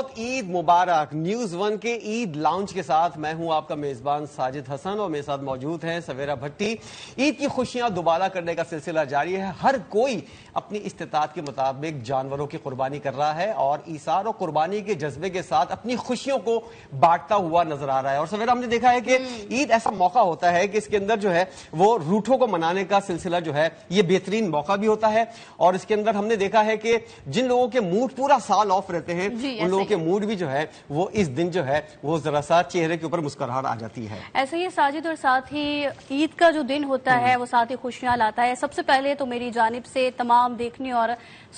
بہت عید مبارک۔ News one کے عید lounge کے ساتھ میں ہوں آپ کا میزبان ساجد حسن اور میرے ساتھ موجود ہیں سویرا بھٹی۔ عید کی خوشیاں دوبارہ کرنے کا سلسلہ جاری ہے۔ ہر کوئی اپنی استطاعت کے مطابق جانوروں کی قربانی کر رہا ہے اور ایثار و قربانی کے جذبے کے ساتھ اپنی خوشیوں کو بانٹتا ہوا نظر آ رہا ہے۔ اور سویرا ہم نے دیکھا ہے کہ عید ایسا موقع ہوتا ہے کہ اس کے اندر جو ہے وہ روٹھوں کو منانے کا سلسلہ جو ہے یہ بہترین موقع بھی ہوتا ہے، اور اس کے اندر ہم نے دیکھا ہے کہ جن لوگوں کے موڈ پورا سال آف رہتے ہیں ان لوگوں کے موڈ بھی جو ہے وہ اس دن جو ہے وہ ذرا سا چہرے کے اوپر مسکراہٹ آ جاتی ہے۔ ایسے ہی ساجد، اور ساتھ ہی عید کا جو دن ہوتا ہے وہ ساتھ ہی خوشیاں لاتا ہے۔ سب سے پہلے تو میری جانب سے تمام دیکھنے اور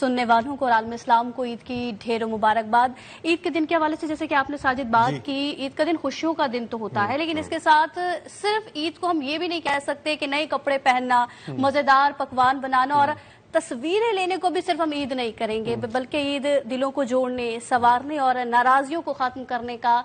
سننے والوں کو اور عالم اسلام کو عید کی ڈھیروں مبارکباد۔ عید کے دن کے حوالے سے جیسے کہ آپ نے ساجد بات کی، عید کا دن خوشیوں کا دن تو ہوتا ہے، لیکن اس کے ساتھ صرف عید کو ہم یہ بھی نہیں کہہ سکتے کہ نئے کپڑے پہننا، مزیدار پکوان بنانا اور تصویریں لینے کو بھی صرف ہم عید نہیں کریں گے، بلکہ عید دلوں کو جوڑنے، سنوارنے اور ناراضیوں کو ختم کرنے کا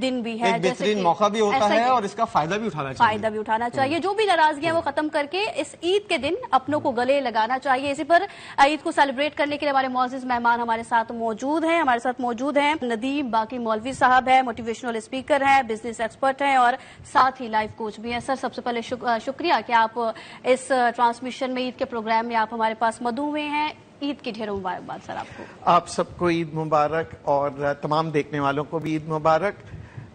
دن بھی ہے۔ ایک بہترین موقع بھی ہوتا ہے اور اس کا فائدہ بھی اٹھانا چاہیے۔ جو بھی ناراضگیاں وہ ختم کر کے اس عید کے دن اپنوں کو گلے لگانا چاہیے۔ اسی پر عید کو سیلیبریٹ کرنے کے لیے ہمارے معزز مہمان ہمارے ساتھ موجود ہیں ندیم باقی مولوی صاحب ہیں، موٹیویشنل اسپیکر ہیں، بزنس ایکسپرٹ ہیں اور ساتھ ہی لائف کوچ بھی ہیں۔ سر، سب سے پہلے شکریہ کہ آپ اس ٹرانسمیشن میں، عید کے پروگرام میں آپ ہمارے پاس مدعو ہوئے ہیں۔ عید کی ڈھیروں مبارکباد سر آپ کو۔ آپ سب کو عید مبارک اور تمام دیکھنے والوں کو بھی عید مبارک۔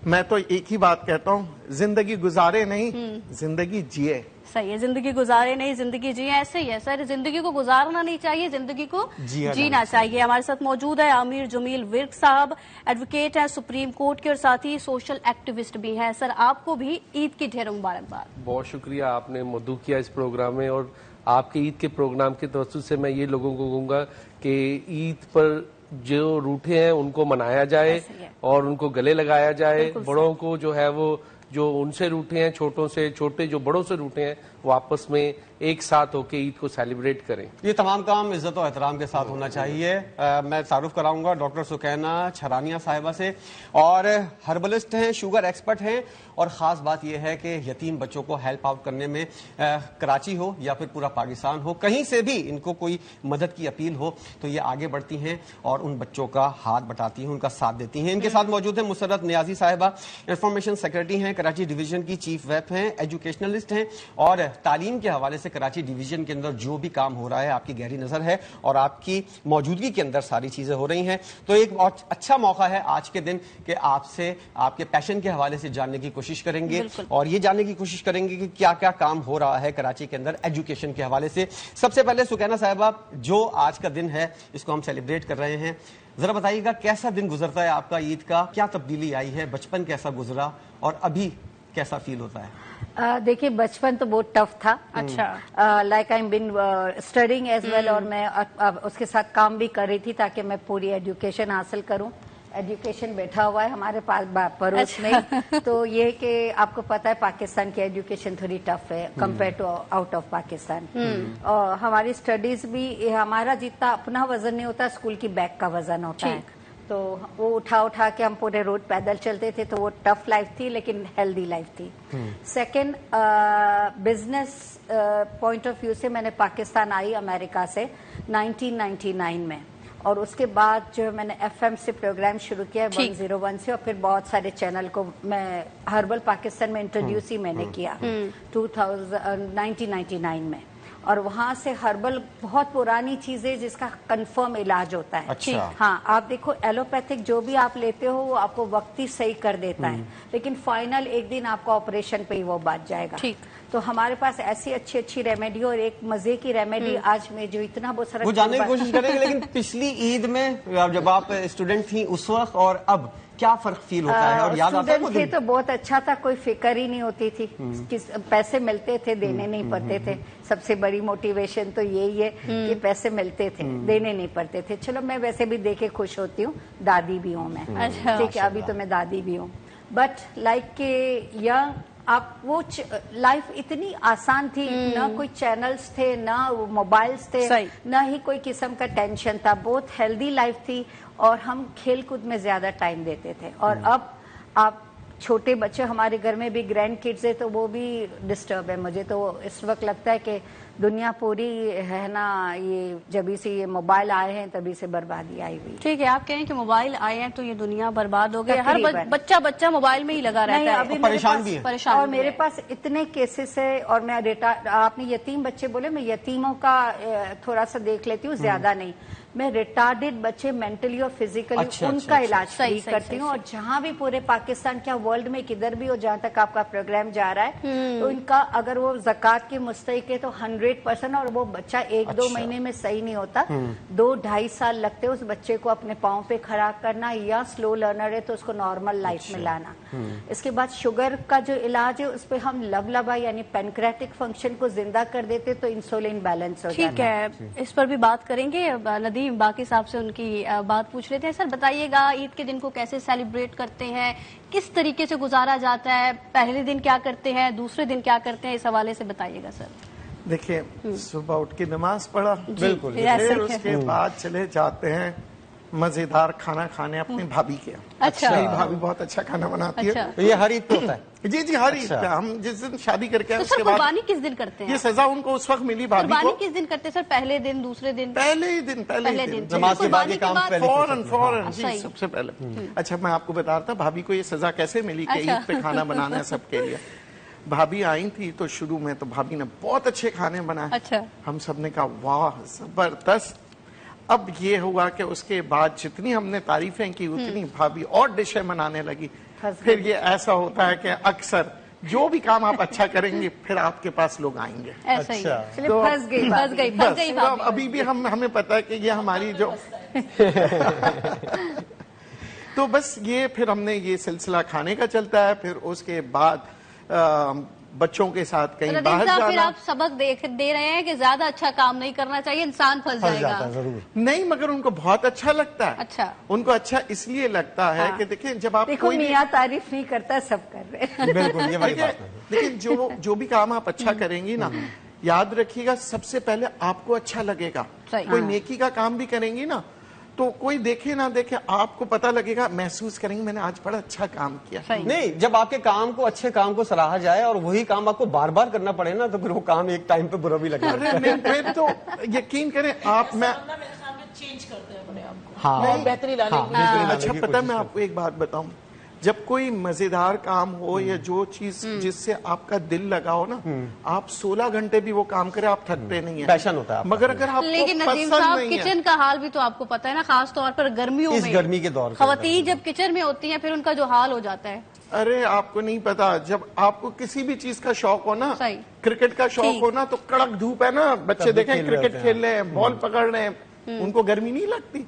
میں تو ایک ہی بات کہتا ہوں، زندگی گزارے نہیں، زندگی جیے۔ صحیح ہے، زندگی گزارے نہیں زندگی جیے، ایسے ہی ہے سر، زندگی کو گزارنا نہیں چاہیے، زندگی کو جینا چاہیے۔ ہمارے ساتھ موجود ہے عامر جمیل ورک صاحب، ایڈوکیٹ ہیں سپریم کورٹ کے اور ساتھ ہی سوشل ایکٹیوسٹ بھی ہیں۔ سر، آپ کو بھی عید کی ڈھیروں مبارکباد۔ بہت شکریہ، آپ نے مدعو کیا اس پروگرام میں، اور آپ کے عید کے پروگرام کے توسط سے میں یہ لوگوں کو کہوں گا کہ عید پر جو روٹھے ہیں ان کو منایا جائے اور ان کو گلے لگایا جائے۔ بڑوں کو جو ہے وہ جو ان سے روٹھے ہیں، چھوٹوں سے چھوٹے جو بڑوں سے روٹھے ہیں، وہ آپس میں ایک ساتھ ہو کے عید کو سیلیبریٹ کریں۔ یہ تمام کام عزت و احترام کے ساتھ ہونا چاہیے۔ میں تعارف کراؤں گا ڈاکٹر سکینہ چھرانیہ صاحبہ سے، اور ہربلسٹ ہیں، شوگر ایکسپرٹ ہیں، اور خاص بات یہ ہے کہ یتیم بچوں کو ہیلپ آؤٹ کرنے میں کراچی ہو یا پھر پورا پاکستان ہو، کہیں سے بھی ان کو کوئی مدد کی اپیل ہو تو یہ آگے بڑھتی ہیں اور ان بچوں کا ہاتھ بٹاتی ہیں، ان کا ساتھ دیتی ہیں۔ ان کے ساتھ موجود ہیں مسرت نیازی صاحبہ، انفارمیشن سیکرٹری ہیں، کراچی ڈویژن کی چیف ویپ ہیں، ایجوکیشنلسٹ ہیں، اور تعلیم کے حوالے سے کراچی ڈویژن کے اندر جو بھی کام ہو رہا ہے آپ کی گہری نظر ہے اور آپ کی موجودگی کے اندر ساری چیزیں ہو رہی ہیں۔ تو ایک بہت اچھا موقع ہے آج کے دن کہ آپ سے آپ کے پیشن کے حوالے سے جاننے کی کوشش کریں گے اور یہ جاننے کی کوشش کریں گے کہ کیا کیا کام ہو رہا ہے کراچی کے اندر ایجوکیشن کے حوالے سے۔ سب سے پہلے سکینہ صاحبہ، جو آج کا دن ہے اس کو ہم سیلیبریٹ کر رہے ہیں، ذرا بتائیے گا کیسا دن گزرتا ہے آپ کا عید کا، کیا تبدیلی آئی ہے، بچپن کیسا گزرا اور ابھی کیسا فیل ہوتا ہے؟ دیکھیے، بچپن تو بہت ٹف تھا۔ اچھا، like I been studying as well, اور میں اس کے ساتھ کام بھی کر رہی تھی تاکہ میں پوری ایجوکیشن حاصل کروں۔ ایجوکیشن بیٹھا ہوا ہے ہمارے پاس پڑوس میں، تو یہ کہ آپ کو پتا ہے پاکستان کی ایجوکیشن تھوڑی ٹف ہے compare to out of Pakistan, اور ہماری اسٹڈیز بھی، ہمارا جتنا اپنا وزن نہیں ہوتا، اسکول کی بیگ کا وزن ہوتا ہے، تو وہ اٹھا کے ہم پورے روڈ پیدل چلتے تھے، تو وہ ٹف لائف تھی لیکن ہیلدی لائف تھی۔ Second, business point of view سے میں نے پاکستان آئی امریکہ سے 1999 میں، اور اس کے بعد جو میں نے ایف ایم سے پروگرام شروع کیا 101 سے، اور پھر بہت سارے چینل کو میں ہربل پاکستان میں انٹروڈیوس ہی میں نے کیا 1999 میں، اور وہاں سے ہربل بہت پرانی چیز ہے جس کا کنفرم علاج ہوتا ہے۔ ہاں، آپ دیکھو ایلوپیتھک جو بھی آپ لیتے ہو وہ آپ کو وقتی صحیح کر دیتا ہے، لیکن فائنل ایک دن آپ کو آپریشن پہ ہی وہ بات جائے گا۔ تو ہمارے پاس ایسی اچھی ریمیڈی، اور ایک مزے کی ریمیڈی آج میں جو اتنا بہت سارا، وہ جاننے کی کوشش کریں گے، لیکن پچھلی عید میں جب آپ اسٹوڈنٹ تھیں اس وقت اور اب کیا فرق فیل ہوتا ہے اور یاد آتا ہے وہ دن؟ تو بہت اچھا تھا، کوئی فکر ہی نہیں ہوتی تھی، پیسے ملتے تھے دینے نہیں پڑتے تھے۔ سب سے بڑی موٹیویشن تو یہی ہے کہ پیسے ملتے تھے دینے نہیں پڑتے تھے۔ چلو، میں ویسے بھی دے کے خوش ہوتی ہوں، دادی بھی ہوں میں، ٹھیک ہے، ابھی تو میں دادی بھی ہوں، بٹ لائک کہ ینگ، آپ وہ لائف اتنی آسان تھی، نہ کوئی چینلز تھے، نہ موبائلز تھے، نہ ہی کوئی قسم کا ٹینشن تھا، بہت ہیلدی لائف تھی، اور ہم کھیل کود میں زیادہ ٹائم دیتے تھے۔ اور اب آپ छोटे बच्चे हमारे घर में भी ग्रैंड किड्स है तो वो भी डिस्टर्ब है मुझे। तो इस वक्त लगता है कि दुनिया पूरी है ना, ये जब से ये मोबाइल आए हैं तभी से बर्बादी आई हुई। ठीक है, आप कहें कि मोबाइल आए हैं तो ये दुनिया बर्बाद हो गई, हर तकरीबन। बच्चा मोबाइल में ही लगा रहता है, अभी परेशान भी है। परेशान और भी मेरे है। पास इतने केसेस है। और मैं आपने यतीम बच्चे बोले, मैं यतीमों का थोड़ा सा देख लेती हूँ, ज्यादा नहीं। मैं रिटार्डेड बच्चे मेंटली और फिजिकली उनका इलाज फ्री करती हूँ। और जहाँ भी पूरे पाकिस्तान क्या वर्ल्ड में किधर भी हो जहाँ तक आपका प्रोग्राम जा रहा है, तो इनका अगर वो ज़कात के मुस्तहिक है तो 100%। और वो बच्चा 1-2 महीने में सही नहीं होता, 2-2.5 साल लगते हैं उस बच्चे को अपने पाँव पे खड़ा करना, या स्लो लर्नर है तो उसको नॉर्मल लाइफ में लाना। इसके बाद शुगर का जो इलाज है उस पर हम लवलबा यानी पैनक्रेटिक फंक्शन को जिंदा कर देते तो इंसुलिन बैलेंस हो जाता है। ठीक है, इस पर भी बात करेंगे। नदीम बाकी साहब से उनकी बात पूछ लेते हैं। सर बताइएगा, ईद के दिन को कैसे सेलिब्रेट करते हैं, किस तरीके से गुजारा जाता है, पहले दिन क्या करते हैं, दूसरे दिन क्या करते हैं, इस हवाले से बताइएगा सर। देखिए, सुबह उठ के नमाज पढ़ा, बिल्कुल, फिर उसके बाद चले जाते हैं मजेदार खाना खाने अपनी भाभी के। अच्छा, मेरी भाभी बहुत अच्छा खाना बनाती है। तो ये हर ईद पे होता है? जी हर ईद पे। हम जिस दिन शादी करके आए तो उसके सर बाद कुर्बानी किस दिन करते हैं? ये सजा उनको उस वक्त मिली भाभी कुर्बानी को। किस दिन करते हैं सर? पहले दिन, दूसरे दिन? पहले ही दिन नमाज के बाद ये काम पहले फौरन जी, सही। सबसे पहले। अच्छा, मैं आपको बता रहा था भाभी को ये सजा कैसे मिली कि ईद पे खाना बनाना है सबके लिए। भाभी आई थी तो शुरू में तो भाभी ने बहुत अच्छे खाने बनाए। अच्छा, हम सब ने कहा वाह जबरदस्त। अब ये हुआ कि उसके बाद जितनी हमने तारीफें की उतनी भाभी और डिशें बनाने लगी। फिर ये ऐसा होता है कि अक्सर जो भी काम आप अच्छा करेंगे फिर आपके पास लोग आएंगे। ऐसा ही है। अच्छा, तो फंस गई बस भाभी। अभी भी हमें पता है कि ये हमारी जो तो बस ये फिर हमने ये सिलसिला खाने का चलता है। फिर उसके बाद बच्चों के साथ कहीं नदीम बाहर साहब, फिर जाना। आप सबक दे रहे हैं कि ज्यादा अच्छा काम नहीं करना चाहिए, इंसान फंस जाता जाएगा। है जरूर। नहीं, मगर उनको बहुत अच्छा लगता है। अच्छा, उनको अच्छा इसलिए लगता है कि देखिए जब आप देखो कोई भी मियाँ तारीफ नहीं करता, सब कर रहे हैं। बिल्कुल, ये वाली बात है। लेकिन जो भी काम आप अच्छा करेंगी ना, याद रखिएगा सबसे पहले आपको अच्छा लगेगा। सही। कोई नेकी का काम भी करेंगी ना तो कोई देखे ना देखे आपको पता लगेगा, महसूस करेंगे मैंने आज बड़ा अच्छा काम किया। सही। नहीं, जब आपके काम को, अच्छे काम को सराहा जाए और वही काम आपको बार बार करना पड़े ना, तो फिर वो काम एक टाइम पे बुरा भी लगता है। अरे नहीं, फिर तो यकीन करें आप, मैं चेंज करते हैं अपने आप को हाँ, और बेहतरी लाने हाँ, के लिए। बिल्कुल, अच्छा की पता है, कोशिश मैं आपको एक बात बताऊं, जब कोई मजेदार काम हो या जो चीज जिससे आपका दिल लगा हो ना, आप 16 घंटे भी वो काम करें आप थकते नहीं है। पैशन होता है आपका। मगर अगर आपको लेकिन नदीम पसंद साहब, नहीं है, किचन का हाल भी तो आपको पता है ना, खास तौर पर गर्मियों इस में। गर्मी के दौर पे। खवातीन जब किचन में होती हैं फिर उनका जो हाल हो जाता है। अरे आपको नहीं पता, जब आपको किसी भी चीज का शौक हो ना, सही। क्रिकेट का शौक ठीक। हो ना, तो कड़क धूप है ना, बच्चे तब भी देखें खेल रहे क्रिकेट होते हैं। खेल रहे हैं, बॉल पकड़ रहे हैं, उनको गर्मी नहीं लगती।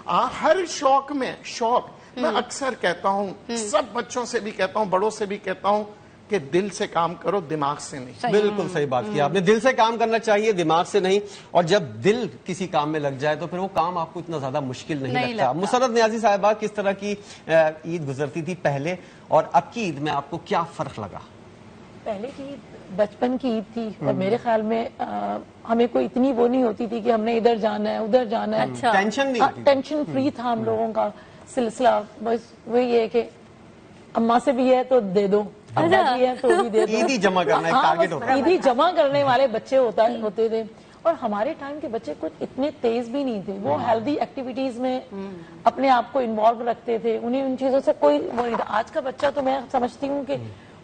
हर शौक में शौक, मैं अक्सर कहता हूँ, सब बच्चों से भी कहता हूँ, बड़ों से भी कहता हूँ कि दिल से काम करो, दिमाग से नहीं। बिल्कुल सही बात की आपने, दिल से काम करना चाहिए, दिमाग से नहीं। और जब दिल किसी काम में लग जाए तो फिर वो काम आपको इतना ज्यादा मुश्किल नहीं लगता। मुसर्रत नियाजी साहिबा, किस तरह की ईद गुजरती थी पहले और अब की ईद में आपको क्या फर्क लगा? पहले की ईद बचपन की ईद थी और मेरे ख्याल में हमें कोई इतनी वो नहीं होती थी कि हमने इधर जाना है उधर जाना है। अच्छा। टेंशन नहीं होती थी। टेंशन फ्री था हम लोगों का सिलसिला। बस वही है कि अम्मा से भी है तो दे दो, अब्बा भी है तो भी दे दो। ईद ही जमा करना एक टारगेट होता है। ईद ही जमा करने वाले बच्चे होते थे। और हमारे टाइम के बच्चे कुछ इतने तेज भी नहीं थे, वो हेल्दी एक्टिविटीज में अपने आप को इन्वॉल्व रखते थे, उन्हें उन चीजों से कोई वो नहीं था। आज का बच्चा तो मैं समझती हूँ कि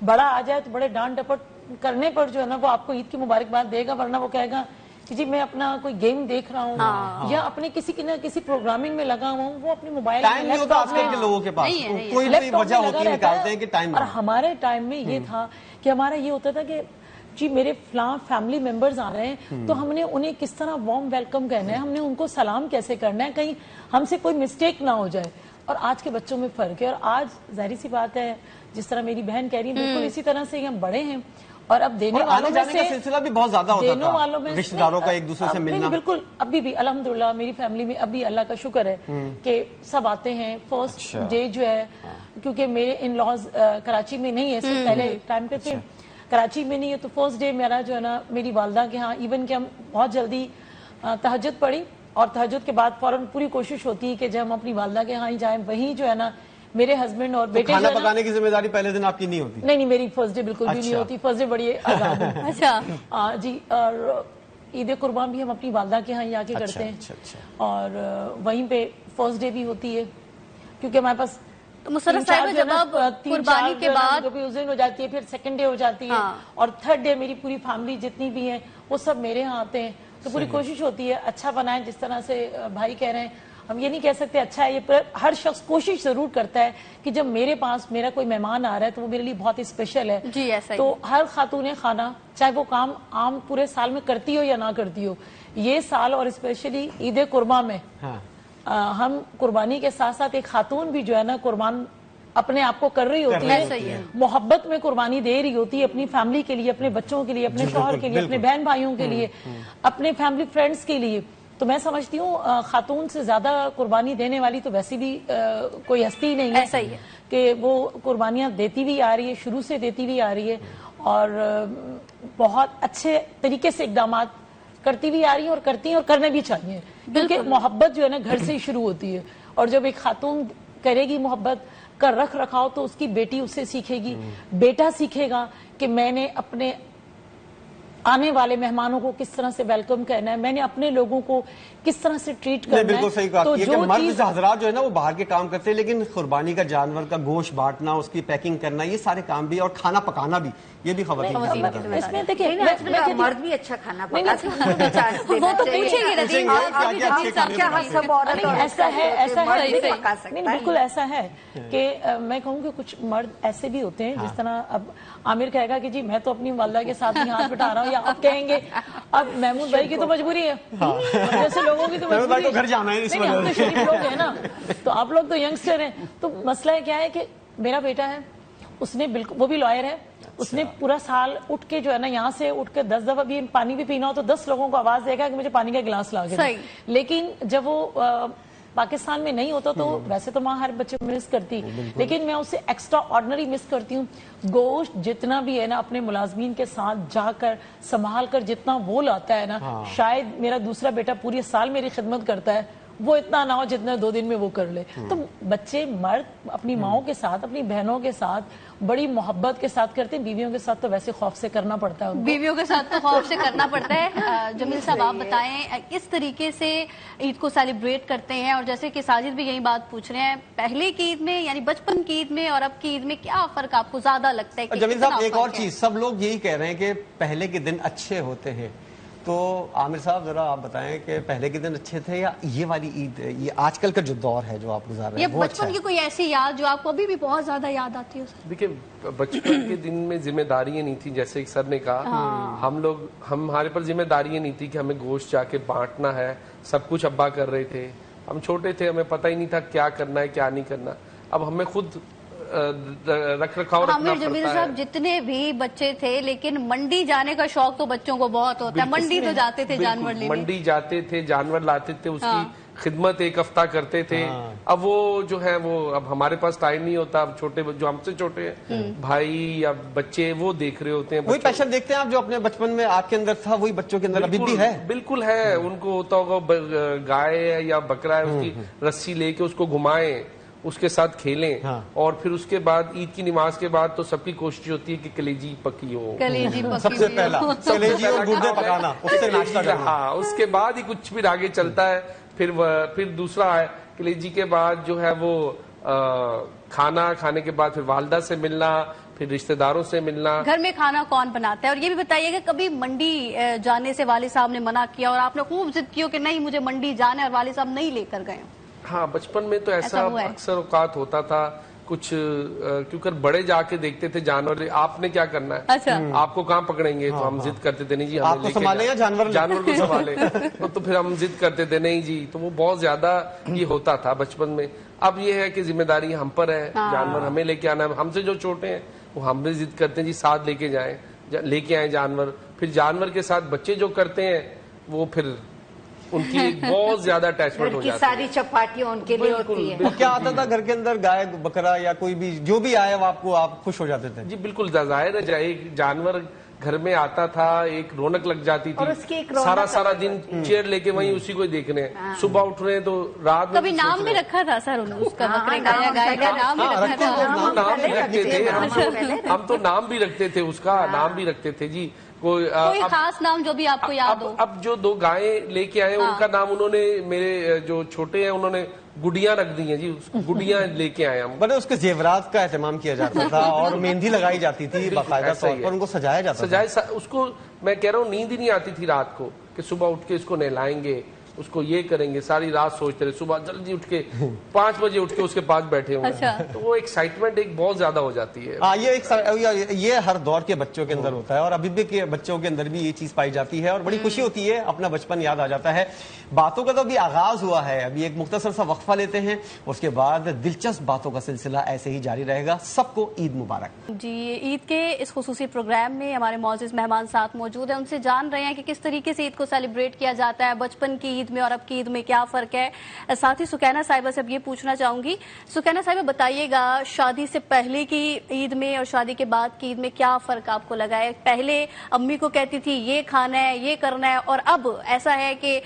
बड़ा आ जाए तो बड़े डांट डपट करने पर जो है ना वो आपको ईद की मुबारकबाद देगा, वरना वो कहेगा कि जी मैं अपना कोई गेम देख रहा हूँ या अपने किसी न किसी प्रोग्रामिंग में लगा हुआ हूँ, वो अपनी मोबाइल टाइम नहीं होता आजकल के लोगों के पास, नहीं है, नहीं है। कोई भी वजह होती है, निकालते हैं कि टाइम और हमारे टाइम में ये था कि हमारा ये होता था कि जी मेरे फलां फैमिली मेंबर्स आ रहे हैं तो हमने उन्हें किस तरह वार्म वेलकम करना है, हमने उनको सलाम कैसे करना है, कहीं हमसे कोई मिस्टेक ना हो जाए। और आज के बच्चों में फर्क है। और आज जाहिर सी बात है, जिस तरह मेरी बहन कह रही है, बिल्कुल इसी तरह से हम बड़े हैं और अब देने वालों आने जाने का सिलसिला भी बहुत ज्यादा होता देने था, वालों में रिश्तेदारों का एक दूसरे से मिलना। बिल्कुल, अभी भी अल्हम्दुलिल्लाह मेरी फैमिली में अभी अल्लाह का शुक्र है कि सब आते हैं। फर्स्ट डे जो है, क्योंकि मेरे इन लॉज कराची में नहीं है, सिर्फ पहले टाइम पे थे, कराची में नहीं है, तो फर्स्ट डे मेरा जो है ना मेरी वालदा के यहाँ, इवन कि हम बहुत जल्दी तहज्जुद पढ़ी और तहज्जुद के बाद फौरन पूरी कोशिश होती है कि जब हम अपनी वालदा के यहाँ ही जाएं, वहीं जो है ना मेरे हस्बैंड और बेटे खाना पकाने की जिम्मेदारी पहले दिन आपकी नहीं होती? नहीं, मेरी फर्स्ट डे बिल्कुल भी नहीं होती, फर्स्ट डे बड़ी आजाद हूँ। अच्छा जी, और ईद कुर्बान भी हम अपनी वालदा के यहाँ आके करते हैं। और वहीं पे फर्स्ट डे भी होती है, क्योंकि हमारे पास तो मुसर्रफ साहिबा जब आप कुर्बानी के बाद उस दिन हो जाती है, फिर सेकंड डे हो जाती है, और थर्ड डे मेरी पूरी फैमिली जितनी भी है वो सब मेरे यहाँ आते हैं। तो पूरी कोशिश होती है अच्छा बनाए, जिस तरह से भाई कह रहे हैं, हम ये नहीं कह सकते अच्छा है ये, पर हर शख्स कोशिश जरूर करता है कि जब मेरे पास मेरा कोई मेहमान आ रहा है तो वो मेरे लिए बहुत ही स्पेशल है। जी ऐसा ही। तो हर खातून खाना, चाहे वो काम आम पूरे साल में करती हो या ना करती हो, ये साल और स्पेशली ईद कुर्बान में हम कुर्बानी के साथ साथ एक खातून भी जो है ना कुर्बान अपने आप को कर रही होती है, मोहब्बत में कुर्बानी दे रही होती है अपनी फैमिली के लिए, अपने बच्चों के लिए, अपने शौहर के लिए, अपने बहन भाइयों के लिए, अपने फैमिली फ्रेंड्स के लिए। तो मैं समझती हूँ खातून से ज्यादा कुर्बानी देने वाली तो वैसे भी कोई हस्ती नहीं है, ऐसा ही है कि वो कुर्बानियां देती भी आ रही है, शुरू से देती भी आ रही है, और बहुत अच्छे तरीके से इकदाम करती भी आ रही है और करती हैं और करने भी चाहिए, क्योंकि मोहब्बत जो है ना घर से ही शुरू होती है। और जब एक खातून करेगी मोहब्बत का रख रखाव तो उसकी बेटी उससे सीखेगी, बेटा सीखेगा कि मैंने अपने आने वाले मेहमानों को किस तरह से वेलकम करना है, मैंने अपने लोगों को किस तरह से ट्रीट करना है। बिल्कुल सही कहा तो कि मर्द हजरात जो है ना वो बाहर के काम करते हैं, लेकिन कुर्बानी का जानवर का गोश्त बांटना, उसकी पैकिंग करना, ये सारे काम भी, और खाना पकाना भी, ये भी खवातीन की जिम्मेदारी है। इसमें देखिए मर्द भी अच्छा खाना पकाते हैं, वो तो पूछेंगे नदीम ऐसा है, नहीं बिल्कुल ऐसा है कि मैं कहूँ कि कुछ मर्द ऐसे भी होते हैं, जिस तरह अब आमिर कहेगा कि जी मैं तो अपनी वालदा के साथ ही हाथ बिठा रहा हूँ, या अब कहेंगे अब महमूद भाई की तो मजबूरी है, जैसे लोगों की तो मजबूरी है, घर जाना है, नहीं हम तो शरीफ लोग हैं ना, तो आप लोग तो यंगस्टर हैं। तो मसला क्या है कि मेरा बेटा है, उसने बिल्कुल, वो भी लॉयर है, उसने पूरा साल उठ के जो है ना यहाँ से उठ के 10 दफा भी पानी भी पीना हो तो 10 लोगों को आवाज देगा कि मुझे पानी का गिलास ला के दो। लेकिन जब वो पाकिस्तान में नहीं होता तो वैसे तो माँ हर बच्चे को मिस करती, लेकिन मैं उसे एक्स्ट्रा ऑर्डिनरी मिस करती हूँ। गोश्त जितना भी है ना अपने मुलाजमीन के साथ जाकर संभाल कर जितना वो लाता है ना, शायद मेरा दूसरा बेटा पूरे साल मेरी खिदमत करता है, वो इतना ना हो जितना 2 दिन में वो कर ले। तो बच्चे मर्द अपनी माओं के साथ, अपनी बहनों के साथ बड़ी मोहब्बत के साथ करते हैं, बीवियों के साथ तो वैसे खौफ से करना पड़ता है, बीवियों के साथ तो खौफ से करना पड़ता है। जमील साहब आप बताएं, इस तरीके से ईद को सेलिब्रेट करते हैं, और जैसे कि साजिद भी यही बात पूछ रहे हैं, पहले की ईद में यानी बचपन की ईद में और अब की ईद में क्या फर्क आपको ज्यादा लगता है? जमील साहब एक और चीज, सब लोग यही कह रहे हैं कि पहले के दिन अच्छे होते हैं, तो आमिर साहब जरा आप बताएं कि पहले के दिन अच्छे थे या ये वाली ईद, ये आजकल का जो दौर है जो आप गुजार रहे हैं वो अच्छा है? बचपन की कोई ऐसी याद जो आपको अभी भी बहुत ज्यादा याद आती है? देखिए बचपन के दिन में जिम्मेदारियां नहीं थी, जैसे सर ने कहा, हमारे पर जिम्मेदारियां नहीं थी कि हमें गोश्त जाके बांटना है, सब कुछ अब्बा कर रहे थे, हम छोटे थे, हमें पता ही नहीं था क्या करना है क्या नहीं करना। अब हमें खुद रख रखाव रखना जमील साहब जितने भी बच्चे थे, लेकिन मंडी जाने का शौक तो बच्चों को बहुत होता है, मंडी तो जाते थे जानवर लेने, मंडी जाते थे, जानवर लाते थे, उसकी खिदमत एक हफ्ता करते थे। अब वो जो है वो अब हमारे पास टाइम नहीं होता, अब छोटे जो हमसे छोटे हैं भाई या बच्चे वो देख रहे होते हैं, वही पैशन देखते हैं आप जो अपने बचपन में आपके अंदर था, वही बच्चों के अंदर अभी भी है। बिल्कुल है, उनको होता होगा गाय है या बकरा है, उसकी रस्सी लेके उसको घुमाएं, उसके साथ खेलें, और फिर उसके बाद ईद की नमाज के बाद तो सबकी कोशिश होती है कि कलेजी पकी हो, सबसे पहला कलेजी और गुर्दे पकाना, उससे नाश्ता करना। हाँ, उसके बाद ही कुछ फिर आगे चलता है, फिर दूसरा है कलेजी के बाद जो है वो खाना खाने के बाद फिर वालदा से मिलना, फिर रिश्तेदारों से मिलना। घर में खाना कौन बनाता है? और ये भी बताइए कि कभी मंडी जाने से वालिद साहब ने मना किया और आपने खूब जिद की हो कि नहीं मुझे मंडी जाना है, और वालिद साहब नहीं लेकर गए? हाँ, बचपन में तो ऐसा अक्सर औकात होता था, कुछ क्योंकि बड़े जाके देखते थे जानवर, आपने क्या करना है, अच्छा आपको कहाँ पकड़ेंगे, तो हम जिद करते थे नहीं जी आपको संभाले या जानवर को संभाले तो फिर हम जिद करते थे नहीं जी, तो वो बहुत ज्यादा ये होता था बचपन में। अब ये है कि जिम्मेदारी हम पर है, जानवर हमें लेके आना है, हमसे जो छोटे हैं वो हम भी जिद करते हैं जी साथ लेके आए जानवर, फिर जानवर के साथ बच्चे जो करते हैं वो फिर उनकी बहुत ज्यादा अटैचमेंट हो जाती है, सारी चपाटियां उनके लिए होती है। तो क्या आता था घर के अंदर, गाय बकरा या कोई भी जो भी आया वो आप खुश हो जाते थे? जी बिल्कुल, जाहिर है जानवर घर में आता था, एक रौनक लग जाती और थी। उसकी एक रौनक सारा दिन चेयर लेके वहीं उसी को ही देखने, सुबह उठ रहे हैं तो रात में कभी नाम भी रखा था सर उसका, बकरे गाय का नाम भी रखा था। नाम भी रखते थे, हम तो नाम भी रखते थे, उसका नाम भी रखते थे जी। कोई खास नाम जो भी आपको याद हो? अब जो 2 गायें लेके आए उनका नाम उन्होंने, मेरे जो छोटे हैं उन्होंने गुड़िया रख दी हैं जी, गुड़िया लेके आए हम। बड़े उसके जेवरात का एहतमाम किया जाता था और मेहंदी लगाई जाती थी बाकायदा तौर पर, उनको सजाया जाता था। उसको मैं कह रहा हूँ नींद ही नहीं आती थी रात को कि सुबह उठ के इसको नहलाएंगे, उसको ये करेंगे, सारी रात सोचते रहे, सुबह जल्दी उठ के 5 बजे उठ के उसके पास बैठे होंगे। अच्छा। तो वो एक्साइटमेंट एक बहुत ज्यादा हो जाती है। ये हर दौर के बच्चों के अंदर होता है और अभी भी के बच्चों के अंदर भी ये चीज पाई जाती है और बड़ी खुशी होती है, अपना बचपन याद आ जाता है। बातों का तो अभी आगाज हुआ है, अभी एक मुख्तसर सा वक्फा लेते हैं, उसके बाद दिलचस्प बातों का सिलसिला ऐसे ही जारी रहेगा। सबको ईद मुबारक। जी, ईद के इस खुसूसी प्रोग्राम में हमारे मौजूद मेहमान साथ मौजूद हैं, उनसे जान रहे हैं कि किस तरीके से ईद को सेलिब्रेट किया जाता है, बचपन की ईद में और अब की ईद में क्या फर्क है। साथ ही सुकैना साहिबा से अब ये पूछना चाहूंगी, सुकैना साहिबा बताइएगा, शादी से पहले की ईद में और शादी के बाद की ईद में क्या फर्क आपको लगा है? पहले अम्मी को कहती थी ये खाना है, ये करना है, और अब ऐसा है कि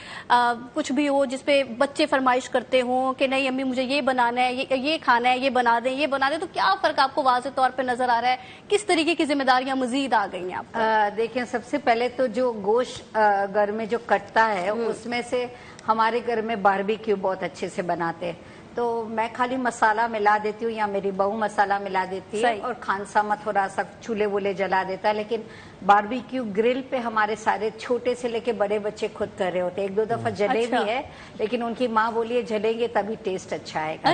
कुछ भी हो जिसपे बच्चे फरमाइश करते हो कि नहीं अम्मी मुझे ये बनाना है, ये खाना है, ये बना दें, ये बना दें, तो क्या फर्क आपको वाज़ेह तौर पे नजर आ रहा है? किस तरीके की जिम्मेदारियां मजीद आ गई हैं आपको? देखिए, सबसे पहले तो जो गोश्त घर में जो कटता है उसमें से हमारे घर में बारबेक्यू बहुत अच्छे से बनाते हैं, तो मैं खाली मसाला मिला देती हूँ या मेरी बहू मसाला मिला देती है और खानसामा थोड़ा सा चूल्हे वूल्हे जला देता है, लेकिन बारबेक्यू ग्रिल पे हमारे सारे छोटे से लेके बड़े बच्चे खुद कर रहे होते हैं। 1-2 दफा जले अच्छा। भी है, लेकिन उनकी माँ बोली है जलेंगे तभी टेस्ट अच्छा आएगा।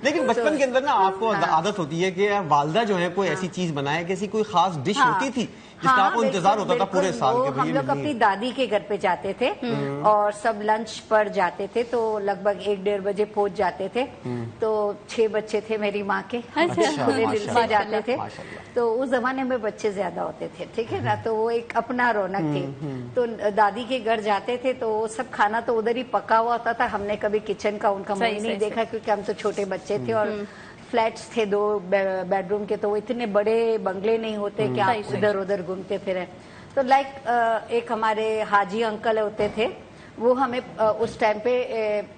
लेकिन बचपन के अंदर ना आपको आदत होती है कि वालदा जो है कोई ऐसी चीज बनाए, कैसी कोई खास डिश होती थी जिसका आपको इंतजार होता था पूरे साल के? हम लोग अपनी दादी के घर पे जाते थे और सब लंच पर जाते थे, तो लगभग 1-1:30 बजे पहुंच जाते थे। तो 6 बच्चे थे मेरी माँ के, खुले दिल से जाते थे, तो उस जमाने में बच्चे ज्यादा होते थे, ठीक है ना, तो वो एक अपना रौनक थी। तो दादी के घर जाते थे तो वो सब खाना तो उधर ही पका हुआ होता था, हमने कभी किचन का उनका मुंह नहीं देखा क्योंकि हम तो छोटे बच्चे थे और फ्लैट्स थे 2 बेडरूम के, तो वो इतने बड़े बंगले नहीं होते कि आप इधर उधर घूमते फिरे। तो एक हमारे हाजी अंकल होते थे, वो हमें उस टाइम पे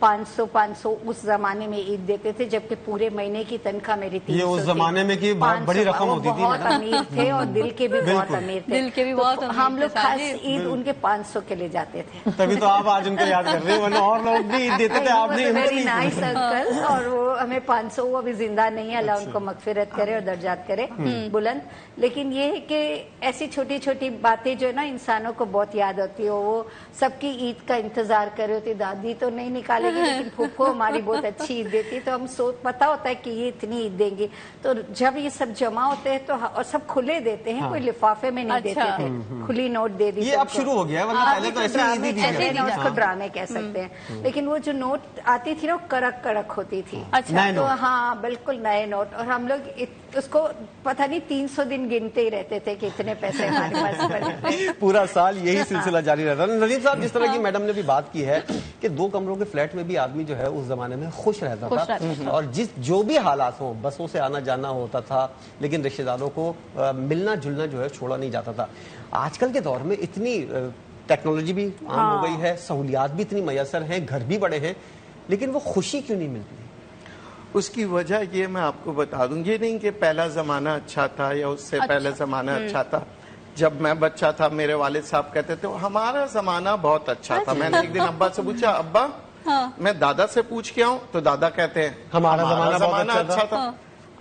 500 उस जमाने में ईद देते थे, जबकि पूरे महीने की तनख्वाह मेरी 300 ये उस जमाने में की बहुत बड़ी रकम होती थी। बहुत अमीर थे और दिल के भी बहुत अमीर थे, दिल के भी बहुत अमीर हम लोग थे खास ईद उनके 500 के लिए जाते थे। तभी तो आप आज उनको याद कर रहे हो, वरना और लोग भी ईद देते थे, आपने वेरी नाइस अंकल, और वो हमें 500, वो अभी जिंदा नहीं है, अल्लाह उनको मगफिरत करे और दर्जात करे बुलंद। लेकिन ये है कि ऐसी छोटी छोटी बातें जो है ना इंसानों को बहुत याद होती है। वो सबकी ईद का इंतजार कर रही होती, दादी तो नहीं निकालेगी लेकिन फूफो हमारी बहुत अच्छी ईद देती, तो हम पता होता है कि ये इतनी ईद देंगी। तो जब ये सब जमा होते हैं तो और सब खुले देते हैं, कोई लिफाफे में नहीं देते थे, खुली नोट दे दी। ये अब शुरू हो गया है, वरना पहले तो ऐसे उसको ड्रामे कह सकते हैं, लेकिन वो जो नोट आती थी ना कड़क कड़क होती थी। अच्छा, तो हाँ बिल्कुल नए नोट, और हम लोग उसको पता नहीं 300 दिन गिनते ही रहते थे कि इतने पैसे हमारे पास पड़े। पूरा साल यही सिलसिला जारी रहता है। नजीर साहब, जिस तरह की मैडम ने भी बात की है कि 2 कमरों के फ्लैट में भी आदमी जो है उस जमाने में खुश रहता था और जो भी हालात हो, बसों से आना जाना होता था, लेकिन रिश्तेदारों को मिलना जुलना जो है छोड़ा नहीं जाता था। आजकल के दौर में इतनी टेक्नोलॉजी भी आम हो गई है, सहूलियात भी इतनी मयसर हैं, घर भी बड़े हैं, लेकिन वो खुशी क्यों नहीं मिलती? उसकी वजह ये मैं आपको बता दूं, ये नहीं कि पहला जमाना अच्छा था या उससे पहले जमाना अच्छा था। जब मैं बच्चा था मेरे वालिद साहब कहते थे हमारा जमाना बहुत अच्छा था। मैंने एक दिन अब्बा से पूछा, अब्बा मैं दादा से पूछ के आऊं? तो दादा कहते हैं हमारा जमाना अच्छा था।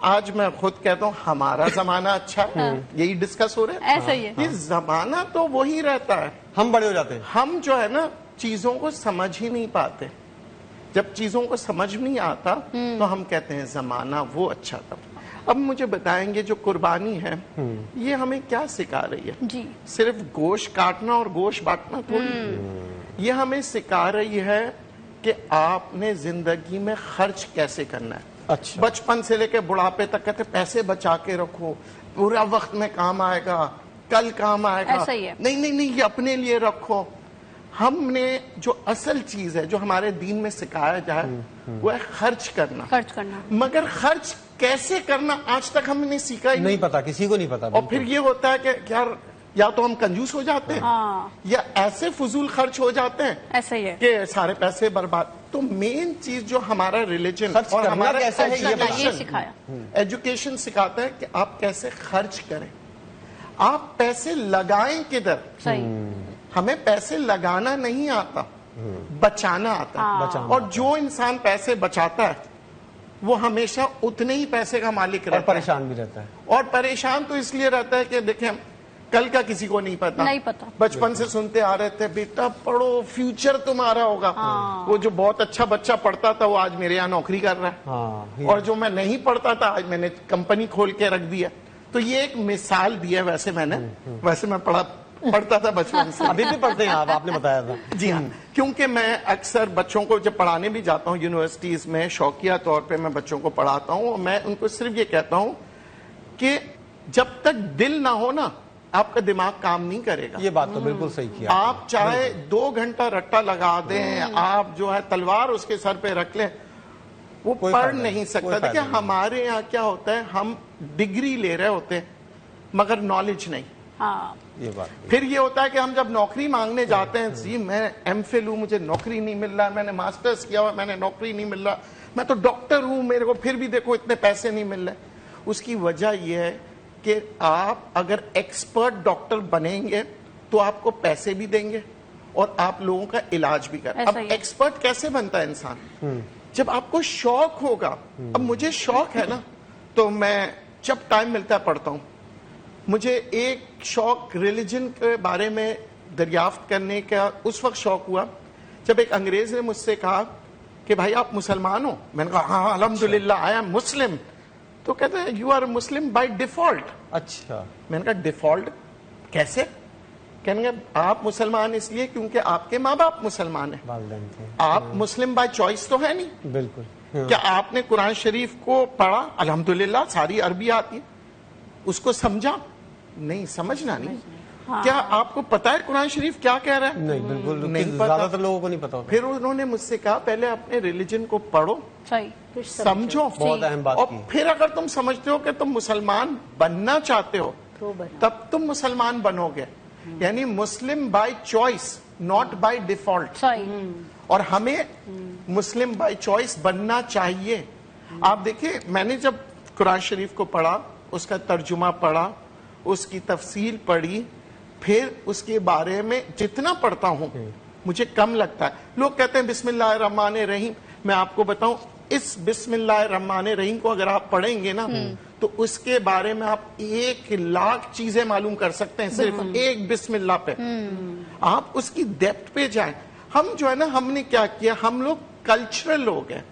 आज मैं खुद कहता हूँ हमारा जमाना अच्छा है, यही डिस्कस हो रहा है। ऐसा ही है। ये जमाना तो वही रहता है, हम बड़े हो जाते हैं। हम जो है ना चीजों को समझ ही नहीं पाते। जब चीजों को समझ नहीं आता तो हम कहते हैं जमाना वो अच्छा था। अब मुझे बताएंगे जो कुर्बानी है ये हमें क्या सिखा रही है? जी। सिर्फ गोश्त काटना और गोश्त बांटना थोड़ी, ये हमें सिखा रही है कि आपने जिंदगी में खर्च कैसे करना है। अच्छा। बचपन से लेकर बुढ़ापे तक कहते पैसे बचा के रखो, पूरा वक्त में काम आएगा, कल काम आएगा। ऐसा ही है। नहीं, ये अपने लिए रखो। हमने जो असल चीज है जो हमारे दीन में सिखाया जाए वो है खर्च करना। खर्च करना। मगर खर्च کیسے کرنا آج تک ہم نے سیکھا ہی نہیں پتا، کسی کو نہیں پتا. اور پھر یہ ہوتا ہے کہ یار یا تو ہم کنجوس ہو جاتے ہیں یا ایسے فضول خرچ ہو جاتے ہیں ایسا ہی ہے کہ سارے پیسے برباد. تو مین چیز جو ہمارا ریلیجن خرچ اور کرنا ہمارا کیسے ہے یہ سکھایا. ایجوکیشن سکھاتا ہے کہ آپ کیسے خرچ کریں, آپ پیسے لگائیں کدھر. صحیح. ہمیں پیسے لگانا نہیں آتا, بچانا آتا ہے. اور جو انسان پیسے بچاتا ہے وہ ہمیشہ اتنے ہی پیسے کا مالک اور رہتا ہے, پریشان بھی رہتا ہے. اور پریشان تو اس لیے رہتا ہے کہ دیکھیں کل کا کسی کو نہیں پتا. بچپن سے سنتے آ رہے تھے بیٹا پڑھو فیوچر تمہارا ہوگا. وہ جو بہت اچھا بچہ پڑھتا تھا وہ آج میرے یہاں نوکری کر رہا ہے, اور جو میں نہیں پڑھتا تھا آج میں نے کمپنی کھول کے رکھ دیا. تو یہ ایک مثال دی ہے. ویسے میں پڑھتا تھا بچپن سے. ابھی بھی پڑھتے ہیں آپ نے بتایا تھا. جی ہاں, کیونکہ میں اکثر بچوں کو جب پڑھانے بھی جاتا ہوں یونیورسٹیز میں, شوقیہ طور پہ میں بچوں کو پڑھاتا ہوں, اور میں ان کو صرف یہ کہتا ہوں کہ جب تک دل نہ ہو نا آپ کا دماغ کام نہیں کرے گا. یہ بات تو بالکل صحیح کیا. آپ چاہے 2 گھنٹہ رٹا لگا دیں, آپ جو ہے تلوار اس کے سر پہ رکھ لیں, وہ پڑھ نہیں سکتا. دیکھیں ہمارے یہاں کیا ہوتا ہے, ہم ڈگری لے رہے ہوتے ہیں مگر نالج نہیں. یہ بات پھر یہ ہوتا ہے کہ ہم جب نوکری مانگنے جاتے ہیں, جی میں ایم فل ہوں مجھے نوکری نہیں مل رہا, میں نے ماسٹرز کیا ہوا میں نے نوکری نہیں مل رہا, میں تو ڈاکٹر ہوں میرے کو پھر بھی دیکھو اتنے پیسے نہیں مل رہے. اس کی وجہ یہ ہے کہ آپ اگر ایکسپرٹ ڈاکٹر بنیں گے تو آپ کو پیسے بھی دیں گے اور آپ لوگوں کا علاج بھی کریں. اب ایکسپرٹ کیسے بنتا ہے انسان, جب آپ کو شوق ہوگا. اب مجھے شوق ہے نا تو میں جب ٹائم ملتا ہے پڑھتا ہوں. مجھے ایک شوق ریلیجن کے بارے میں دریافت کرنے کا اس وقت شوق ہوا جب ایک انگریز نے مجھ سے کہا کہ بھائی آپ مسلمان ہو. میں نے کہا ہاں الحمدللہ آئی ایم مسلم. تو کہتے ہیں you are Muslim by default. اچھا. میں نے کہا ڈیفالٹ کیسے؟ کہیں گے آپ مسلمان اس لیے کیونکہ آپ کے ماں باپ مسلمان ہیں, آپ مسلم بائی چوائس تو ہے نہیں. بالکل. کیا آپ نے قرآن شریف کو پڑھا؟ الحمدللہ ساری عربی آتی ہے. اس کو سمجھا؟ نہیں, سمجھنا نہیں. کیا آپ کو پتا ہے قرآن شریف کیا کہہ رہا ہے؟ نہیں, بالکل نہیں, زیادہ تر لوگوں کو نہیں پتا. پھر انہوں نے مجھ سے کہا پہلے اپنے ریلیجن کو پڑھو, سمجھو, بہت اہم بات اور کی. پھر اگر تم سمجھتے ہو کہ تم مسلمان بننا چاہتے ہو تب تم مسلمان بنو گے. یعنی مسلم by choice not by default. اور ہمیں مسلم بائی چوائس بننا چاہیے. آپ دیکھیں میں نے جب قرآن شریف کو پڑھا, اس کا ترجمہ پڑھا, اس کی تفسیر پڑھی, پھر اس کے بارے میں جتنا پڑھتا ہوں مجھے کم لگتا ہے. لوگ کہتے ہیں بسم اللہ الرحمن الرحیم. میں آپ کو بتاؤں اس بسم اللہ الرحمن الرحیم کو اگر آپ پڑھیں گے نا تو اس کے بارے میں آپ 1,00,000 چیزیں معلوم کر سکتے ہیں صرف ایک بسم اللہ پہ. آپ اس کی ڈیپتھ پہ جائیں. ہم جو ہے نا ہم نے کیا کیا, ہم لوگ کلچرل لوگ ہیں,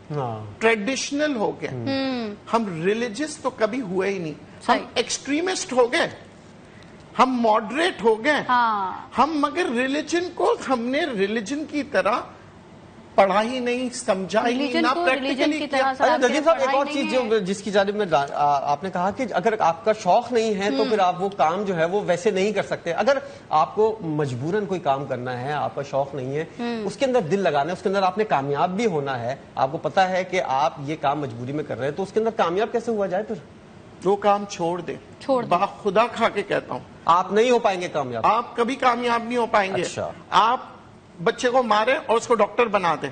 ٹریڈیشنل ہو گئے, ہم ریلیجس تو کبھی ہوئے ہی نہیں. ہم ایکسٹریمسٹ ہو گئے, ہم ماڈریٹ ہو گئے, ہم مگر ریلیجن کو ہم نے ریلیجن کی طرح پڑھا ہی نہیں, سمجھا ہی نہیں, نہ پریکٹیکلی کیا. ندیم صاحب ایک اور چیز جو جس کی جانب میں آپ نے کہا کہ اگر آپ کا شوق نہیں ہے تو پھر آپ وہ کام جو ہے وہ ویسے نہیں کر سکتے. اگر آپ کو مجبوراً کوئی کام کرنا ہے, آپ کا شوق نہیں ہے, اس کے اندر دل لگانا ہے, اس کے اندر آپ نے کامیاب بھی ہونا ہے, آپ کو پتا ہے کہ آپ یہ کام مجبوری میں کر رہے ہیں, تو اس کے اندر کامیاب کیسے ہوا جائے؟ پھر وہ کام چھوڑ دیں. خدا کھا کے کہتا ہوں آپ نہیں ہو پائیں گے کامیاب, آپ کبھی کامیاب نہیں ہو پائیں گے. آپ بچے کو مارے اور اس کو ڈاکٹر بنا دیں,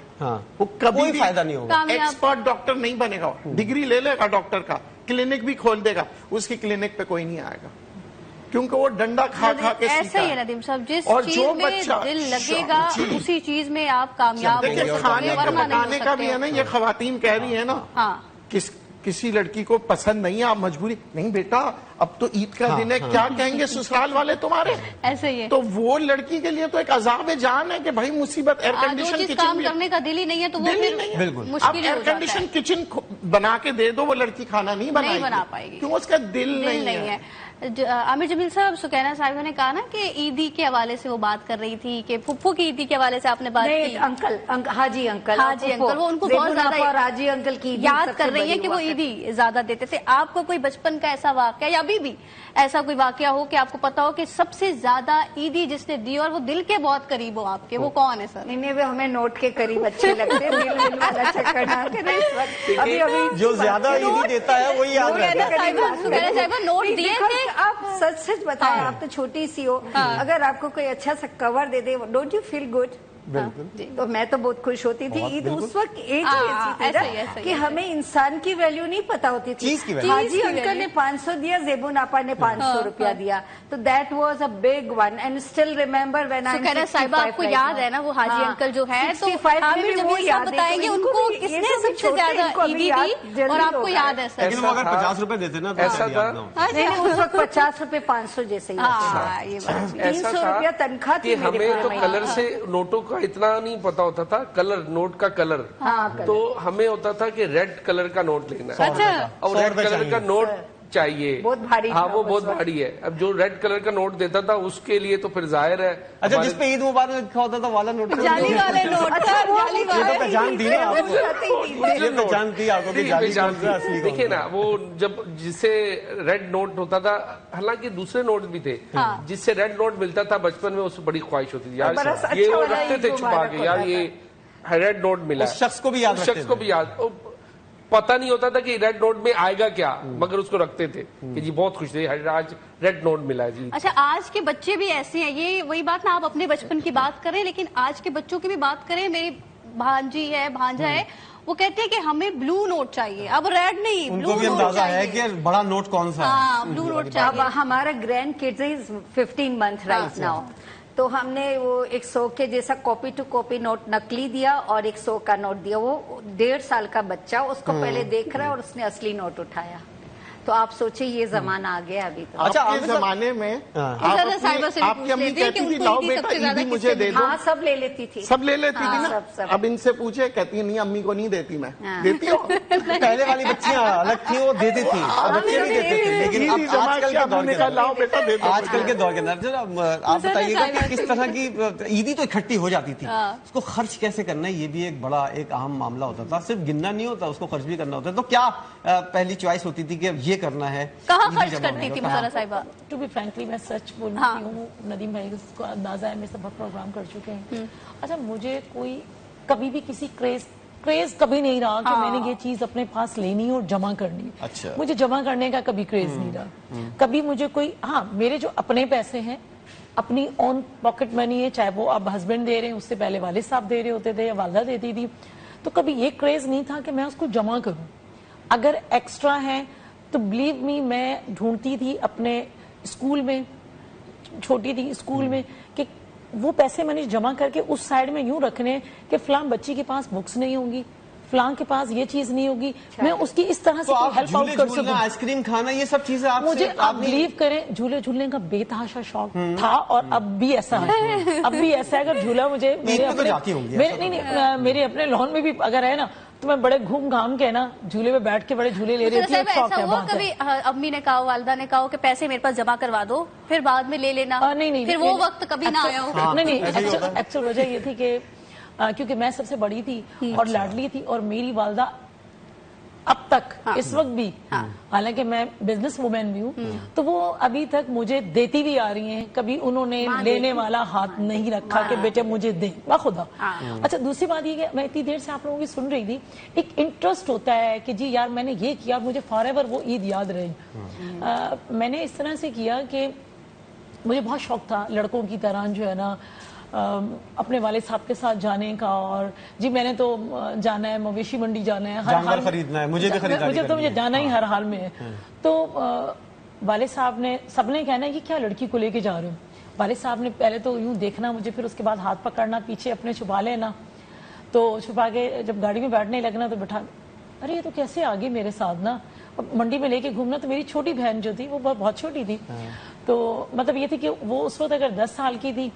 وہ کبھی بھی فائدہ نہیں ہوگا. ایکسپرٹ ڈاکٹر نہیں بنے گا. ڈگری لے لے گا ڈاکٹر کا, کلینک بھی کھول دے گا, اس کی کلینک پہ کوئی نہیں آئے گا کیونکہ وہ ڈنڈا کھا کھا کے ایسا ہی ہے ندیم صاحب, جس چیز میں دل لگے گا اسی چیز میں آپ کامیاب ہو. دیکھیں کھانے کا پکانے کا بھی ہے نا, یہ خواتین کہہ رہی ہیں نا کسی لڑکی کو پسند نہیں ہے, آپ مجبوری نہیں, بیٹا اب تو عید کا دن ہے, کیا کہیں گے سسرال والے تمہارے. ایسے ہی ہے. تو وہ لڑکی کے لیے تو ایک عذاب جان ہے کہ بھائی مصیبت. ایئر کنڈیشن کچن کام کرنے کا دل ہی نہیں ہے تو وہ بالکل اب ایئر کنڈیشن کچن بنا کے دے دو, وہ لڑکی کھانا نہیں بنا پائے گی کیوں, اس کا دل نہیں ہے. आमिर जमील साहब, सुकैना साहिबा ने कहा ना कि ईदी के हवाले से वो बात कर रही थी कि फुफ्फू की ईदी के हवाले से आपने बात की। अंकल हाजी अंकल वो उनको बहुत ज्यादा और हाजी अंकल की याद कर रही है कि वो ईदी ज्यादा देते थे। आपको कोई बचपन का ऐसा वाकया या अभी भी ऐसा कोई वाकया हो कि आपको पता हो कि सबसे ज्यादा ईदी जिसने दी और वो दिल के बहुत करीब हो आपके, वो कौन है सर? नहीं, वो हमें नोट के करीब अच्छे लगते हैं, दिल वाला चक्कर ना करें इस वक्त। अभी जो ज्यादा ईदी देता है वही याद रहता है। सुकैना साहिबा नोट दिए थे? आप सच बताएं, आप तो छोटी सी हो, अगर आपको कोई अच्छा सा cover they they, don't you feel good? तो मैं तो बहुत खुश होती थी। ईद उस वक्त एज ऐसी थी कि हमें इंसान की वैल्यू नहीं पता होती थी। हाजी अंकल ने 500 दिया, जेबून आपा ने 500 रुपया दिया, तो that was a big one and still remember when I am 65। साहिबा, आपको याद है ना वो हाजी अंकल जो है, तो आमिर जमील साहब बताएंगे उनको किसने सबसे ज्यादा ईदी दी और आपको याद है सर? लेकिन वो अगर 50 रुपए देते ना तो ऐसा था नहीं, उस वक्त 50 रुपए 500 जैसे ही 300 रुपया तनख्वाह थी। हमें तो कलर से नोटों का इतना नहीं पता होता था, कलर नोट का कलर। तो हमें होता था कि रेड कलर का नोट लेना है। अच्छा। और रेड कलर का नोट चाहिए, बहुत भारी। हाँ, वो बहुत भारी है। अब जो रेड कलर का नोट देता था उसके लिए तो फिर जाहिर है। अच्छा, जिसपे ईद मुबारक लिखा होता था वाला नोट, जाली वाले नोट, जाली ये तो पहचान दी ना आपको, ये पहचान दी आपको कि जाली कौन सा असली। देखिए ना, वो जब जिससे रेड नोट होता था, हालांकि दूसरे नोट भी थे, जिससे रेड नोट मिलता था बचपन में, उससे बड़ी ख्वाहिश होती थी यार, ये वो रखते थे छुपा के, यार ये रेड नोट मिला। उस शख्स को भी याद, पता नहीं होता था कि रेड नोट में आएगा क्या, मगर उसको रखते थे कि जी बहुत खुश थे, आज रेड नोट मिला है जी। अच्छा, आज के बच्चे भी ऐसे हैं, ये वही बात ना, आप अपने बचपन की बात करें, लेकिन आज के बच्चों की भी बात करें। मेरी भांजी है, भांजा है, वो कहते हैं कि हमें ब्लू नोट चाहिए, अब रेड नहीं, उनको भी अंदाजा है कि बड़ा नोट कौन सा है। ब्लू नोट अब चाहिए। हमारा grand kids is 15 month right now, तो हमने वो 100 के जैसा कॉपी टू कॉपी नोट नकली दिया और 100 का नोट दिया। वो 1.5 साल का बच्चा उसको पहले देख रहा है और उसने असली नोट उठाया। तो आप सोचिए ये जमाना आ गया अभी तो। अच्छा, आपके जमाने में आपकी अम्मी कहती थी लाओ बेटा ईदी मुझे दे दो। हाँ, सब ले लेती थी, सब ले लेती थी ना। सब। अब इनसे पूछे, कहती नहीं अम्मी को नहीं देती मैं। देती हो? पहले वाली बच्चियां अलग थी, वो देती थी, बच्चे भी देते थे, लेकिन अब आजकल के दौर के लाओ बेटा दे दो। आजकल के दौर के अंदर आप बताइएगा कि किस तरह की ईदी तो इकट्ठी हो जाती थी, उसको खर्च कैसे करना है ये भी एक बड़ा एक अहम मामला होता था। सिर्फ गिनना नहीं होता, उसको खर्च भी करना होता है। तो क्या पहली चॉइस होती थी कि ये करना है? कहाँ खर्च करती थी मुसर्रा साहिबा? टू बी फ्रैंकली मैं सच बोलती हूँ, नदीम भाई को अंदाजा है, मेरे से बहुत प्रोग्राम कर चुके हैं। अच्छा, मुझे कोई कभी भी किसी क्रेज कभी नहीं रहा कि मैंने ये चीज अपने पास लेनी और जमा करनी। अच्छा। मुझे जमा करने का कभी क्रेज नहीं रहा। कभी मुझे कोई, हाँ, मेरे जो अपने पैसे हैं, अपनी ऑन पॉकेट मनी है, चाहे वो अब हस्बैंड दे रहे हैं, उससे पहले वालिद साहब दे रहे होते थे या वालदा देती थी, तो कभी ये क्रेज नहीं था कि मैं उसको जमा करूं। अगर एक्स्ट्रा है तो बिलीव मी, मैं ढूंढती थी अपने स्कूल में, छोटी थी स्कूल में, कि वो पैसे मैंने जमा करके उस साइड में यूं रखने कि फलां बच्ची के पास बुक्स नहीं होंगी, फलां के पास ये चीज नहीं होगी, मैं उसकी इस तरह से हेल्प आउट कर सकूं। आइसक्रीम खाना, ये सब चीजें मुझे आप बिलीव करें, झूले झूलने का बेतहाशा शौक था और अब भी ऐसा है। अब भी ऐसा है, अगर झूला मुझे मेरे अपने लॉन में भी अगर है ना, तो मैं बड़े घूम घाम के ना झूले में बैठ के बड़े झूले ले रही थी। ऐसा हुआ कभी अम्मी ने कहा, वालदा ने कहा कि पैसे मेरे पास जमा करवा दो, फिर बाद में ले लेना? नहीं, फिर वो वक्त कभी ना आया हो? नहीं, एक्चुअल वजह ये थी कि क्योंकि मैं सबसे बड़ी थी और लाडली थी, और मेरी वालदा अब तक इस वक्त भी, हालांकि मैं बिजनेस वुमेन भी हूँ, तो वो अभी तक मुझे देती भी आ रही हैं। कभी उन्होंने लेने वाला हाथ नहीं रखा कि बेटे मुझे दे, खुदा। अच्छा, दूसरी बात ये कि मैं इतनी देर से आप लोगों की सुन रही थी, एक इंटरेस्ट होता है कि जी यार मैंने ये किया, मुझे फॉरएवर वो ईद याद रही। मैंने इस तरह से किया कि मुझे बहुत शौक था लड़कों की तरह जो है ना अपने वाले साहब के साथ जाने का, और जी मैंने तो जाना है, मवेशी मंडी जाना है, हर हाल खरीदना है, मुझे मुझे जाना ही हर हाल में है। तो वाले साहब ने, सबने कहना है कि क्या लड़की को लेके जा रहे हो? वाले साहब ने पहले तो यूं देखना मुझे, फिर उसके बाद हाथ पकड़ना, पीछे अपने छुपा लेना, तो छुपा के जब गाड़ी में बैठने लगना तो बैठा, अरे ये तो कैसे आ गई मेरे साथ ना, मंडी में लेके घूमना। तो मेरी छोटी बहन जो थी वो बहुत छोटी थी, तो मतलब ये थी कि वो उस वक्त अगर 10 साल की थी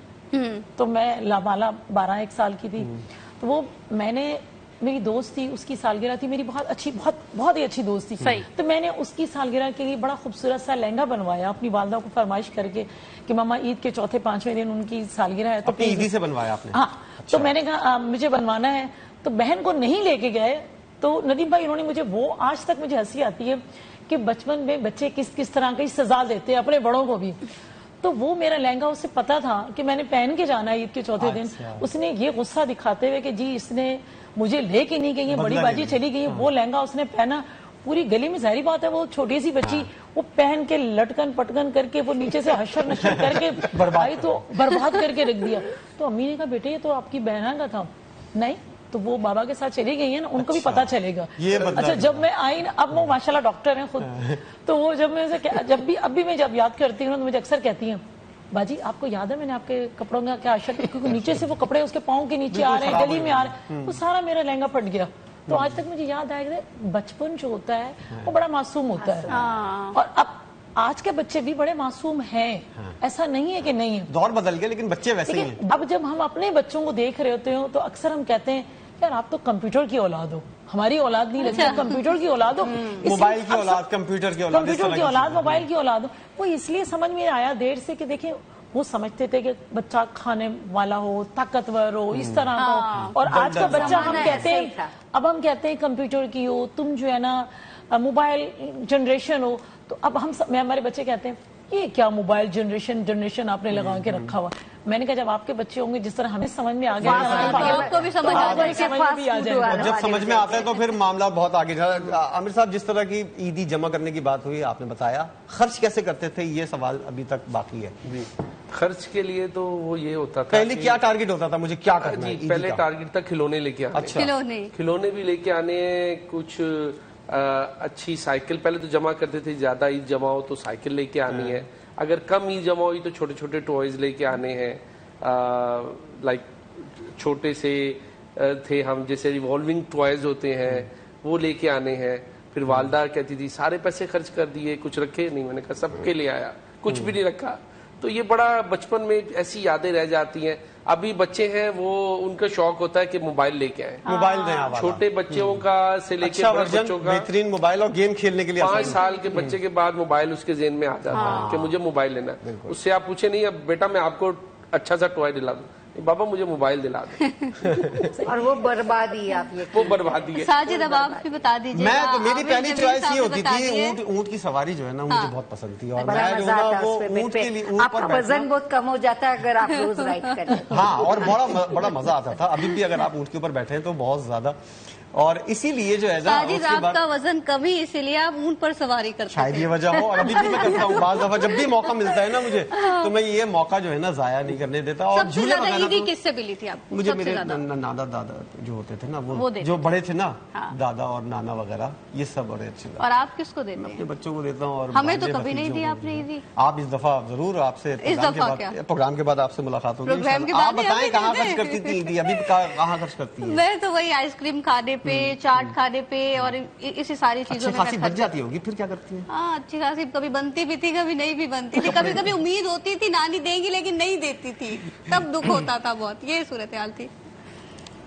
तो मैं लाबाला 12-1 साल की थी। तो वो मैंने میری دوست تھی, اس کی سالگرہ تھی, میری بہت اچھی بہت ہی اچھی دوست تھی, تو میں نے اس کی سالگرہ کے لیے بڑا خوبصورت سا لہنگا بنوایا اپنی والدہ کو فرمائش کر کے کہ ماما عید کے چوتھے پانچویں دن ان کی سالگرہ ہے, تو اپنی عیدی سے بنوایا آپ نے؟ ہاں. تو میں نے کہا مجھے بنوانا ہے, تو بہن کو نہیں لے کے گئے. تو ندیم بھائی انہوں نے مجھے, وہ آج تک مجھے ہنسی آتی ہے کہ بچپن میں بچے کس طرح کی سزا دیتے ہیں اپنے بڑوں کو بھی. تو وہ میرا لہنگا اسے پتا تھا کہ میں نے پہن کے جانا ہے عید کے چوتھے دن, اس نے یہ غصہ دکھاتے ہوئے کہ جی اس نے مجھے لے کے نہیں گئی ہے, بڑی باجی چلی گئی ہے, وہ لہنگا اس نے پہنا پوری گلی میں. ظاہری بات ہے وہ چھوٹی سی بچی وہ پہن کے لٹکن پٹکن کر کے وہ نیچے سے حشر نشر کر کے تو برباد کر کے رکھ دیا. تو امی نے کہا بیٹے یہ تو آپ کی بہنا کا تھا. نہیں, تو وہ بابا کے ساتھ چلی گئی ہیں نا, ان کو بھی پتا چلے گا. اچھا جب میں آئی نا, اب وہ ماشاءاللہ ڈاکٹر ہیں خود, تو وہ جب میں جب بھی اب بھی میں جب یاد کرتی ہوں تو مجھے اکثر کہتی ہیں باجی آپ کو یاد ہے میں نے آپ کے کپڑوں کا کیا اشر, کیونکہ نیچے سے وہ کپڑے اس کے پاؤں کے نیچے آ رہے ہیں, گلی میں آ رہے ہیں, وہ سارا میرا لہنگا پھٹ گیا. تو آج تک مجھے یاد آئے کہ بچپن جو ہوتا ہے وہ بڑا معصوم ہوتا ہے, اور اب آج کے بچے بھی بڑے معصوم ہیں, ایسا نہیں ہے کہ نہیں ہے, دور بدل گیا لیکن بچے ویسے ہی ہیں. اب جب ہم اپنے بچوں کو دیکھ رہے ہوتے ہیں تو اکثر ہم کہتے ہیں یار آپ تو کمپیوٹر کی اولاد ہو, ہماری اولاد نہیں لگتی, کمپیوٹر کی اولاد ہو, موبائل کی اولاد, کمپیوٹر کی اولاد, موبائل کی اولاد ہو. وہ اس لیے سمجھ میں آیا دیر سے کہ دیکھیں وہ سمجھتے تھے کہ بچہ کھانے والا ہو, طاقتور ہو, اس طرح کا ہو, اور آج کا بچہ ہم کہتے ہیں, اب ہم کہتے ہیں کمپیوٹر کی ہو, تم جو ہے نا موبائل جنریشن ہو. تو اب ہمارے بچے کہتے ہیں یہ کیا موبائل جنریشن آپ نے لگا کے رکھا ہوا. میں نے کہا جب آپ کے بچے ہوں گے جس طرح ہمیں سمجھ میں آ گیا, آپ کو بھی سمجھ آ جائے, جب سمجھ میں آتا ہے تو پھر معاملہ بہت آگے جاتا. عامر صاحب جس طرح کی عیدی جمع کرنے کی بات ہوئی آپ نے بتایا, خرچ کیسے کرتے تھے یہ سوال ابھی تک باقی ہے. جی خرچ کے لیے تو وہ یہ ہوتا تھا, پہلے کیا ٹارگٹ ہوتا تھا, مجھے کیا کرنا ہے؟ پہلے ٹارگٹ تھا کھلونے لے کے آنے, کھلونے بھی لے کے آنے ہیں, کچھ اچھی سائیکل پہلے تو جمع کرتے تھے, زیادہ عید جمع ہو تو سائیکل لے کے آنی ہے, اگر کم عید جمع ہوئی تو چھوٹے چھوٹے ٹوائز لے کے آنے ہیں. لائک چھوٹے سے تھے ہم, جیسے ریوالونگ ٹوائز ہوتے ہیں وہ لے کے آنے ہیں. پھر والدہ کہتی تھی سارے پیسے خرچ کر دیے, کچھ رکھے نہیں. میں نے کہا سب کے لیے آیا, کچھ بھی نہیں رکھا. تو یہ بڑا بچپن میں ایسی یادیں رہ جاتی ہیں. ابھی بچے ہیں وہ ان کا شوق ہوتا ہے کہ موبائل لے کے آئیں, موبائل دیں, چھوٹے بچوں کا سے لے کے بڑے بچوں کا, بہترین موبائل اور گیم کھیلنے کے لیے 5 سال کے بچے کے بعد موبائل اس کے ذہن میں آ جاتا ہے کہ مجھے موبائل لینا ہے. اس سے آپ پوچھیں نہیں اب بیٹا میں آپ کو اچھا سا ٹوائے دلا دوں, بابا مجھے موبائل دلا دیں. اور وہ بربادی, آپ یہ وہ بربادی ہے. ساجد اب آپ بھی بتا دیجیے. میں تو میری پہلی چوائس یہ ہوتی تھی, اونٹ کی سواری جو ہے نا مجھے بہت پسند تھی, اور بڑا میں جو مزہ نا آتا وہ ہے اونٹ کے لیے آپ کا وزن بہت کم ہو جاتا ہے اگر آپ روز رائڈ کریں. ہاں, اور بڑا مزہ آتا تھا. ابھی بھی اگر آپ اونٹ کے اوپر بیٹھے ہیں تو بہت زیادہ, اور اسی لیے جو ہے ساجد آپ کا وزن کمی اسی لیے آپ اونٹ پر سواری کرتے ہیں, شاید یہ وجہ ہو, اور ابھی بھی میں کرتا ہوں. بعض دفعہ جب بھی موقع ملتا ہے نا مجھے, تو میں یہ موقع جو ہے نا ضائع نہیں کرنے دیتا. اور سب سے زیادہ عیدی کس سے ملی تھی آپ کو؟ مجھے میرے نانا دادا جو ہوتے تھے نا, وہ جو بڑے تھے نا, دادا اور نانا وغیرہ, یہ سب بڑے اچھے. اور آپ کس کو دیتے ہیں؟ اپنے بچوں کو دیتا ہوں. اور ہمیں تو کبھی نہیں دی آپ نے عیدی. آپ اس دفعہ ضرور, آپ سے پروگرام کے بعد آپ سے ملاقات ہوگی. آپ بتائیں کہاں خرچ کرتی تھی عیدی, ابھی کہاں خرچ کرتی ہیں؟ میں تو وہی آئس کریم کھانے پہ, چاٹ کھانے پہ, اور اسی ساری چیزوں میں خاصی بچ جاتی ہوگی. پھر کیا کرتی ہیں؟ ہاں اچھی خاصی, کبھی بنتی بھی تھی کبھی نہیں بھی بنتی تھی, کبھی کبھی امید ہوتی تھی نانی دیں گی لیکن نہیں دیتی تھی, تب دکھ ہوتا تھا بہت. یہ صورتحال تھی.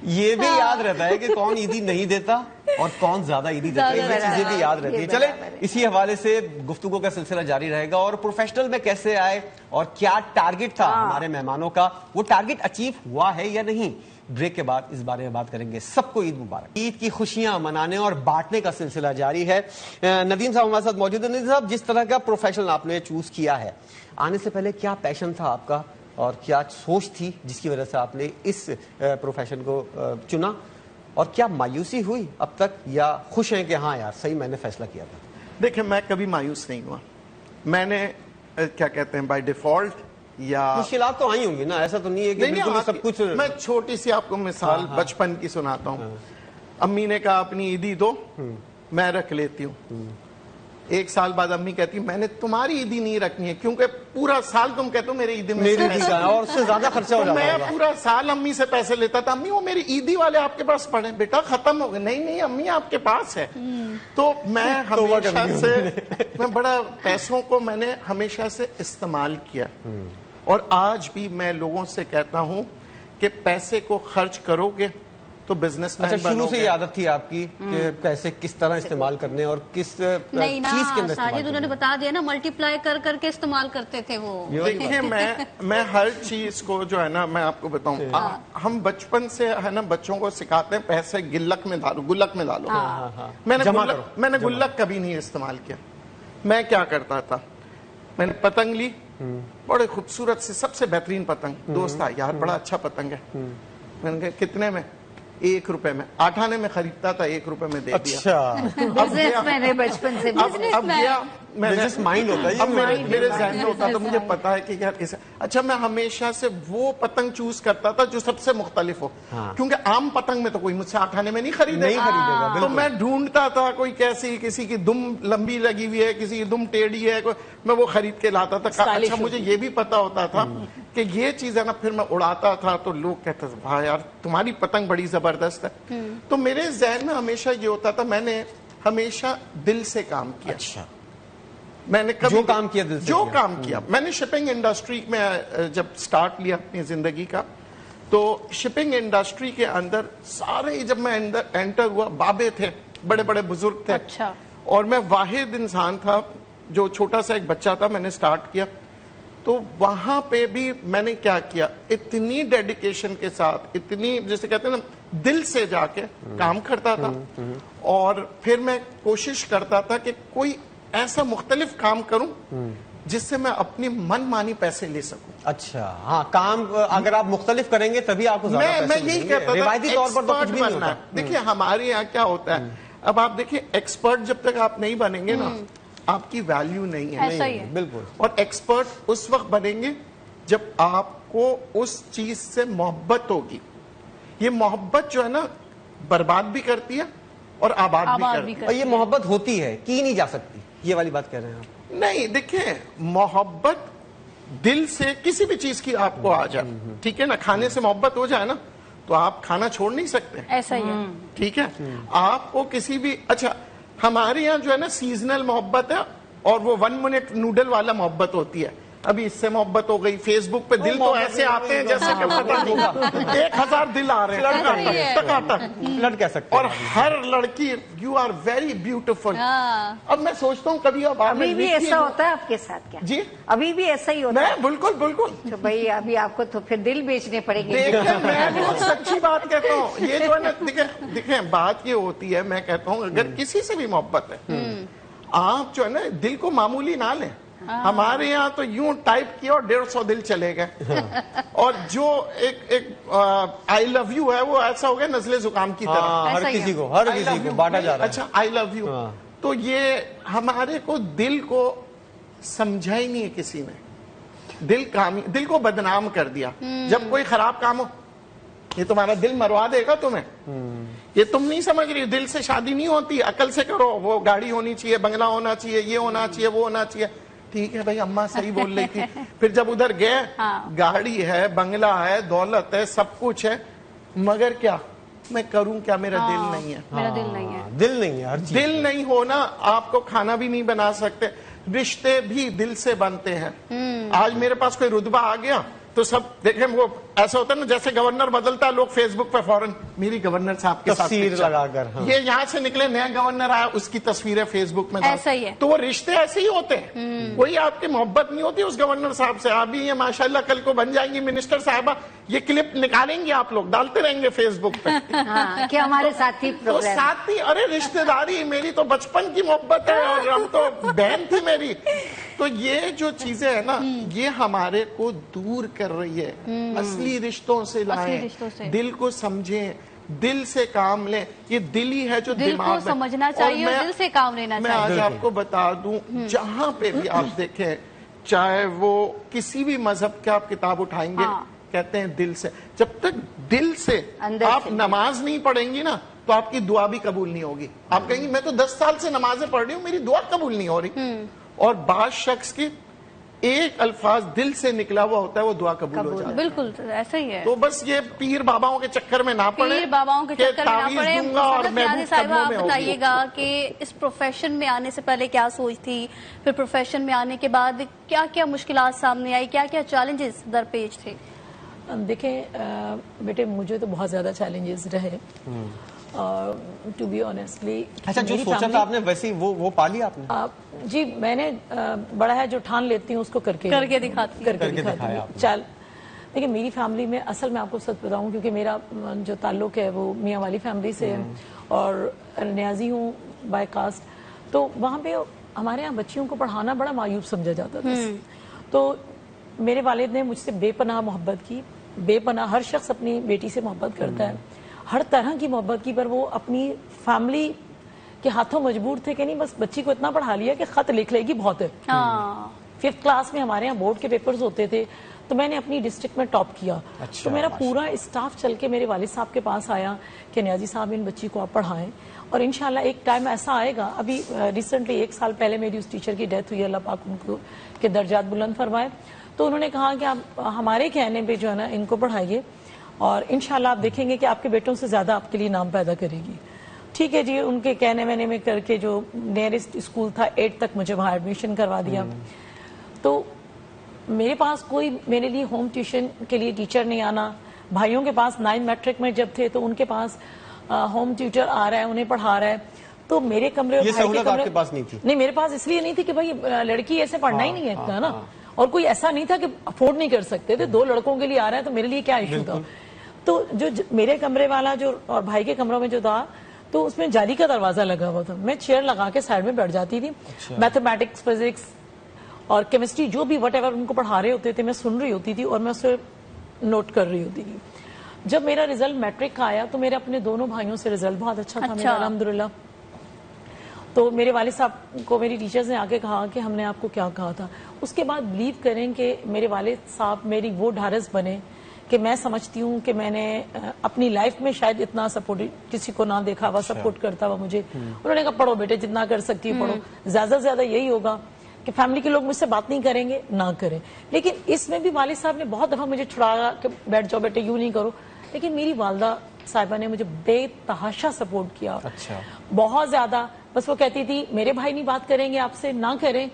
یہ بھی یاد رہتا ہے کہ کون عیدی نہیں دیتا اور کون زیادہ عیدی دیتا ہے, یہ چیزیں بھی یاد رہتی ہیں. چلے اسی حوالے سے گفتگو کا سلسلہ جاری رہے گا, اور پروفیشنل میں کیسے آئے اور کیا ٹارگٹ تھا ہمارے مہمانوں کا, وہ ٹارگٹ اچیو ہوا ہے یا نہیں. بریک کے بعد اس بارے میں بات کریں گے. سب کو عید مبارک. عید کی خوشیاں منانے اور بانٹنے کا سلسلہ جاری ہے. ندیم صاحب ہمارے ساتھ موجود ہیں. ندیم صاحب, جس طرح کا پروفیشن آپ نے چوز کیا ہے, آنے سے پہلے کیا پیشن تھا آپ کا اور کیا سوچ تھی جس کی وجہ سے آپ نے اس پروفیشن کو چنا, اور کیا مایوسی ہوئی اب تک, یا خوش ہیں کہ ہاں یار صحیح میں نے فیصلہ کیا تھا؟ دیکھیں میں کبھی مایوس نہیں ہوا. میں نے کیا کہتے ہیں بائی ڈیفالٹ, یا مشکلات تو آئی ہوں گی نا, ایسا تو نہیں ہے کہ بالکل سب کچھ. میں چھوٹی سی آپ کو مثال بچپن کی سناتا ہوں. امی نے کہا اپنی عیدی دو, میں رکھ لیتی ہوں. 1 سال بعد امی کہتی میں نے تمہاری عیدی نہیں رکھنی ہے کیونکہ پورا سال تم کہتے ہو میری عیدی میں اور اس سے زیادہ خرچہ ہو جاتا ہے. میں پورا سال امی سے پیسے لیتا تھا, امی وہ میری عیدی والے آپ کے پاس پڑے, بیٹا ختم ہو گئے. نہیں امی آپ کے پاس ہے. تو میں ہمیشہ سے, میں بڑا پیسوں کو میں نے ہمیشہ سے استعمال کیا, اور آج بھی میں لوگوں سے کہتا ہوں کہ پیسے کو خرچ کرو گے تو بزنس اچھا شروع سے یہ عادت تھی آپ کی کہ کیسے کس طرح استعمال کرنے اور کس نہیں نا چیز کے اندر استعمال ساجد انہوں نے بتا دیا نا ملٹی پلائی کر کر کے استعمال کرتے تھے وہ. دیکھیے میں ہر چیز کو جو ہے نا میں آپ کو بتاؤں ہم بچپن سے ہے نا بچوں کو سکھاتے ہیں پیسے گلک میں ڈالو میں نے گلک کبھی نہیں استعمال کیا. میں کیا کرتا تھا میں نے پتنگ لی بڑے خوبصورت سے سب سے بہترین پتنگ دوست آ یار بڑا اچھا پتنگ ہے میں نے کہا کتنے میں 1 روپے میں 8 آنے میں خریدتا تھا 1 روپے میں دے دیا. اچھا بزنس میں نے بچپن سے اب گیا بزنس مائنڈ ہوتا ہے اب میرے ذہن میں ہوتا تو مجھے پتا ہے کہ یار اچھا میں ہمیشہ سے وہ پتنگ چوز کرتا تھا جو سب سے مختلف ہو کیونکہ عام پتنگ میں تو کوئی مجھ سے 8 آنے میں نہیں خریدے گا تو میں ڈھونڈتا تھا کوئی کیسی کسی کی دم لمبی لگی ہوئی ہے کسی کی دم ٹیڑھی ہے میں وہ خرید کے لاتا تھا. اچھا مجھے یہ بھی پتا ہوتا تھا کہ یہ چیز ہے نا پھر میں اڑاتا تھا تو لوگ کہتے تھے بھائی یار تمہاری پتنگ بڑی زبردست ہے. تو میرے ذہن میں ہمیشہ یہ ہوتا تھا میں نے ہمیشہ دل سے کام کیا. اچھا میں نے کبھی جو کام کیا دل سے جو کام کیا میں نے شپنگ انڈسٹری میں جب سٹارٹ لیا اپنی زندگی کا تو شپنگ انڈسٹری کے اندر سارے جب میں انٹر ہوا بابے تھے بڑے بڑے بزرگ تھے اچھا اور میں واحد انسان تھا جو چھوٹا سا ایک بچہ تھا میں نے سٹارٹ کیا. تو وہاں پہ بھی میں نے کیا کیا اتنی ڈیڈیکیشن کے ساتھ اتنی جیسے کہتے ہیں نا دل سے جا کے کام کرتا تھا اور پھر میں کوشش کرتا تھا کہ کوئی ایسا مختلف کام کروں جس سے میں اپنی من مانی پیسے لے سکوں. اچھا ہاں کام اگر آپ مختلف کریں گے تبھی آپ کو زیادہ میں یہی کہتا تھا روایتی طور پر تو کچھ بھی نہیں ہوتا. دیکھیے ہمارے یہاں کیا ہوتا ہے اب آپ دیکھیے ایکسپرٹ جب تک آپ نہیں بنیں گے نا آپ کی ویلیو نہیں ہے. ایسا ہی ہے بالکل. اور ایکسپرٹ اس وقت بنیں گے جب آپ کو اس چیز سے محبت ہوگی. یہ محبت جو ہے نا برباد بھی کرتی ہے اور آباد بھی کرتی ہے. اور یہ محبت ہوتی ہے کی نہیں جا سکتی یہ والی بات کہہ رہے ہیں آپ. نہیں دیکھیں محبت دل سے کسی بھی چیز کی آپ کو آ جائے ٹھیک ہے نا کھانے سے محبت ہو جائے نا تو آپ کھانا چھوڑ نہیں سکتے. ایسا ہی ہے ٹھیک ہے آپ کو کسی بھی اچھا ہمارے یہاں جو ہے نا سیزنل محبت ہے اور وہ 1 منٹ نوڈل والا محبت ہوتی ہے. ابھی اس سے محبت ہو گئی فیس بک پہ دل تو ایسے آتے ہیں جیسے کہ پتہ نہیں 1000 دل آ رہے ہیں اور ہر لڑکی یو آر ویری بیوٹیفل. اب میں سوچتا ہوں کبھی ابھی بھی ایسا ہوتا ہے آپ کے ساتھ کیا جی ابھی بھی ایسا ہی ہوتا ہے. بالکل بالکل تو بھائی ابھی آپ کو تو پھر دل بیچنے پڑیں گے. میں بہت سچی بات کہتا ہوں یہ جو ہے نا دیکھیں بات یہ ہوتی ہے میں کہتا ہوں اگر کسی سے بھی محبت ہے آپ جو ہے نا دل کو معمولی نہ لیں. ہمارے یہاں تو یوں ٹائپ کیا اور 150 دل چلے گئے اور جو ایک آئی لو یو ہے وہ ایسا ہو گیا نزلے زکام کی طرح ہر کسی کو بانٹا جا رہا ہے. اچھا آئی لو یو تو یہ ہمارے کو دل کو سمجھا ہی نہیں ہے کسی نے. دل کو بدنام کر دیا. جب کوئی خراب کام ہو یہ تمہارا دل مروا دے گا تمہیں. یہ تم نہیں سمجھ رہی دل سے شادی نہیں ہوتی عقل سے کرو. وہ گاڑی ہونی چاہیے بنگلہ ہونا چاہیے یہ ہونا چاہیے وہ ہونا چاہیے. ٹھیک ہے بھائی اماں صحیح بول رہی تھی. پھر جب ادھر گئے گاڑی ہے بنگلہ ہے دولت ہے سب کچھ ہے مگر کیا میں کروں کیا میرا دل نہیں ہے. میرا دل نہیں ہے. دل نہیں ہے. دل نہیں ہونا آپ کو کھانا بھی نہیں بنا سکتے. رشتے بھی دل سے بنتے ہیں. آج میرے پاس کوئی رتبہ آ گیا تو سب دیکھیں وہ ایسا ہوتا ہے نا جیسے گورنر بدلتا ہے لوگ فیس بک پہ فوراً میری گورنر صاحب کے ساتھ تصویر لگا کر یہ یہاں سے نکلے نیا گورنر آیا اس کی تصویریں فیس بک میں ایسا ہی ہے. تو وہ رشتے ایسے ہی ہوتے ہیں. کوئی آپ کی محبت نہیں ہوتی اس گورنر صاحب سے. ابھی یہ ماشاءاللہ کل کو بن جائیں گی منسٹر صاحبہ یہ کلپ نکالیں گے آپ لوگ ڈالتے رہیں گے فیس بک پہ کہ ہمارے ساتھی تو ساتھی ارے رشتے داری میری تو بچپن کی محبت ہے اور ہم تو بہن تھی میری. تو یہ جو چیزیں ہیں نا یہ ہمارے کو دور کر رہی ہے. اصلی رشتوں سے لائیں دل کو سمجھیں دل سے کام لیں. یہ دل ہی ہے جو دل کو سمجھنا چاہیے اور دل سے کام لینا چاہیے. میں آج آپ کو بتا دوں جہاں پہ بھی آپ دیکھیں چاہے وہ کسی بھی مذہب کے آپ کتاب اٹھائیں گے کہتے ہیں دل سے. جب تک دل سے آپ نماز نہیں پڑھیں گی نا تو آپ کی دعا بھی قبول نہیں ہوگی. آپ کہیں گی میں تو 10 سال سے نمازیں پڑھ رہی ہوں میری دعا قبول نہیں ہو رہی. اور بعض شخص کی ایک الفاظ دل سے نکلا ہوا ہوتا ہے وہ دعا قبول ہو جاتا ہے. بالکل ایسا ہی ہے. تو بس یہ پیر باباؤں کے چکر میں نہ پڑے. پیر باباؤں کے چکر میں نہ پڑے. اور محبوب صاحبہ آپ بتائیے گا کہ اس پروفیشن میں آنے سے پہلے کیا سوچ تھی پھر پروفیشن میں آنے کے بعد کیا کیا مشکلات سامنے آئی کیا کیا چیلنجز درپیش تھے؟ دیکھیں بیٹے مجھے تو بہت زیادہ چیلنجز رہے ٹو بی آنیسٹلی. اچھا جو سوچا تھا آپ نے ویسے وہ پا لیا آپ نے؟ جی میں نے بڑا ہے جو ٹھان لیتی ہوں اس کو کر کے دکھاتی ہوں. چل دیکھیں میری فیملی میں اصل میں آپ کو سچ بتاؤں کیونکہ میرا جو تعلق ہے وہ میاں والی فیملی سے ہے اور نیازی ہوں بائی کاسٹ, تو وہاں پہ ہمارے یہاں بچیوں کو پڑھانا بڑا معیوب سمجھا جاتا تھا. تو میرے والد نے مجھ سے بے پناہ محبت کی, بے پناہ. ہر شخص اپنی بیٹی سے محبت کرتا ہے, ہر طرح کی محبت کی, پر وہ اپنی فیملی کے ہاتھوں مجبور تھے کہ نہیں بس بچی کو اتنا پڑھا لیا کہ خط لکھ لے گی بہت ہے. 5th کلاس میں ہمارے یہاں بورڈ کے پیپرز ہوتے تھے تو میں نے اپنی ڈسٹرکٹ میں ٹاپ کیا. تو میرا پورا اسٹاف چل کے میرے والد صاحب کے پاس آیا کہ نیازی صاحب ان بچی کو آپ پڑھائیں اور انشاءاللہ ایک ٹائم ایسا آئے گا. ابھی ریسنٹلی 1 سال پہلے میری اس ٹیچر کی ڈیتھ ہوئی, اللہ پاک ان کو کے درجات بلند فرمائے. تو انہوں نے کہا کہ آپ ہمارے کہنے پہ جو ہے نا ان کو پڑھائیے اور انشاءاللہ آپ دیکھیں گے کہ آپ کے بیٹوں سے زیادہ آپ کے لیے نام پیدا کرے گی. ٹھیک ہے جی, ان کے کہنے میں کر کے جو نیئرسٹ اسکول تھا 8 تک مجھے وہاں ایڈمیشن کروا دیا. تو میرے پاس کوئی میرے لیے ہوم ٹیوشن کے لیے ٹیچر نہیں آنا. بھائیوں کے پاس 9 میٹرک میں جب تھے تو ان کے پاس ہوم ٹیوٹر آ رہا ہے, انہیں پڑھا رہا ہے. تو میرے کمرے اور بھائی کے کمرے کے پاس نہیں تھی. نہیں, میرے پاس اس لیے نہیں تھی کہ بھائی لڑکی ایسے پڑھنا ہی نہیں ہے نا, اور کوئی ایسا نہیں تھا کہ افورڈ نہیں کر سکتے تھے. 2 لڑکوں کے لیے آ رہا ہے تو میرے لیے کیا ایشو تھا. تو جو میرے کمرے والا جو اور بھائی کے کمروں میں جو تھا تو اس میں جالی کا دروازہ لگا ہوا تھا. میں چیئر لگا کے سائڈ میں بیٹھ جاتی تھی. میتھمیٹکس, فزکس اور کیمسٹری جو بھی وٹ ایور ان کو پڑھا رہے ہوتے تھے میں سن رہی ہوتی تھی اور میں اسے نوٹ کر رہی ہوتی تھی. جب میرا رزلٹ میٹرک کا آیا تو میرے اپنے دونوں بھائیوں سے رزلٹ بہت اچھا تھا میرا الحمدللہ. تو میرے والد صاحب کو میری ٹیچرز نے آ کے کہا کہ ہم نے آپ کو کیا کہا تھا. اس کے بعد بلیو کریں کہ میرے والد صاحب میری وہ ڈھارس بنے کہ میں سمجھتی ہوں کہ میں نے اپنی لائف میں شاید اتنا سپورٹ کسی کو نہ دیکھا ہوا, سپورٹ کرتا ہوا مجھے. انہوں نے کہا پڑھو بیٹے جتنا کر سکتی ہو پڑھو, زیادہ سے زیادہ یہی ہوگا کہ فیملی کے لوگ مجھ سے بات نہیں کریں گے نہ کریں. لیکن اس میں بھی والد صاحب نے بہت دفعہ مجھے چھڑایا کہ بیٹھ جاؤ بیٹے یوں نہیں کرو. لیکن میری والدہ صاحبہ نے مجھے بے تحاشا سپورٹ کیا, بہت زیادہ. بس وہ کہتی تھی میرے بھائی نہیں بات کریں گے آپ سے نہ کریں,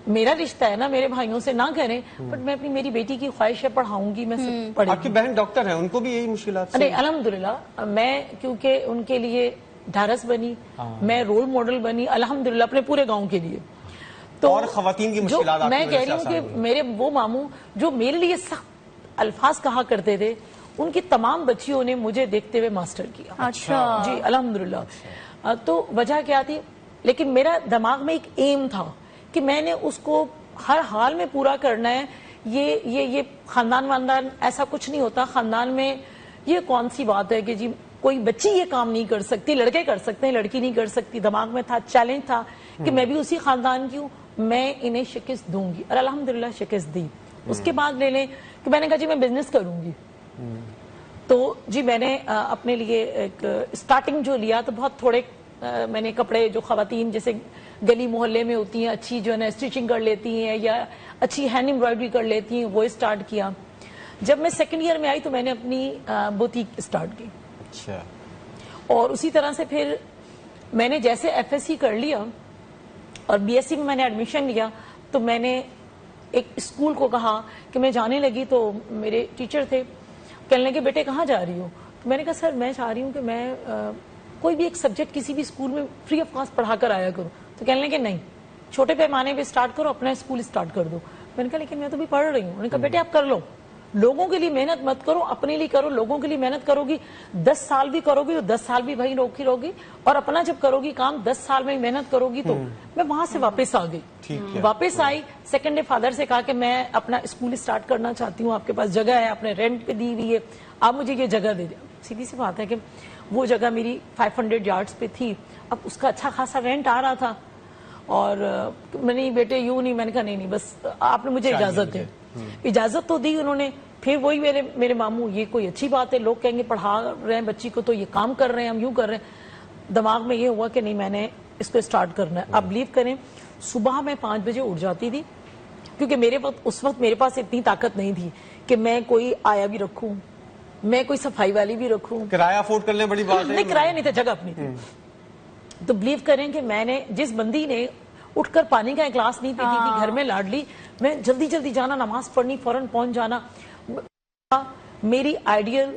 میرا رشتہ ہے نا میرے بھائیوں سے نہ کریں, بٹ میں اپنی میری بیٹی کی خواہش ہے پڑھاؤں گی, میں پڑھیں. آپ کی بہن ڈاکٹر ہیں, ان کو بھی یہی مشکلات؟ نہیں الحمدللہ, میں کیونکہ ان کے لیے ڈھارس بنی, میں رول ماڈل بنی الحمدللہ اپنے پورے گاؤں کے لیے. تو اور خواتین کی مشکلات میں کہہ رہی ہوں کہ میرے وہ ماموں جو میرے لیے سخت الفاظ کہا کرتے تھے ان کی تمام بچیوں نے مجھے دیکھتے ہوئے ماسٹر کیا. اچھا جی الحمدللہ. تو وجہ کیا تھی, لیکن میرا دماغ میں ایک ایم تھا کہ میں نے اس کو ہر حال میں پورا کرنا ہے. یہ خاندان واندان ایسا کچھ نہیں ہوتا. خاندان میں یہ کون سی بات ہے کہ جی کوئی بچی یہ کام نہیں کر سکتی, لڑکے کر سکتے ہیں لڑکی نہیں کر سکتی. دماغ میں تھا, چیلنج تھا کہ میں بھی اسی خاندان کی ہوں, میں انہیں شکست دوں گی, اور الحمدللہ شکست دی. اس کے بعد لے لیں کہ میں نے کہا جی میں بزنس کروں گی. تو جی میں نے اپنے لیے ایک اسٹارٹنگ جو لیا تو بہت تھوڑے میں نے کپڑے جو خواتین جیسے گلی محلے میں ہوتی ہیں اچھی جو ہے نا اسٹیچنگ کر لیتی ہیں یا اچھی ہینڈ ایمبرائڈری کر لیتی ہیں وہ اسٹارٹ کیا. جب میں 2nd ایئر میں آئی تو میں نے اپنی بوتیک اسٹارٹ کی. اچھا. اور اسی طرح سے پھر میں نے جیسے FSC کر لیا اور BSc میں نے ایڈمیشن لیا تو میں نے ایک اسکول کو کہا کہ میں جانے لگی تو میرے ٹیچر تھے, کہنے لگے بیٹے کہاں جا رہی ہو. تو میں نے کہا سر میں چاہ رہی ہوں کہ میں کوئی بھی ایک سبجیکٹ کسی بھی اسکول میں فری آف کاسٹ پڑھا کر آیا کروں. تو کہنے لگے نہیں, چھوٹے پیمانے پہ اسٹارٹ کرو, اپنا اسکول اسٹارٹ کر دو. میں نے کہا لیکن میں تو بھی پڑھ رہی ہوں. انہوں نے کہا بیٹے آپ کر لو, لوگوں کے لیے محنت مت کرو, اپنے لیے کرو. لوگوں کے لیے محنت کرو گی 10 سال بھی کرو گی تو 10 سال بھی وہیں روکی رہوگی, اور اپنا جب کرو گی کام 10 سال میں محنت کرو گی. تو میں وہاں سے واپس آ گئی. واپس آئی, 2nd ڈے فادر سے کہا کہ میں اپنا اسکول اسٹارٹ کرنا چاہتی ہوں, آپ کے پاس جگہ ہے, آپ نے رینٹ پہ دی ہوئی ہے, آپ مجھے یہ جگہ دے دیں. سیدھی سی بات ہے کہ وہ جگہ میری 500 یارڈز پہ تھی. اب اس کا اچھا خاصا رینٹ آ رہا تھا, اور میں نہیں بیٹے یوں نہیں, میں نے کہا نہیں بس آپ نے مجھے اجازت دے. اجازت تو دی انہوں نے. پھر وہی میرے ماموں, یہ کوئی اچھی بات ہے, لوگ کہیں گے پڑھا رہے ہیں بچی کو تو یہ کام کر رہے ہیں, ہم یوں کر رہے ہیں. دماغ میں یہ ہوا کہ نہیں میں نے اس کو اسٹارٹ کرنا ہے. اب بلیو کریں صبح میں 5 بجے اٹھ جاتی تھی, کیونکہ اس وقت میرے پاس اتنی طاقت نہیں تھی کہ میں کوئی آیا بھی رکھوں, میں کوئی صفائی والی بھی رکھوں. کرایہ افورڈ کرنے بڑی بات ہے. نہیں کرایہ نہیں تھا, جگہ اپنی تھی. تو بلیو کریں کہ میں نے جس بندی نے اٹھ کر پانی کا ایک گلاس نہیں پیتی تھی, گھر میں لاڈلی, میں جلدی جلدی جانا, نماز پڑھنی, فوراً پہنچ جانا. मेरी आइडियल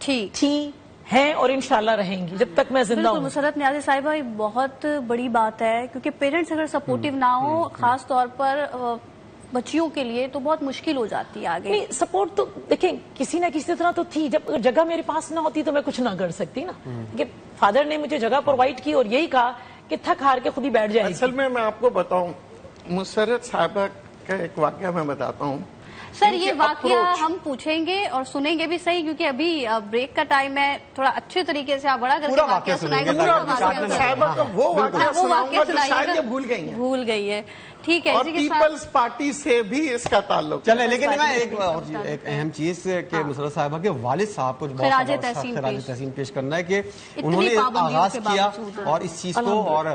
थी हैं और इंशाल्लाह रहेंगी जब तक मैं जिंदा बिल्कुल हूँ। मुसरत नियाज़ी साहिबा, ये बहुत बड़ी बात है क्योंकि पेरेंट्स अगर सपोर्टिव ना हो, खास तौर पर बच्चियों के लिए, तो बहुत मुश्किल हो जाती है आगे। नहीं, सपोर्ट तो देखें किसी ना किसी तरह तो थी। जब जगह मेरे पास ना होती तो मैं कुछ ना कर सकती ना, कि फादर ने मुझे जगह प्रोवाइड की और यही कहा कि थक हार के खुद ही बैठ जाएगी। असल में मैं आपको बताऊं, मुसर्रत साहिबा का एक वाकया मैं बताता हूँ। सर, ये वाकया हम पूछेंगे और सुनेंगे भी सही, क्योंकि अभी ब्रेक का टाइम है। थोड़ा अच्छे तरीके से आप बड़ा करके वाकया सुनाएंगे। साहिबा का वो वाकया सुनाऊंगा जो शायद ये भूल गई है। ठीक है। और पीपल्स पार्टी से भी इसका ताल्लुक। चले, लेकिन मैं एक अहम चीज के मुसर्रत साहिबा के वालिद साहब को खिराज तहसीन पेश करना है कि उन्होंने आगाज किया और इस चीज को, और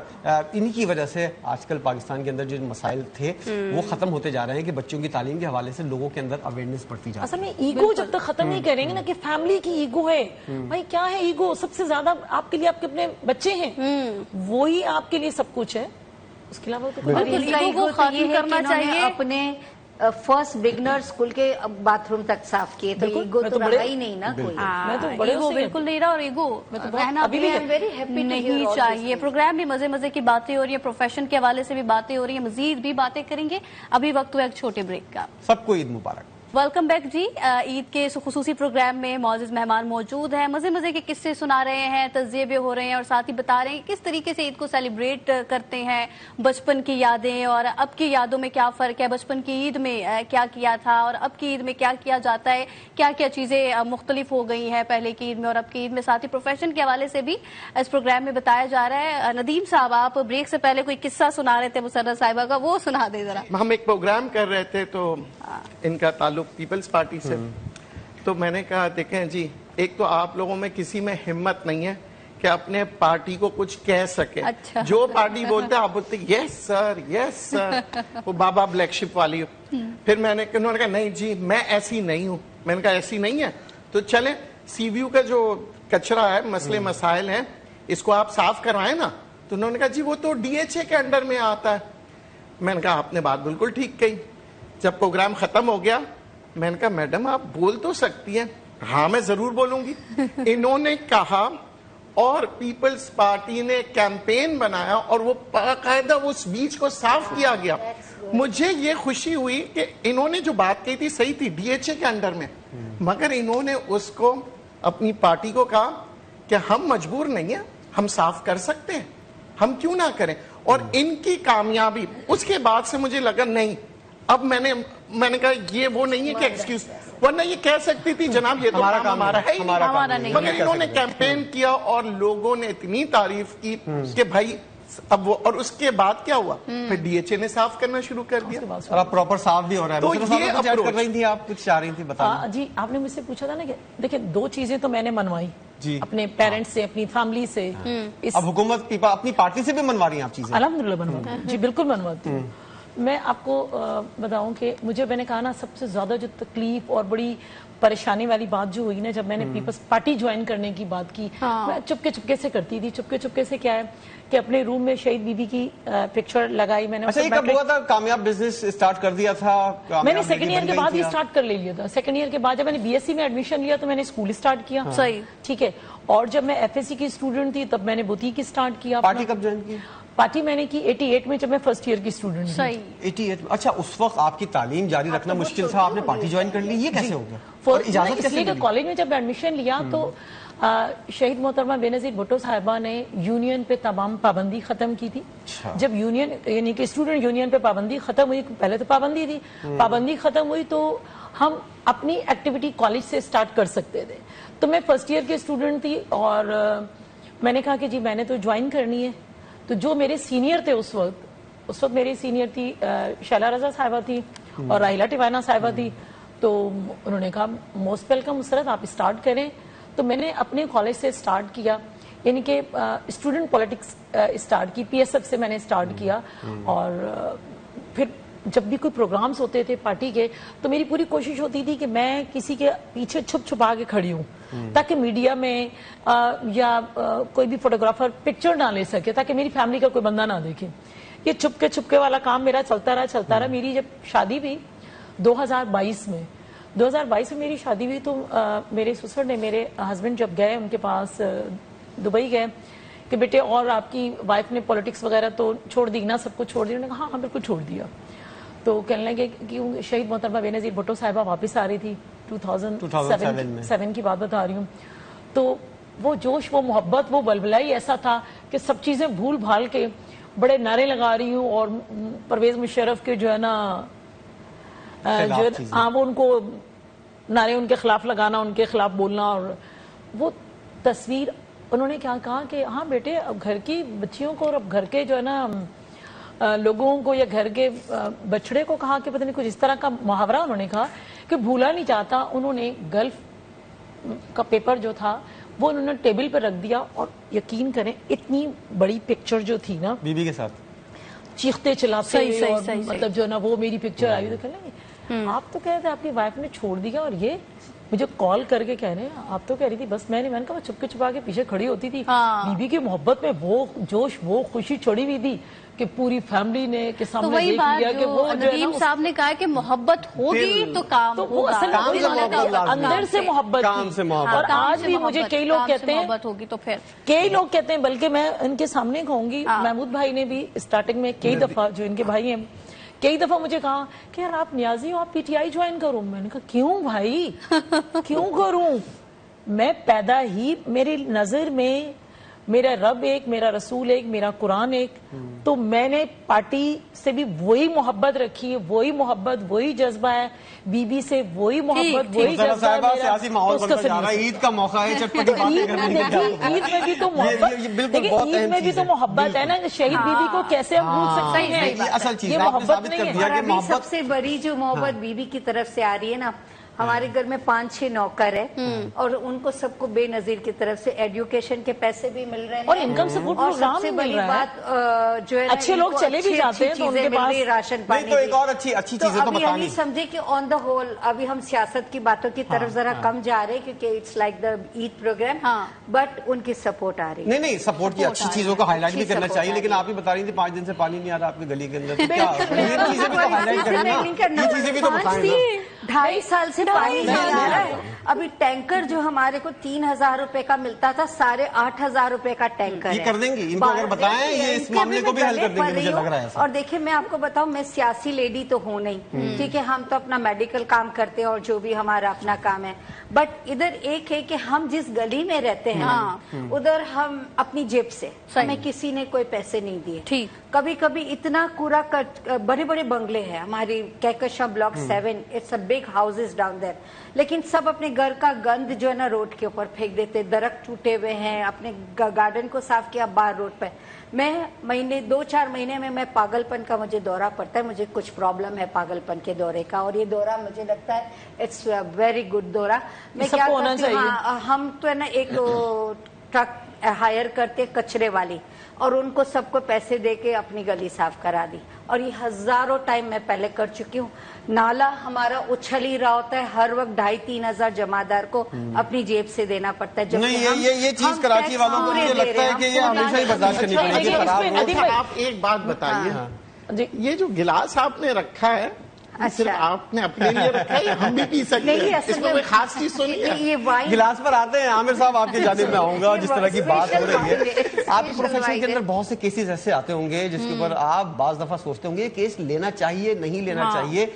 इन्हीं की वजह से आजकल पाकिस्तान के अंदर जो मसाइल थे वो खत्म होते जा रहे हैं कि बच्चों की तालीम के हवाले से लोगों के अंदर अवेयरनेस बढ़ती जा रही है। असल में ईगो जब तक खत्म नहीं करेंगे ना, कि फैमिली की ईगो है भाई, क्या है ईगो? सबसे ज्यादा आपके लिए आपके अपने बच्चे हैं, वो ही आपके लिए सब कुछ है। उसके अलावा तो ईगो को खत्म करना चाहिए। अपने फर्स्ट बिगनर स्कूल के बाथरूम तक साफ किए, तो ईगो तो रहा ही नहीं ना कोई। मैं तो बड़े ईगो बिल्कुल नहीं रहा, और ईगो रहना अभी भी वेरी हैप्पी नहीं चाहिए। प्रोग्राम भी मजे मजे की बातें हो रही है, प्रोफेशन के हवाले से भी बातें हो रही है, मजीद भी बातें करेंगे। अभी वक्त हुआ एक छोटे ब्रेक का। सबको ईद मुबारक। वेलकम बैक जी। ईद के इस खुसूसी प्रोग्राम में मौजूद मेहमान मौजूद हैं, मजे मजे के किस्से सुना रहे हैं, तज़िये हो रहे हैं और साथ ही बता रहे हैं किस तरीके से ईद को सेलिब्रेट करते हैं, बचपन की यादें और अब की यादों में क्या फ़र्क है, बचपन की ईद में क्या किया था और अब की ईद में क्या किया जाता है, क्या क्या चीज़ें मुख्तलिफ हो गई हैं पहले की ईद में और अब की ईद में। साथ ही प्रोफेशन के हवाले से भी इस प्रोग्राम में बताया जा रहा है। नदीम साहब, आप ब्रेक से पहले कोई किस्सा सुना रहे थे मुसर्रत साहिबा का, वो सुना दे जरा। हम एक प्रोग्राम कर रहे थे तो इनका ताल्लुक पीपल्स पार्टी से, तो मैंने कहा देखें जी, एक तो आप लोगों में किसी में हिम्मत नहीं है कि अपने पार्टी को कुछ कह सके। अच्छा। जो पार्टी बोलते हैं आप बोलते यस सर, वो बाबा ब्लैक शिप वाली। फिर उन्होंने कहा नहीं जी मैं ऐसी नहीं हूँ। मैंने कहा ऐसी नहीं है तो चले सीवीयू का जो कचरा है, मसले मसाइल हैं, इसको आप साफ करवाएं ना। तो उन्होंने कहा जी वो तो डीएचए के अंडर में आता है। मैंने कहा आपने बात बिल्कुल ठीक कही। जब प्रोग्राम खत्म हो गया मैंने कहा मैडम आप बोल तो सकती हैं। हाँ मैं जरूर बोलूंगी। इन्होंने कहा और पीपल्स पार्टी ने कैंपेन बनाया और वो बाकायदा उस बीच को साफ किया गया। मुझे ये खुशी हुई कि इन्होंने जो बात कही थी सही थी, डीएचए के अंडर में, मगर इन्होंने उसको अपनी पार्टी को कहा कि हम मजबूर नहीं है, हम साफ कर सकते हैं, हम क्यों ना करें। और इनकी कामयाबी उसके बाद से मुझे लगा नहीं, अब मैंने कहा ये वो नहीं है कि एक्सक्यूज, वरना ये कह सकती थी जनाब ये तो काम हमारा है, हमारा नहीं। मगर इन्होंने कैंपेन किया और लोगों ने इतनी तारीफ की कि भाई अब वो, और उसके बाद क्या हुआ, फिर डीएचए ने साफ करना शुरू कर दिया और अब प्रॉपर साफ भी हो रहा है। तो ये कर रही थी, आप कुछ चाह रही थी बताना। जी आपने मुझसे पूछा था ना कि देखिए दो चीजें तो मैंने मनवाई जी, अपने पेरेंट्स से, अपनी फैमिली से। अब हुकूमत अपनी पार्टी से भी मनवा रही हैं आप चीजें? अल्हम्दुलिल्लाह बनवाती हूँ जी, बिल्कुल बनवाती हूँ। मैं आपको बताऊं कि मैंने कहा ना सबसे ज्यादा जो तकलीफ और बड़ी परेशानी वाली बात जो हुई ना, जब मैंने पीपल्स पार्टी ज्वाइन करने की बात की, मैं चुपके से करती थी। चुपके से क्या है कि अपने रूम में शहीद बीबी की पिक्चर लगाई मैंने। अच्छा, ये कब हुआ था? कामयाब बिजनेस स्टार्ट कर दिया था? मैंने सेकंड ईयर के बाद ही स्टार्ट कर ले लिया था। सेकंड ईयर के बाद जब मैंने बीएससी में एडमिशन लिया तो मैंने स्कूल स्टार्ट किया। सही, ठीक है। और जब मैं एफएससी की स्टूडेंट थी तब मैंने बुटीक स्टार्ट किया। पार्टी कब ज्वाइन की? पार्टी मैंने की 88 में, जब मैं फर्स्ट ईयर की स्टूडेंट थी। सही, 88। अच्छा, उस वक्त आपकी तालीम जारी रखना मुश्किल था, आपने पार्टी ज्वाइन कर ली, ये कैसे हो गया? और इजाजत कैसे मिली? कॉलेज में जब एडमिशन लिया तो शहीद मोहतरमा बेनजीर भुट्टो साहिबा ने यूनियन पे तमाम पाबंदी खत्म की थी। जब यूनियन यानी कि स्टूडेंट यूनियन पे पाबंदी खत्म हुई, पहले तो पाबंदी थी, पाबंदी खत्म हुई तो हम अपनी एक्टिविटी कॉलेज से स्टार्ट कर सकते थे। तो मैं फर्स्ट ईयर की स्टूडेंट थी और मैंने कहा कि जी मैंने तो ज्वाइन करनी है। तो जो मेरे सीनियर थे उस वक्त मेरी सीनियर थी शैला रजा साहिबा थी और राहिला टिवाना साहिबा थी। तो उन्होंने कहा मोस्ट वेलकम मुसरत, आप स्टार्ट करें। तो मैंने अपने कॉलेज से स्टार्ट किया, यानी कि स्टूडेंट पॉलिटिक्स स्टार्ट की, पीएसएफ से मैंने स्टार्ट किया। और फिर जब भी कोई प्रोग्राम्स होते थे पार्टी के तो मेरी पूरी कोशिश होती थी कि मैं किसी के पीछे छुपा के खड़ी हूँ ताकि मीडिया में या कोई भी फोटोग्राफर पिक्चर ना ले सके, ताकि मेरी फैमिली का कोई बंदा ना देखे। ये छुपके वाला काम मेरा चलता रहा। मेरी जब शादी भी 2022 में, 2022 में मेरी शादी हुई तो मेरे ससुर ने, मेरे हस्बैंड जब गए उनके पास दुबई गए कि बेटे और आपकी वाइफ ने पॉलिटिक्स वगैरह तो छोड़ दी ना, सब कुछ छोड़ दिया? उन्होंने कहा हाँ बिल्कुल छोड़ दिया। तो कहने लगे कि शहीद मोहतरमा बेनज़ीर भुट्टो साहिबा वापस आ रही थी 2007 की बात बता रही हूँ। तो वो जोश, वो मोहब्बत, वो बलबलाई ऐसा था कि सब चीजें भूल भाल के बड़े नारे लगा रही हूँ और परवेज मुशर्रफ के जो है ना हाँ वो उनको नारे उनके खिलाफ लगाना, उनके खिलाफ बोलना। और वो तस्वीर उन्होंने क्या कहा कि हाँ बेटे अब घर की बच्चियों को और अब घर के जो है ना लोगों को या घर के बछड़े को कहा कि पता नहीं कुछ इस तरह का मुहावरा उन्होंने कहा कि भूला नहीं जाता। उन्होंने गल्फ का पेपर जो था वो उन्होंने टेबल पर रख दिया और यकीन करें इतनी बड़ी पिक्चर जो थी ना बीबी के साथ चीखते चिल्लाते मतलब जो ना वो मेरी पिक्चर आई तो कह आप तो कह रहे थे आपकी वाइफ ने छोड़ दिया और ये मुझे कॉल करके कह रहे हैं आप तो कह रही थी बस मैंने कहा चुपके छुपा के पीछे खड़ी होती थी। बीबी की मोहब्बत में वो जोश, वो खुशी चढ़ी हुई थी कि पूरी फैमिली ने के सामने तो वही देख बात लिया कि वो नदीम साहब ने कहा कि मोहब्बत होगी तो काम तो वो होगा। असल में अंदर से मोहब्बत काम से मोहब्बत। और आज भी मुझे कई लोग कहते हैं मोहब्बत होगी तो फिर कई लोग कहते हैं, बल्कि मैं इनके सामने कहूंगी, महमूद भाई ने भी स्टार्टिंग में कई दफा, जो इनके भाई हैं, कई दफा मुझे कहा कि यार आप न्याजी हो, आप पीटीआई ज्वाइन करो। मैंने कहा क्यों भाई क्यों करूं? मैं पैदा ही, मेरी नजर में मेरा रब एक, मेरा रसूल एक, मेरा कुरान एक, तो मैंने पार्टी से भी वही मोहब्बत रखी है, वही मोहब्बत, वही जज्बा है, बीबी से वही मोहब्बत, वही जज्बा है मेरा। सियासी माहौल बनता जा रहा है, ईद का मौका है, चटपटी बातें करने का। ईद में भी तो मोहब्बत, ईद में भी तो मोहब्बत है ना, शहीद बीबी को कैसे हम भूल सकते हैं? असल चीज ये मोहब्बत नहीं है। और अभी सबसे बड़ी जो मोहब्बत बीबी की तरफ से आ रही है ना, हमारे घर में 5-6 नौकर है और उनको सबको बेनजीर की तरफ से एजुकेशन के पैसे भी मिल रहे हैं और इनकम सपोर्ट और प्रोग्राम सबसे मिल बड़ी रहा है। बात जो है अच्छे लोग चले भी जाते हैं तो उनके पास राशन पानी। तो एक और अच्छी चीजें तो अभी हम बतानी। समझे कि ऑन द होल अभी हम सियासत की बातों की तरफ जरा कम जा रहे हैं क्योंकि it's like the Eid programme, but उनकी सपोर्ट आ रही है। नहीं सपोर्ट की अच्छी चीजों को हाईलाइट भी करना चाहिए, लेकिन आप ही बता रही थी 5 दिन से पानी नहीं आ रहा आपकी गली के अंदर, तो क्या ये चीजें भी तो हाईलाइट करना, ये चीजें भी तो बताएं। 2.5 साल से पानी नहीं आ रहा है। अभी टैंकर जो हमारे को 3,000 रुपए का मिलता था, 8,500 रुपए का टैंकर ये है। कर देंगी, इनको अगर बताएं ये इस मामले को भी हल कर देंगे, मुझे लग रहा है। और देखिए मैं आपको बताऊं, मैं सियासी लेडी तो हूं नहीं, ठीक है, हम तो अपना मेडिकल काम करते हैं और जो भी हमारा अपना काम है, बट इधर एक है कि हम जिस गली में रहते हैं उधर हम अपनी जेब से, हमें किसी ने कोई पैसे नहीं दिए। ठीक, कभी कभी इतना कूड़ा बड़े बड़े बंगले हैं हमारी Kahkashan block 7, it's a big houses down there, लेकिन सब अपने घर का गंद जो है ना रोड के ऊपर फेंक देते, दरख्त टूटे हुए हैं, अपने गार्डन को साफ किया बाहर रोड पे। मैं 2-4 महीने में मैं पागलपन का मुझे दौरा पड़ता है, मुझे कुछ प्रॉब्लम है पागलपन के दौरे का, और ये दौरा मुझे लगता है इट्स वेरी गुड दौरा। मैं क्या करती हूँ, हम तो है ना एक ट्रक हायर करते कचरे वाली और उनको सबको पैसे देके अपनी गली साफ करा दी, और ये हजारों टाइम मैं पहले कर चुकी हूँ। नाला हमारा उछल ही रहा होता है, हर वक्त 2,500-3 हजार जमादार को अपनी जेब से देना पड़ता है। नहीं ये चीज कराची वालों को मुझे लगता है कि ये हमेशा ही बर्दाश्त करनी पड़ेगी। आप एक बात बताइए, ये जो गिलास आपने रखा है सिर्फ आपने अपने लिए रखा है या हम भी पी सकते हैं? इसमें कोई खास चीज तो नहीं है? ये वाइन गिलास पर आते हैं आमिर साहब, आपकी जानिब में आऊंगा। जिस तरह की बात हो रही है, आपके प्रोफेशन के अंदर बहुत से केसेस ऐसे आते होंगे जिसके ऊपर आप बाज दफा सोचते होंगे केस लेना चाहिए नहीं लेना चाहिए।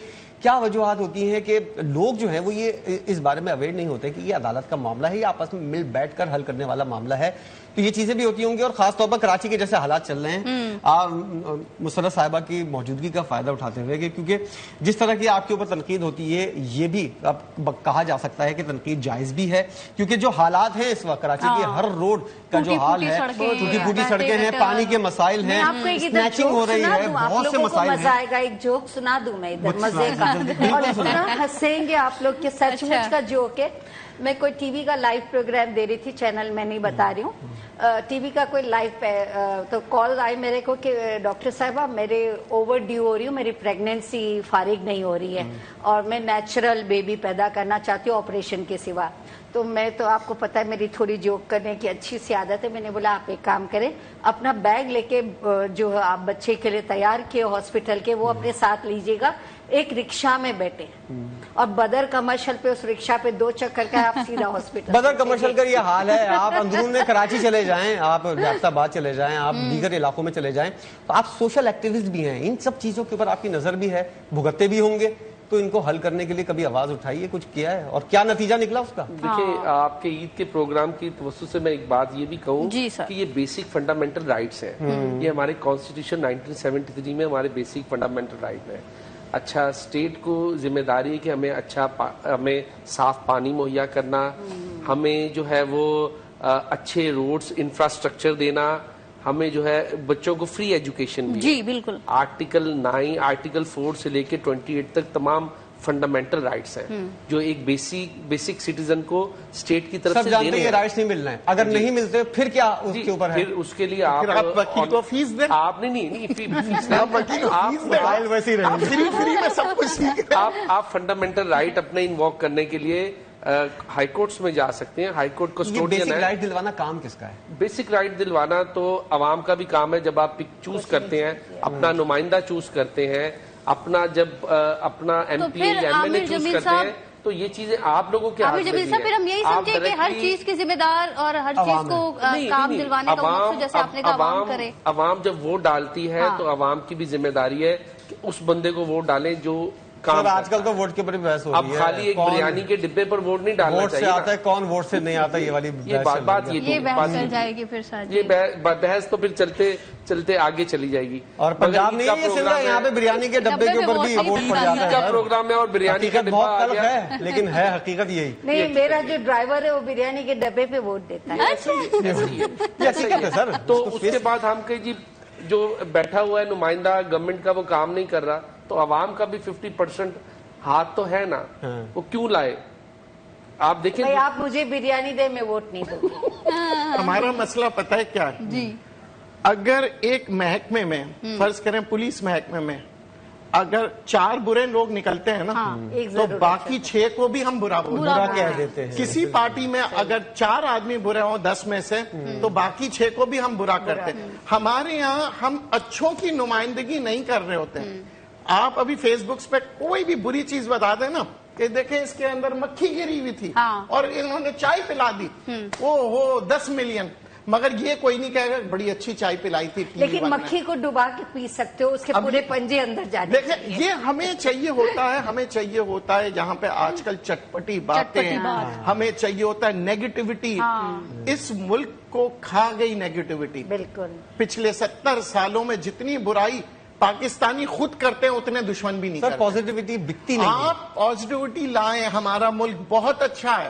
क्या वजूहत होती हैं कि लोग जो हैं वो ये इस बारे में अवेयर नहीं होते कि ये अदालत का मामला है, ये आपस में मिल बैठकर हल करने वाला मामला है? तो ये चीजें भी होती होंगी, और खासतौर पर कराची के जैसे हालात चल रहे हैं, मुसर्रत साहिबा की मौजूदगी का फायदा उठाते हुए, क्योंकि जिस तरह की आपके ऊपर तनकीद होती है ये भी अब कहा जा सकता है कि तनकीद जायज भी है, क्योंकि जो हालात हैं इस वक्त कराची के हर रोड का जो हाल है, टूटी फूटी सड़कें हैं, पानी के मसाइल हैं, स्नैचिंग हो रही है, बहुत से मसाइल मजा आएगा। एक जोक सुना दूं मैं इधर मजे का, और इतना हंसेंगे आप लोग के, सचमुच का जोक है। मैं कोई टीवी का लाइव प्रोग्राम दे रही थी, चैनल मैं नहीं बता रही हूँ, टीवी का कोई लाइव तो कॉल आई मेरे को कि डॉक्टर साहिबा मेरे ओवर ड्यू हो रही हूँ, मेरी प्रेगनेंसी फारिग नहीं हो रही है और मैं नेचुरल बेबी पैदा करना चाहती हूँ ऑपरेशन के सिवा। तो मैं तो आपको पता है मेरी थोड़ी जोक करने की अच्छी सी आदत है, मैंने बोला आप एक काम करें, अपना बैग लेके जो आप बच्चे के लिए तैयार किए हॉस्पिटल के वो अपने साथ लीजिएगा, एक रिक्शा में बैठे اور بدر کمرشل پہ اس رکشا پہ 2 چکر کا آپ سیدھا ہاسپٹل. بدر کمرشل کا یہ حال ہے. آپ اندرون کراچی چلے جائیں, آپ ریاست آباد چلے جائیں, آپ دیگر علاقوں میں چلے جائیں, تو آپ سوشل ایکٹیوسٹ بھی ہیں, ان سب چیزوں کے اوپر آپ کی نظر بھی ہے, بھگتتے بھی ہوں گے, تو ان کو حل کرنے کے لیے کبھی آواز اٹھائیے, کچھ کیا ہے اور کیا نتیجہ نکلا اس کا؟ دیکھیں, آپ کے عید کے پروگرام کی توسط سے میں ایک بات یہ بھی کہوں کہ یہ بیسک فنڈامنٹل رائٹس ہیں. یہ ہمارے کانسٹیٹیوشن 1973 میں ہمارے بیسک فنڈامنٹل رائٹ ہیں. اچھا, اسٹیٹ کو ذمہ داری ہے کہ ہمیں صاف پانی مہیا کرنا, ہمیں جو ہے وہ اچھے روڈز انفراسٹرکچر دینا, ہمیں جو ہے بچوں کو فری ایجوکیشن بھی. جی بالکل. آرٹیکل 9 آرٹیکل 4 سے لے کے 28 تک تمام فنڈامنٹل رائٹس ہیں جو ایک بیسک سٹیزن کو اسٹیٹ کی طرف سے دینے ہیں. رائٹس نہیں ملنا ہے, اگر نہیں ملتے پھر کیا اس کے اوپر ہے؟ پھر اس کے لیے آپ وکیل کو فیس دیں. آپ نہیں فری میں سب کچھ سیکھ. آپ فنڈامنٹل رائٹ اپنے انووک کرنے کے لیے ہائی کورٹس میں جا سکتے ہیں. ہائی کورٹ کسٹوڈین ہے. بیسک رائٹ دلوانا کام کس کا ہے؟ بیسک رائٹ دلوانا تو عوام کا بھی کام ہے. جب آپ چوز کرتے ہیں, اپنا نمائندہ چوز کرتے ہیں, جب اپنا ایم پی یا ایم ایل اے چوز کرتے ہیں, تو یہ چیزیں آپ لوگوں کے ہاتھ میں جمیل صاحب, پھر ہم یہی سمجھے کہ ہر چیز کے ذمہ دار اور ہر چیز کو کام دلوانے کا مقصد جیسے آپ نے کہا عوام کرے. عوام جب ووٹ ڈالتی ہے تو عوام کی بھی ذمہ داری ہے کہ اس بندے کو ووٹ ڈالیں جو کام. آج کل تو ووٹ کے اوپر بحث ہو رہی ہے. اب خالی ایک بریانی کے ڈبے پر ووٹ نہیں ڈالنا چاہیے. ووٹ سے آتا ہے کون, ووٹ سے نہیں آتا, یہ والی بات چل جائے گی. پھر یہ بحث تو پھر چلتے آگے چلی جائے گی. اور پنجاب نہیں ہے یہ, یہاں پہ بریانی کے ڈبے کے اوپر بھی ووٹ پڑ جاتا ہے. کا پروگرام ہے اور بریانی کا ڈبہ بہت تلخ ہے, لیکن ہے حقیقت یہی. نہیں, میرا جو ڈرائیور ہے وہ بریانی کے ڈبے پہ ووٹ دیتا ہے. یہ حقیقت ہے سر. تو اس کے بعد ہم کہ جی جو بیٹھا ہوا ہے نمائندہ گورنمنٹ کا وہ کام نہیں کر رہا, تو عوام کا بھی 50% ہاتھ تو ہے نا, وہ کیوں لائے؟ آپ دیکھیں, آپ مجھے بریانی دے, میں ووٹ نہیں دوں گی. ہمارا مسئلہ پتہ ہے کیا ہے جی؟ اگر ایک محکمے میں, فرض کریں پولیس محکمے میں, اگر 4 برے لوگ نکلتے ہیں نا, تو باقی 6 کو بھی ہم برا کہہ دیتے ہیں. کسی پارٹی میں اگر 4 آدمی برے ہوں 10 میں سے, تو باقی 6 کو بھی ہم برا کرتے ہیں. ہمارے یہاں ہم اچھوں کی نمائندگی نہیں کر رہے ہوتے ہیں. آپ ابھی فیس بکس پہ کوئی بھی بری چیز بتا دیں نا, کہ دیکھیں اس کے اندر مکھی گری ہوئی تھی اور انہوں نے چائے پلا دی, وہ 10 ملین, مگر یہ کوئی نہیں کہے گا بڑی اچھی چائے پلائی تھی. لیکن مکھی کو ڈبا کے پی سکتے ہو, اس کے پورے پنجے اندر جانے. دیکھیں, یہ ہمیں چاہیے ہوتا ہے جہاں پہ آج کل چٹپٹی باتیں ہیں, ہمیں چاہیے ہوتا ہے نیگیٹیوٹی. اس ملک کو کھا گئی نیگیٹیوٹی. بالکل. پچھلے 70 سالوں میں جتنی برائی پاکستانی خود کرتے ہیں اتنے دشمن بھی نہیں کرتے. پازیٹیوٹی بکتی نہیں. آپ پازیٹیوٹی لائیں, ہمارا ملک بہت اچھا ہے.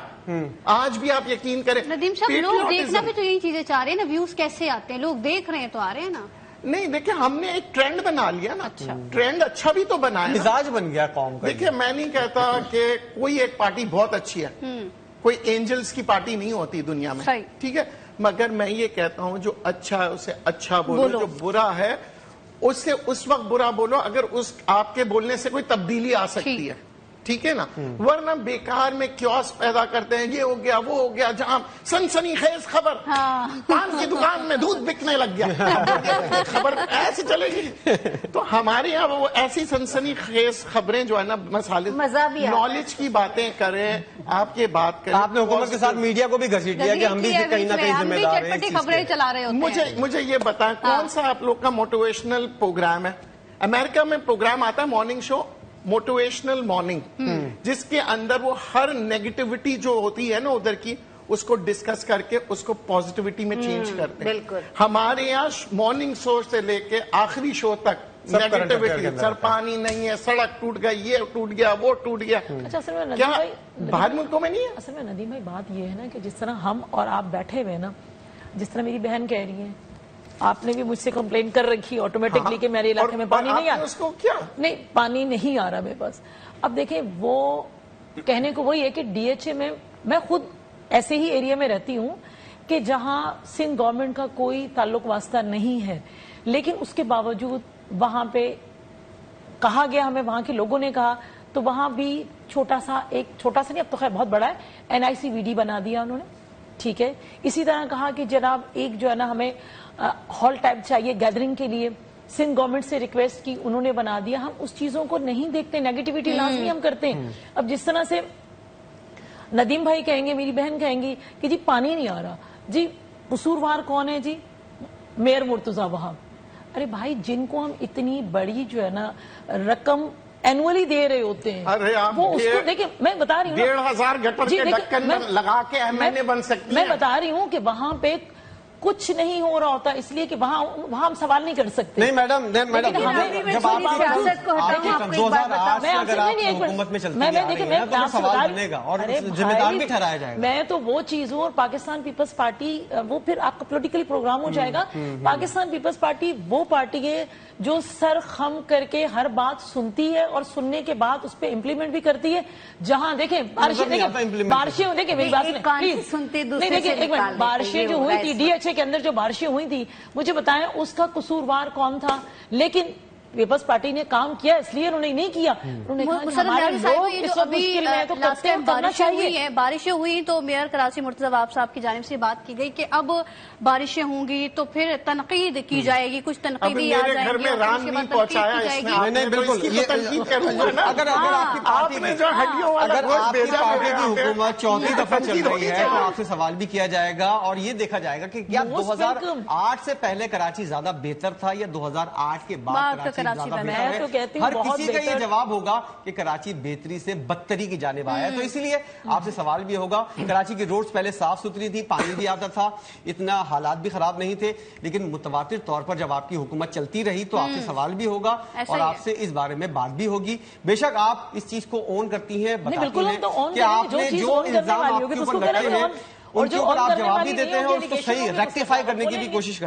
آج بھی آپ یقین کریں. ندیم صاحب, لوگ دیکھنا بھی تو یہی چیزیں چاہ رہے ہیں نا, ویوز کیسے آتے ہیں, لوگ دیکھ رہے ہیں تو آ رہے ہیں نا. نہیں دیکھیں, ہم نے ایک ٹرینڈ بنا لیا نا. ٹرینڈ اچھا بھی تو بنایا, مزاج بن گیا قوم کا. دیکھیں, میں نہیں کہتا کہ کوئی ایک پارٹی بہت اچھی ہے, کوئی اینجلز کی پارٹی نہیں ہوتی دنیا میں, ٹھیک ہے, مگر میں یہ کہتا ہوں جو اچھا ہے اسے اچھا بولو, جو برا ہے اس سے اس وقت برا بولو اگر اس آپ کے بولنے سے کوئی تبدیلی آ سکتی ہے, ٹھیک ہے نا. ورنہ بیکار میں کیوس پیدا کرتے ہیں, یہ ہو گیا وہ ہو گیا, جہاں سنسنی خیز خبر, پان کی دکان میں دودھ بکنے لگ گیا, خبر ایسے چلے گی. تو ہمارے یہاں وہ ایسی سنسنی خیز خبریں جو ہے نا, نالج کی باتیں کریں, آپ کی بات کریں. آپ نے حکومت کے ساتھ میڈیا کو بھی گھسیٹ دیا کہ ہم بھی کہیں نہ کہیں ذمہ دار ہیں. خبریں چلا رہے ہوتے ہیں. مجھے یہ بتائیں, کون سا آپ لوگ کا موٹیویشنل پروگرام ہے؟ امریکہ میں پروگرام آتا ہے مارننگ شو, موٹیویشنل مارننگ, جس کے اندر وہ ہر نیگیٹیوٹی جو ہوتی ہے نا ادھر کی, اس کو ڈسکس کر کے اس کو پازیٹیوٹی میں چینج کرتے ہیں. ہمارے یہاں مارننگ شو سے لے کے آخری شو تک نیگیٹیوٹی, سر پانی نہیں ہے, سڑک ٹوٹ گئی, یہ ٹوٹ گیا, وہ ٹوٹ گیا. کیا باہر ملکوں میں نہیں ہے؟ اصل میں ندیم بھائی بات یہ ہے نا کہ جس طرح ہم اور آپ بیٹھے ہوئے نا, جس طرح میری بہن کہہ رہی ہے, آپ نے بھی مجھ سے کمپلین کر رکھی آٹومیٹکلی کہ میرے علاقے میں پانی نہیں آ رہا. اس کو کیا نہیں, پانی نہیں آ رہا میرے پاس. اب دیکھیں, وہ کہنے کو وہی ہے کہ ڈی ایچ اے میں خود ایسے ہی ایریا میں رہتی ہوں کہ جہاں سندھ گورنمنٹ کا کوئی تعلق واسطہ نہیں ہے, لیکن اس کے باوجود وہاں پہ کہا گیا, ہمیں وہاں کے لوگوں نے کہا, تو وہاں بھی چھوٹا سا نہیں, اب تو خیر بہت بڑا ہے, NICVD بنا دیا انہوں نے, ٹھیک ہے. اسی طرح کہا کہ جناب ایک جو ہے نا ہمیں ہال ٹائپ چاہیے گیدرنگ کے لیے, سندھ گورنمنٹ سے ریکویسٹ کی, انہوں نے بنا دیا. ہم اس چیزوں کو نہیں دیکھتے, نیگیٹیوٹی لازمی ہم کرتے ہیں. اب جس طرح سے ندیم بھائی کہیں گے, میری بہن کہیں گی کہ جی پانی نہیں آ رہا, جی قصوروار کون ہے جی؟ میئر مرتضیٰ وہاب. ارے بھائی, جن کو ہم اتنی بڑی جو ہے نا رقم اینولی دے رہے ہوتے ہیں, وہ اس کو دیکھیں, میں بتا رہی ہوں 1,500 گٹر کے ڈھکن لگا کے MNA بن سکتی میں بتا رہی ہوں کہ وہاں پہ کچھ نہیں ہو رہا ہوتا, اس لیے کہ وہاں ہم سوال نہیں کر سکتے. نہیں میڈم, جب آپ حکومت میں چلتی ہے تو سوال بنے گا اور ذمہ دار بھی ٹھہرایا جائے گا. میں تو وہ چیز ہوں, اور پاکستان پیپلز پارٹی وہ پھر آپ کا پولیٹیکل پروگرام ہو جائے گا. پاکستان پیپلز پارٹی وہ پارٹی ہے جو سر خم کر کے ہر بات سنتی ہے اور سننے کے بعد اس پہ امپلیمنٹ بھی کرتی ہے. جہاں دیکھیں بارشیں, دیکھیں میری بات پلیز, بارشیں جو ہوئی تھی DHA کے اندر, جو بارشیں ہوئی تھی, مجھے بتائیں اس کا قصوروار کون تھا؟ لیکن پیپلز پارٹی نے کام کیا, اس لیے انہوں نے نہیں کیا. انہوں نے کہا ہمارے لوگ اس وقت مشکل میں تو کرتے ہیں, کرنا چاہیے. بارشیں ہوئی تو میئر کراچی مرتضیٰ وہاب صاحب کی جانب سے بات کی گئی کہ اب بارشیں ہوں گی تو پھر تنقید کی جائے گی, کچھ تنقیدی آ جائیں گی, اگر آپ کی پارٹی کی حکومت 4تھی دفعہ چل رہی ہے تو آپ سے سوال بھی کیا جائے گا اور یہ دیکھا جائے گا کہ کیا 2008 سے پہلے کراچی زیادہ بہتر تھا یا 2008 کے بعد کراچی زیادہ بہتر ہے. ہر کسی کا یہ جواب ہوگا کہ کراچی بہتری سے بدتری کی جانب آیا ہے. تو اسی لیے آپ سے سوال بھی ہوگا, کراچی کی روڈز پہلے صاف ستھری تھی, پانی بھی آتا تھا, اتنا حالات بھی خراب نہیں تھے, لیکن متواتر طور پر جب آپ کی حکومت چلتی رہی تو آپ سے سوال بھی ہوگا اور آپ سے اس بارے میں بات بھی ہوگی. بے شک آپ اس چیز کو اون کرتی ہیں, بتاتی ہیں کہ آپ نے جو الزام آپ کے اوپر لگے ہیں ان کے اوپر آپ جواب بھی دیتے ہیں اور اس کو صحیح ریکٹیفائی کرنے کی بھی کوشش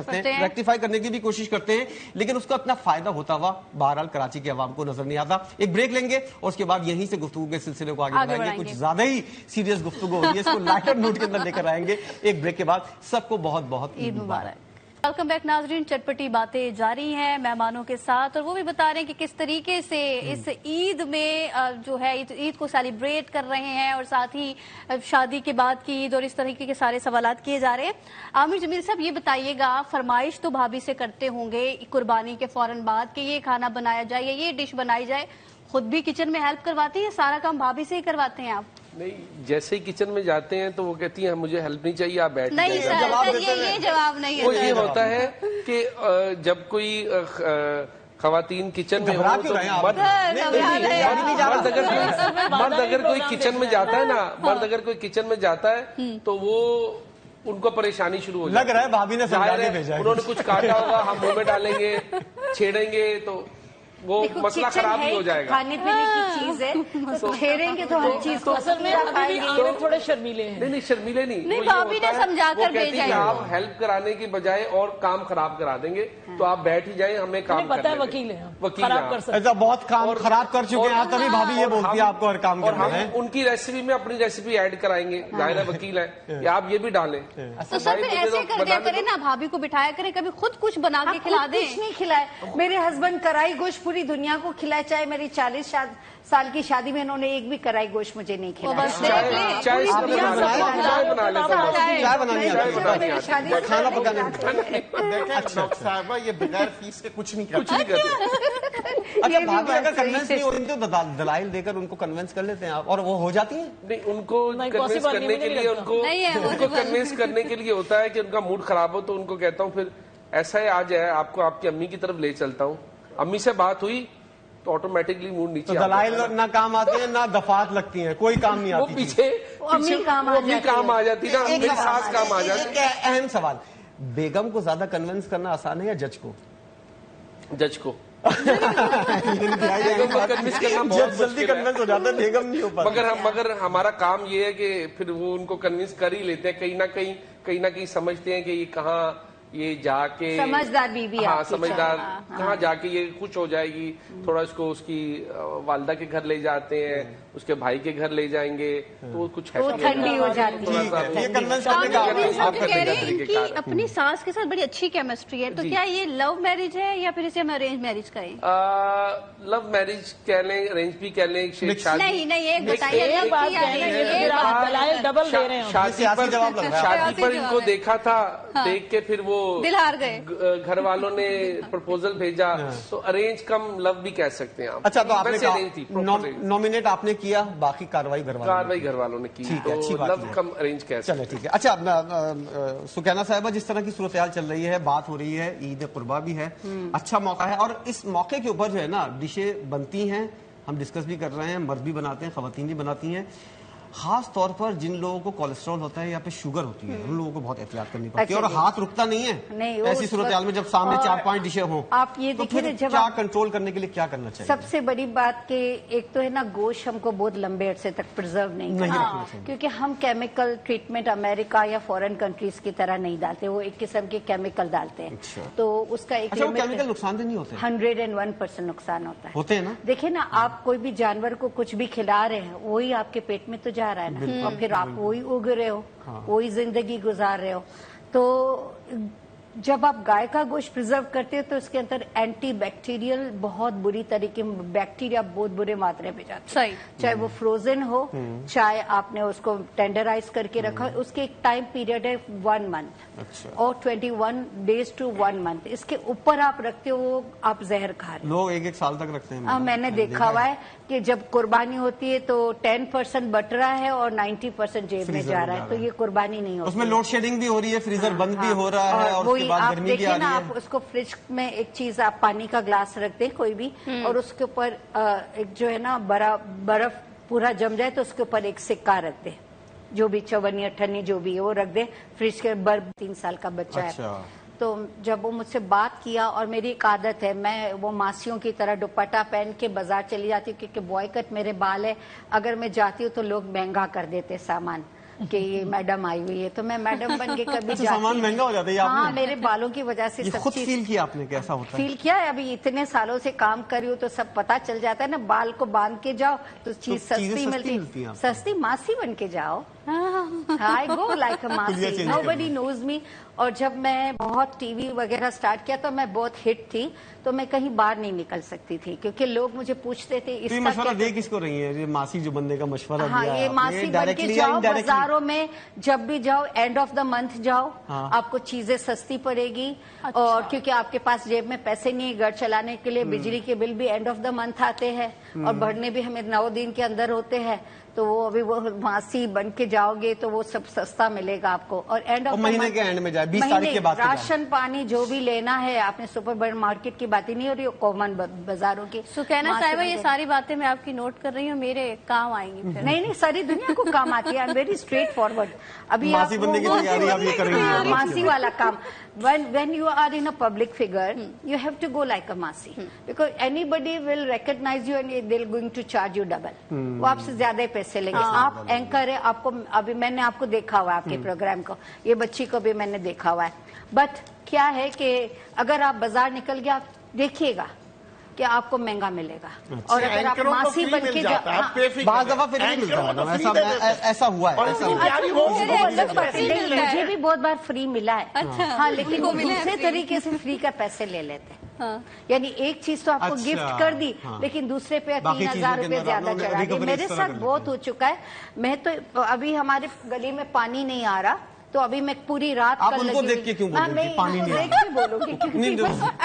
کرتے ہیں, لیکن اس کا اتنا فائدہ ہوتا ہوا بہرحال کراچی کے عوام کو نظر نہیں آتا. ایک بریک لیں گے اور اس کے بعد یہیں سے گفتگو کے سلسلے کو آگے بڑھائیں گے. کچھ زیادہ ہی سیریس گفتگو ہو رہی ہے, اس کو لائٹر نوٹ کے اندر لے کر آئیں گے. ایک بریک کے بعد سب کو بہت بہت عید مبارک. ویلکم بیک ناظرین, چٹپٹی باتیں جاری ہیں مہمانوں کے ساتھ, اور وہ بھی بتا رہے ہیں کہ کس طریقے سے اس عید میں جو ہے عید کو سیلیبریٹ کر رہے ہیں, اور ساتھ ہی شادی کے بعد کی عید اور اس طریقے کے سارے سوالات کیے جا رہے ہیں. عامر جمیل صاحب یہ بتائیے گا, فرمائش تو بھابھی سے کرتے ہوں گے قربانی کے فوراً بعد کہ یہ کھانا بنایا جائے یا یہ ڈش بنائی جائے, خود بھی کچن میں ہیلپ کرواتی ہیں, سارا کام بھابھی سے ہی کرواتے ہیں آپ؟ نہیں, جیسے ہی کچن میں جاتے ہیں تو وہ کہتی ہیں مجھے ہیلپ نہیں چاہیے, آپ بیٹھ نہیں سر, یہ جواب نہیں ہے. وہ یہ ہوتا ہے کہ جب کوئی خواتین کچن میں مرد اگر کوئی کچن میں جاتا ہے نا, مرد اگر کوئی کچن میں جاتا ہے تو وہ ان کو پریشانی شروع ہو جاتی ہے. لگ رہا ہے بھابھی نے انہوں نے کچھ کاٹا ہوگا, ہم منہ میں ڈالیں گے, چھیڑیں گے تو وہ مسئلہ خراب ہی ہو جائے گا. کھانے پینے کی چیز ہے, چھیڑیں گے تو ہر چیز کو اصل میں تھوڑے شرمیلے ہیں. نہیں شرمیلے نہیں, بھابھی نے سمجھا کر بھیجا ہے. آپ ہیلپ کرانے کی بجائے اور کام خراب کرا دیں گے تو آپ بیٹھ ہی جائیں, ہمیں کام پتہ ہے وکیل ہیں, خراب کر ایسا بہت کام خراب کر چکے ہیں تبھی بھابھی یہ بولتی ہے آپ کو ہر کام کرنا ہے. ان کی ریسیپی میں اپنی ریسیپی ایڈ کرائیں گے, ظاہر ہے وکیل ہے, یا آپ یہ بھی ڈالیں. تو سر پھر ایسے کر دیا کریں نا, بھابھی کو بٹھایا کریں, کبھی خود کچھ بنا کے کھلا دیں. کچھ نہیں کھلائے, میرے ہسبینڈ کرائی گوشت پوری دنیا کو کھلائے, چاہے میری 40 سال کی شادی میں انہوں نے ایک بھی کرائی گوشت مجھے نہیں کھلایا. کھانا پکانے صاحبہ یہ بغیر فیس کے کچھ نہیں کرتے. اچھا بھابھی اگر کنوینس نہیں ہوتی تو دلائل دے کر ان کو کنوینس کر لیتے ہیں آپ, اور وہ ہو جاتی ہیں. نہیں, ان کو کنوینس کرنے کے لیے ان کو کنوینس کرنے کے لیے ہوتا ہے کہ ان کا موڈ خراب ہو تو ان کو کہتا ہوں پھر ایسا ہے آج ہے آپ کو آپ کی امی کی طرف لے چلتا ہوں, امی سے بات ہوئی تو آٹومیٹکلی موڈ نیچے. دلائل نہ کام آتے ہیں نہ دفعات لگتی ہیں, کوئی کام نہیں آتی. وہ پیچھے کام آ جاتی نا, میری ساس کام آ جاتی. اہم سوال, بیگم کو زیادہ کنوینس کرنا آسان ہے یا جج کو؟ جج کو کنوینس کرنا بہت جلدی کنوینس ہو جاتا ہے, بیگم نہیں ہو پاتا. مگر ہمارا کام یہ ہے کہ پھر وہ ان کو کنوینس کر ہی لیتے ہیں, کہیں نہ کہیں سمجھتے ہیں کہ یہ کہاں یہ جا کے سمجھدار بیوی, ہاں سمجھدار, کہاں جا کے یہ خوش ہو جائے گی, تھوڑا اس کو اس کی والدہ کے گھر لے جاتے ہیں, उसके भाई के घर ले जाएंगे तो वो कुछ वो ठंडी हो जाती है। ये कन्वेंस करने का आप कह रहे हैं कि अपनी सास के साथ बड़ी अच्छी केमिस्ट्री है, तो क्या ये लव मैरिज है या फिर इसे हम अरेंज मैरिज करें? लव मैरिज कह लें, अरेंज भी कह लें, नहीं नहीं, एक बताइए, डबल दे रहे हैं। शादी पर इनको देखा था, देख के फिर वो दिल हार गए, घर वालों ने प्रपोजल भेजा, तो अरेंज कम लव भी कह सकते हैं आप। अच्छा, तो आपने नॉमिनेट आपने किया, बाकी कार्रवाई घर वालों ने की, ठीक है, अच्छी तो बात लव कम अरेंज कह सकते हैं। चलो ठीक है। अच्छा सुकैना साहिबा, जिस तरह की सूरत हाल चल रही है, बात हो रही है, ईद कुर्बा भी है, अच्छा मौका है, और इस मौके के ऊपर जो है ना डिशें बनती हैं, हम डिस्कस भी कर रहे हैं, मर्द भी बनाते हैं, खवातीन भी बनाती हैं। खास तौर पर जिन लोगों को कोलेस्ट्रॉल होता है या फिर शुगर होती है, उन लोगों को बहुत एहतियात करनी पड़ती है, और हाथ रुकता नहीं है ऐसी सूरत हाल में, जब सामने 4-5 डिशें हों। आप ये तो देखिए, फिर जब क्या कंट्रोल करने के लिए क्या करना चाहिए? सबसे बड़ी बात कि एक तो है ना, गोश्त हमको बहुत लंबे अरसे तक प्रिजर्व नहीं करना, क्योंकि हम केमिकल ट्रीटमेंट अमेरिका या फॉरेन कंट्रीज की तरह नहीं डालते, वो एक किस्म के केमिकल डालते हैं। तो उसका एक केमिकल नुकसानदेह नहीं होते? 101% नुकसान होते हैं ना। देखिए ना, आप कोई भी जानवर को कुछ भी खिला रहे हैं, वही आपके पेट में तो जा रहा है ना, और फिर आप वही उग रहे हो, वही जिंदगी गुजार रहे हो। तो जब आप गाय का गोश्त प्रिजर्व करते हो तो उसके अंदर एंटी बैक्टीरियल बहुत बुरी तरीके बैक्टीरिया बहुत बुरे मात्रा में जाते हैं, चाहे वो फ्रोजन हो, चाहे आपने उसको टेंडराइज करके रखा, उसके एक टाइम पीरियड है 1 मंथ और 21 days to 1 month, इसके ऊपर आप रखते हो, आप जहर खा रहे हो। लोग 1-1 साल तक रखते हैं। मैंने देखा हुआ है कि जब कुर्बानी होती है तो 10% बट रहा है और 90% जेब में जा रहा है, तो ये कुर्बानी नहीं होती। उसमें लोड शेडिंग भी हो रही है, फ्रीजर बंद भी हो रहा है, और उसके बाद गर्मी भी आ रही है। आप उसको फ्रिज में एक चीज, आप पानी का ग्लास रख दें कोई भी, और उसके ऊपर एक जो है ना बर्फ पूरा जम जाए तो उसके ऊपर एक सिक्का रख दे, जो भी चवन्नी अठन्नी जो भी है वो रख दे फ्रिज के। बर्फ 3 साल का बच्चा है, तो जब वो मुझसे बात किया, और मेरी एक आदत है, मैं वो मासियों की तरह दुपट्टा पहन के बाजार चली जाती हूँ, क्योंकि बॉय कट मेरे बाल है, अगर मैं जाती हूँ तो लोग महंगा कर देते सामान कि ये मैडम आई हुई है, तो मैं मैडम बन के कभी जाती। सामान महंगा हो जाता है? हाँ, मेरे बालों की वजह से सब खुद फील किया आपने, कैसा होता है? फील किया है, अभी इतने सालों से काम कर रही हूँ तो सब पता चल जाता है ना, बाल को बांध के जाओ तो चीज सस्ती मिलती, सस्ती मासी बन के जाओ। I go like a मासी, nobody knows me। और जब मैं बहुत टीवी वगैरह स्टार्ट किया तो मैं बहुत हिट थी, तो मैं कहीं बाहर नहीं निकल सकती थी, क्योंकि लोग मुझे पूछते थे इसका मशवरा दे किसको रही है? ये मासी जो बनने का मशवरा हाँ, दिया ये मासी बन के जाओ, बाजारों में जब भी जाओ, एंड ऑफ द मंथ जाओ, आपको चीजें सस्ती पड़ेगी। और क्योंकि आपके पास जेब में पैसे नहीं है घर चलाने के लिए, बिजली के बिल भी एंड ऑफ द मंथ आते हैं, और भरने भी हमें 9 दिन के अंदर होते हैं, तो वो अभी वो मासी बन के जाओगे तो वो सब सस्ता मिलेगा आपको। और एंड ऑफ महीने के एंड में जाए, 20 तारीख के बाद राशन पानी जो भी लेना है, आपने सुपर मार्केट की बात ही नहीं हो रही, कॉमन बाजारों की। सुकैना साहिबा, ये सारी बातें मैं आपकी नोट कर रही हूँ, मेरे काम आएंगी फिर। नहीं, सारी दुनिया को काम आती है, I am very straight forward. अभी मासी बनने की तैयारी आप ये करेंगे? मासी वाला काम, when you are in a public figure, you have to go like a मासी, because anybody will recognize you and they're going to charge you double। वो आपसे ज्यादा पैसे लेंगे। आप एंकर है, आपको अभी मैंने आपको देखा हुआ है आपके प्रोग्राम को, ये बच्ची को भी मैंने देखा हुआ है। बट क्या है कि अगर आप बाजार निकल गया, आप देखिएगा कि आपको महंगा मिलेगा। और अगर आप मासी बन के बाद दफा फिर भी मिलता है, ऐसा हुआ है। मुझे भी बहुत बार फ्री मिला है। हाँ, लेकिन वो दूसरे तरीके से फ्री का पैसे ले लेते हैं। यानी एक चीज तो आपको गिफ्ट कर दी, लेकिन दूसरे पे 3000 रुपए ज्यादा चढ़ा दी। मेरे साथ बहुत हो चुका है। मैं तो अभी हमारे गली में पानी नहीं आ रहा, तो अभी मैं पूरी रात आप उनको देख के क्यों बोलोगे पानी नहीं देख के बोलोगे?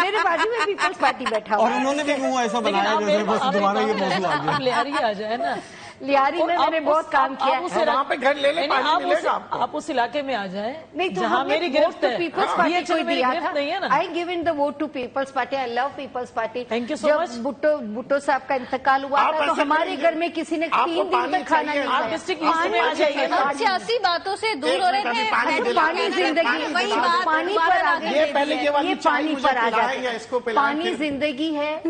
मेरे बाजू में पीपल्स पार्टी बैठा हुआ और उन्होंने भी मुंह ऐसा बनाया जैसे बस दोबारा ये मौजूद आ गया। लिहारी आ जाए ना, लियारी में मैंने बहुत काम किया। वहाँ पे घर ले ले, पानी मिलेगा आपको। आप उस इलाके में आ जाए नहीं तो जहाँ मेरी गिरफ्त है, पीपल्स पार्टी को दिया था। नहीं है ना, I give in the vote to Peoples Party. I love Peoples Party. Thank you so much. जब भुट्टो साहब का इंतकाल हुआ था तो हमारे घर में किसी ने 3 दिन तक खाना नहीं खाया। आप डिस्ट्रिक्ट लिस्ट में आ जाइए ना। आप सियासी बातों से दूर हो रहे थे, पानी जिंदगी, वही बात पानी पर आ गई। ये पानी पर आ जाए, पानी जिंदगी है।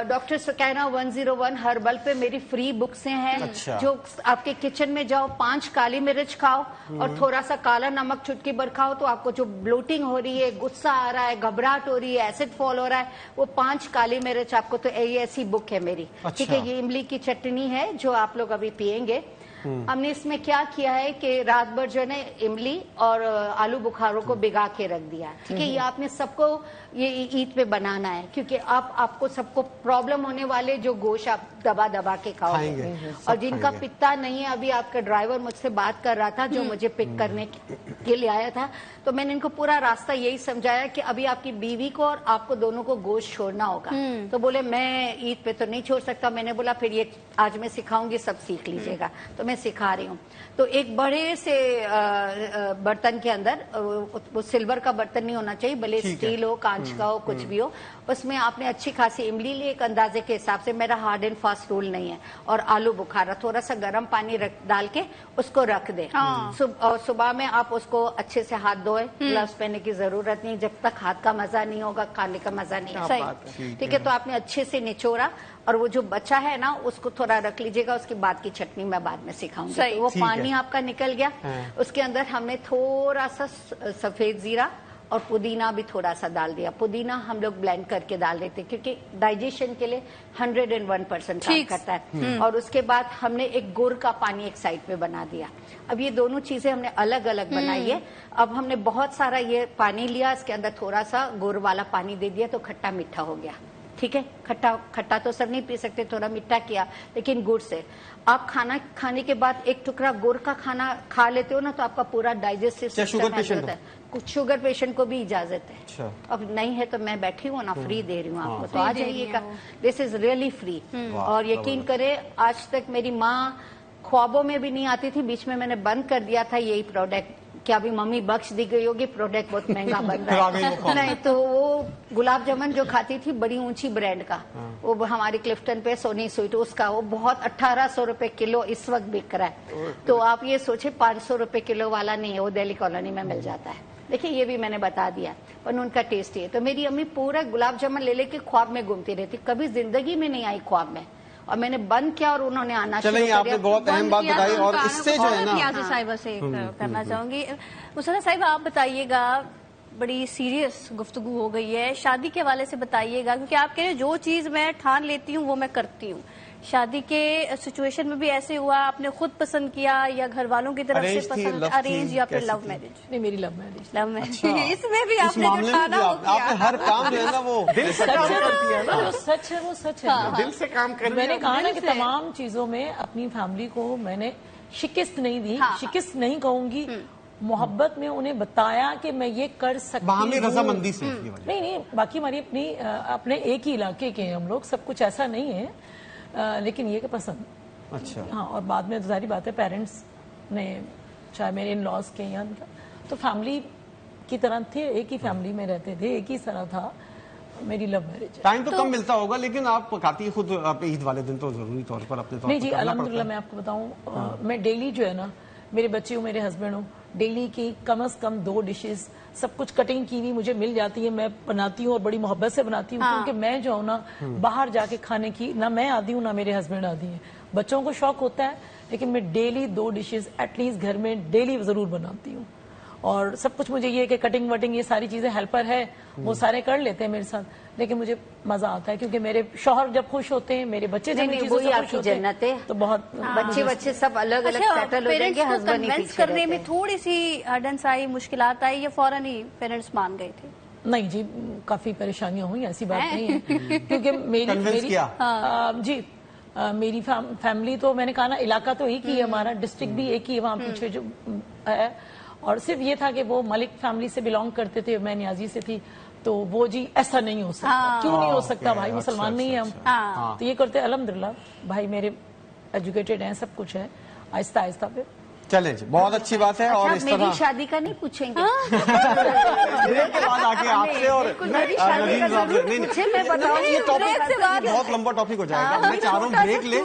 डॉक्टर सुकैना 101 हर्बल पे मेरी फ्री बुक्स हैं, है। जो आपके किचन में जाओ 5 काली मिर्च खाओ और थोड़ा सा काला नमक चुटकी भर खाओ तो आपको जो ब्लोटिंग हो रही है, गुस्सा आ रहा है, घबराहट हो रही है, एसिड फॉल हो रहा है, वो 5 काली मिर्च आपको, तो ये ऐसी बुक है मेरी। ठीक है, ये इमली की चटनी है जो आप लोग अभी पियेंगे। हमने इसमें क्या किया है कि रात भर जो है ना इमली और आलू बुखारों को भिगा के रख दिया। ठीक है, ये आपने सबको ये ईद पे बनाना है, क्योंकि आपको सबको प्रॉब्लम होने वाले जो गोश्त आप दबा दबा के खाओगे। और जिनका पित्ता नहीं है, अभी आपका ड्राइवर मुझसे बात कर रहा था जो मुझे पिक करने के लिए आया था, तो मैंने इनको पूरा रास्ता यही समझाया कि अभी आपकी बीवी को और आपको दोनों को गोश्त छोड़ना होगा। तो बोले मैं ईद पे तो नहीं छोड़ सकता। मैंने बोला फिर ये आज मैं सिखाऊंगी, सब सीख लीजिएगा। तो मैं सिखा रही हूँ। तो एक बड़े से बर्तन के अंदर, वो सिल्वर का बर्तन नहीं होना चाहिए, भले स्टील हो, कांच का हो, कुछ भी हो, उसमें आपने अच्छी खासी इमली ली एक अंदाजे के हिसाब से, मेरा हार्ड एंड फास्ट रूल नहीं है, और आलू बुखारा, थोड़ा सा गर्म पानी डाल के उसको रख दे। और सुबह में आप उसको अच्छे से हाथ धोए, ग्लव्स पहनने की जरूरत नहीं, जब तक हाथ का मजा नहीं होगा खाने का मजा नहीं है। ठीक है, तो आपने अच्छे से निचोड़ा और वो जो बचा है ना उसको थोड़ा रख लीजिएगा, उसके बाद की चटनी मैं बाद में सिखाऊंगी। तो वो पानी आपका निकल गया, उसके अंदर हमने थोड़ा सा सफेद जीरा और पुदीना भी थोड़ा सा डाल दिया। पुदीना हम लोग ब्लेंड करके डाल देते क्योंकि डाइजेशन के लिए 101% काम करता है। और उसके बाद हमने एक गुड़ का पानी एक साइड पे बना दिया। अब ये दोनों चीजें हमने अलग अलग बनाई है। अब हमने बहुत सारा ये पानी लिया, इसके अंदर थोड़ा सा गुड़ वाला पानी दे दिया, तो खट्टा मीठा हो गया। ठीक है, खट्टा तो सब नहीं पी सकते, थोड़ा मीठा किया, लेकिन गुड़ से। आप खाना खाने के बाद एक टुकड़ा गुड़ का खाना खा लेते हो ना, तो आपका पूरा डाइजेस्टिव सिस्टम होता है। कुछ शुगर पेशेंट को भी इजाजत है। अब नहीं है तो मैं बैठी हूँ ना, फ्री दे रही हूँ आपको, तो आ जाइएगा। This is really free. और यकीन करे, आज तक मेरी माँ ख्वाबों में भी नहीं आती थी। बीच में मैंने बंद कर दिया था यही प्रोडक्ट, क्या अभी मम्मी बख्श दी गई होगी, प्रोडक्ट बहुत महंगा बन रहा है। नहीं तो वो गुलाब जामुन जो खाती थी बड़ी ऊंची ब्रांड का, वो हमारी क्लिफ्टन पे सोनी स्वीट, उसका वो बहुत 1800 रुपए किलो इस वक्त बिक रहा है। तो आप ये सोचे 500 रुपए किलो वाला नहीं है, वो दिल्ली कॉलोनी में मिल जाता है। देखिए ये भी मैंने बता दिया, पर उनका टेस्ट है। तो मेरी अम्मी पूरा गुलाब जामुन ले लेके ख्वाब में घूमती रहती, कभी जिंदगी में नहीं आई ख्वाब में। और मैंने बंद किया और उन्होंने आना शुरू कर दिया। आपने बहुत अहम बात बताई, और इससे जो है ना साहिबा से करना चाहूंगी। मुसन्ना साहिबा, आप बताइएगा, बड़ी सीरियस गुफ्तगू हो गई है, शादी के हवाले से बताइएगा, क्योंकि आप कह रहे हैं जो चीज मैं ठान लेती हूँ वो मैं करती हूँ। शादी के सिचुएशन में भी ऐसे हुआ, आपने खुद पसंद किया या घर वालों की तरफ से पसंद, अरेंज या फिर लव मैरिज? नहीं, मेरी लव मैरिज। Love marriage. इसमें भी आपने जो ठाना हो किया। आपने हर काम जो है ना वो दिल से काम करती है ना, जो सच है वो सच है। दिल से काम कर। मैंने कहा ना कि तमाम चीजों में अपनी फैमिली को मैंने शिकस्त नहीं दी, शिकस्त नहीं कहूंगी, मोहब्बत में उन्हें बताया कि मैं ये कर सकती हूँ, रजामंदी से। नहीं, बाकी हमारी अपने एक ही इलाके के हम लोग, सब कुछ ऐसा नहीं है, लेकिन ये कि पसंद। अच्छा। हाँ, और बाद में तो सारी बातें पेरेंट्स ने, चाहे मेरे इन लॉज के या तो फैमिली की तरह थे, एक ही फैमिली में रहते थे, एक ही तरह था। मेरी लव मैरिज है। टाइम तो कम मिलता होगा, लेकिन आप पकाती है खुद, आप ईद वाले दिन तो जरूरी तौर पर अपने तौर नहीं जी, अल्हम्दुलिल्लाह मैं आपको बताऊं, मैं डेली जो है ना, मेरे बच्चे हो, मेरे हस्बैंड हो, डेली की कम से कम 2 डिशेस, सब कुछ कटिंग की हुई मुझे मिल जाती है, मैं बनाती हूँ और बड़ी मोहब्बत से बनाती हूँ। क्योंकि मैं जो हूँ ना, बाहर जाके खाने की ना मैं आदी हूँ ना मेरे हस्बैंड आदी हैं। बच्चों को शौक होता है, लेकिन मैं डेली 2 डिशेस एटलीस्ट घर में डेली जरूर बनाती हूँ। और सब कुछ मुझे ये कि कटिंग वटिंग ये सारी चीजें हेल्पर है, वो सारे कर लेते हैं मेरे साथ, लेकिन मुझे मजा आता है क्योंकि मेरे शौहर जब खुश होते हैं, मेरे बच्चे जब चीजों से खुश होते हैं, तो बहुत बच्चे सब अलग अलग सेटल हो जाएंगे। हस्बैंड कन्विंस करने में थोड़ी सी हर्डन्स आई, मुश्किलात आई, या फौरन ही पेरेंट्स मान गए थे? नहीं जी, काफी परेशानियां हुई, ऐसी बात नहीं है। क्योंकि मेरी मेरी फैमिली तो मैंने कहा ना, इलाका तो एक ही है हमारा, डिस्ट्रिक्ट भी एक ही है वहाँ पीछे जो है। और सिर्फ ये था कि वो मलिक फैमिली से बिलोंग करते थे, मैं न्याजी से थी, तो वो जी ऐसा नहीं हो सकता। क्यों नहीं हो सकता भाई, मुसलमान नहीं है हम। तो ये करते अल्हम्दुलिल्लाह, भाई मेरे एजुकेटेड हैं, सब कुछ है, आहिस्ता आहिस्ता फिर चले जी, बहुत अच्छी बात है। और इस तरह मेरी शादी का नहीं पूछेंगे ब्रेक के बाद आके आपसे और मेरी शादी का जरूर पूछे, मैं बताऊंगी। ये टॉपिक बहुत लंबा टॉपिक हो जाएगा। मैं चाह रहा हूँ ब्रेक ले,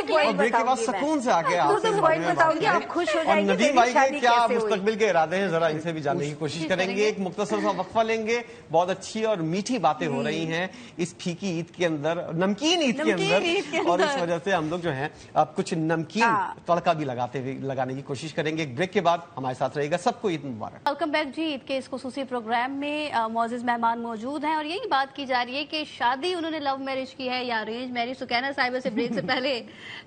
और ब्रेक के बाद सुकून से आके आपसे इस बारे में बात आप खुश हो और जाएंगे नदीम भाई के क्या कैसे हुई। मुस्तकबिल के इरादे हैं, जरा इनसे भी जानने की कोशिश करेंगे। एक मुख्तसर सा वक्फा लेंगे, बहुत अच्छी और मीठी बातें हो रही हैं इस फीकी ईद के अंदर, नमकीन ईद के अंदर, और इस वजह से हम लोग जो है अब कुछ नमकीन तड़का भी लगाने की कोशिश करेंगे। ब्रेक के बाद हमारे साथ रहेगा। सबको ईद मुबारक। वेलकम बैक जी। ईद के इस खुसूसी प्रोग्राम में मौजूद मेहमान मौजूद हैं और यही बात की जा रही है कि शादी उन्होंने लव मैरिज की है या अरेंज मैरिज। सुकैना साहिबा से ब्रेक से पहले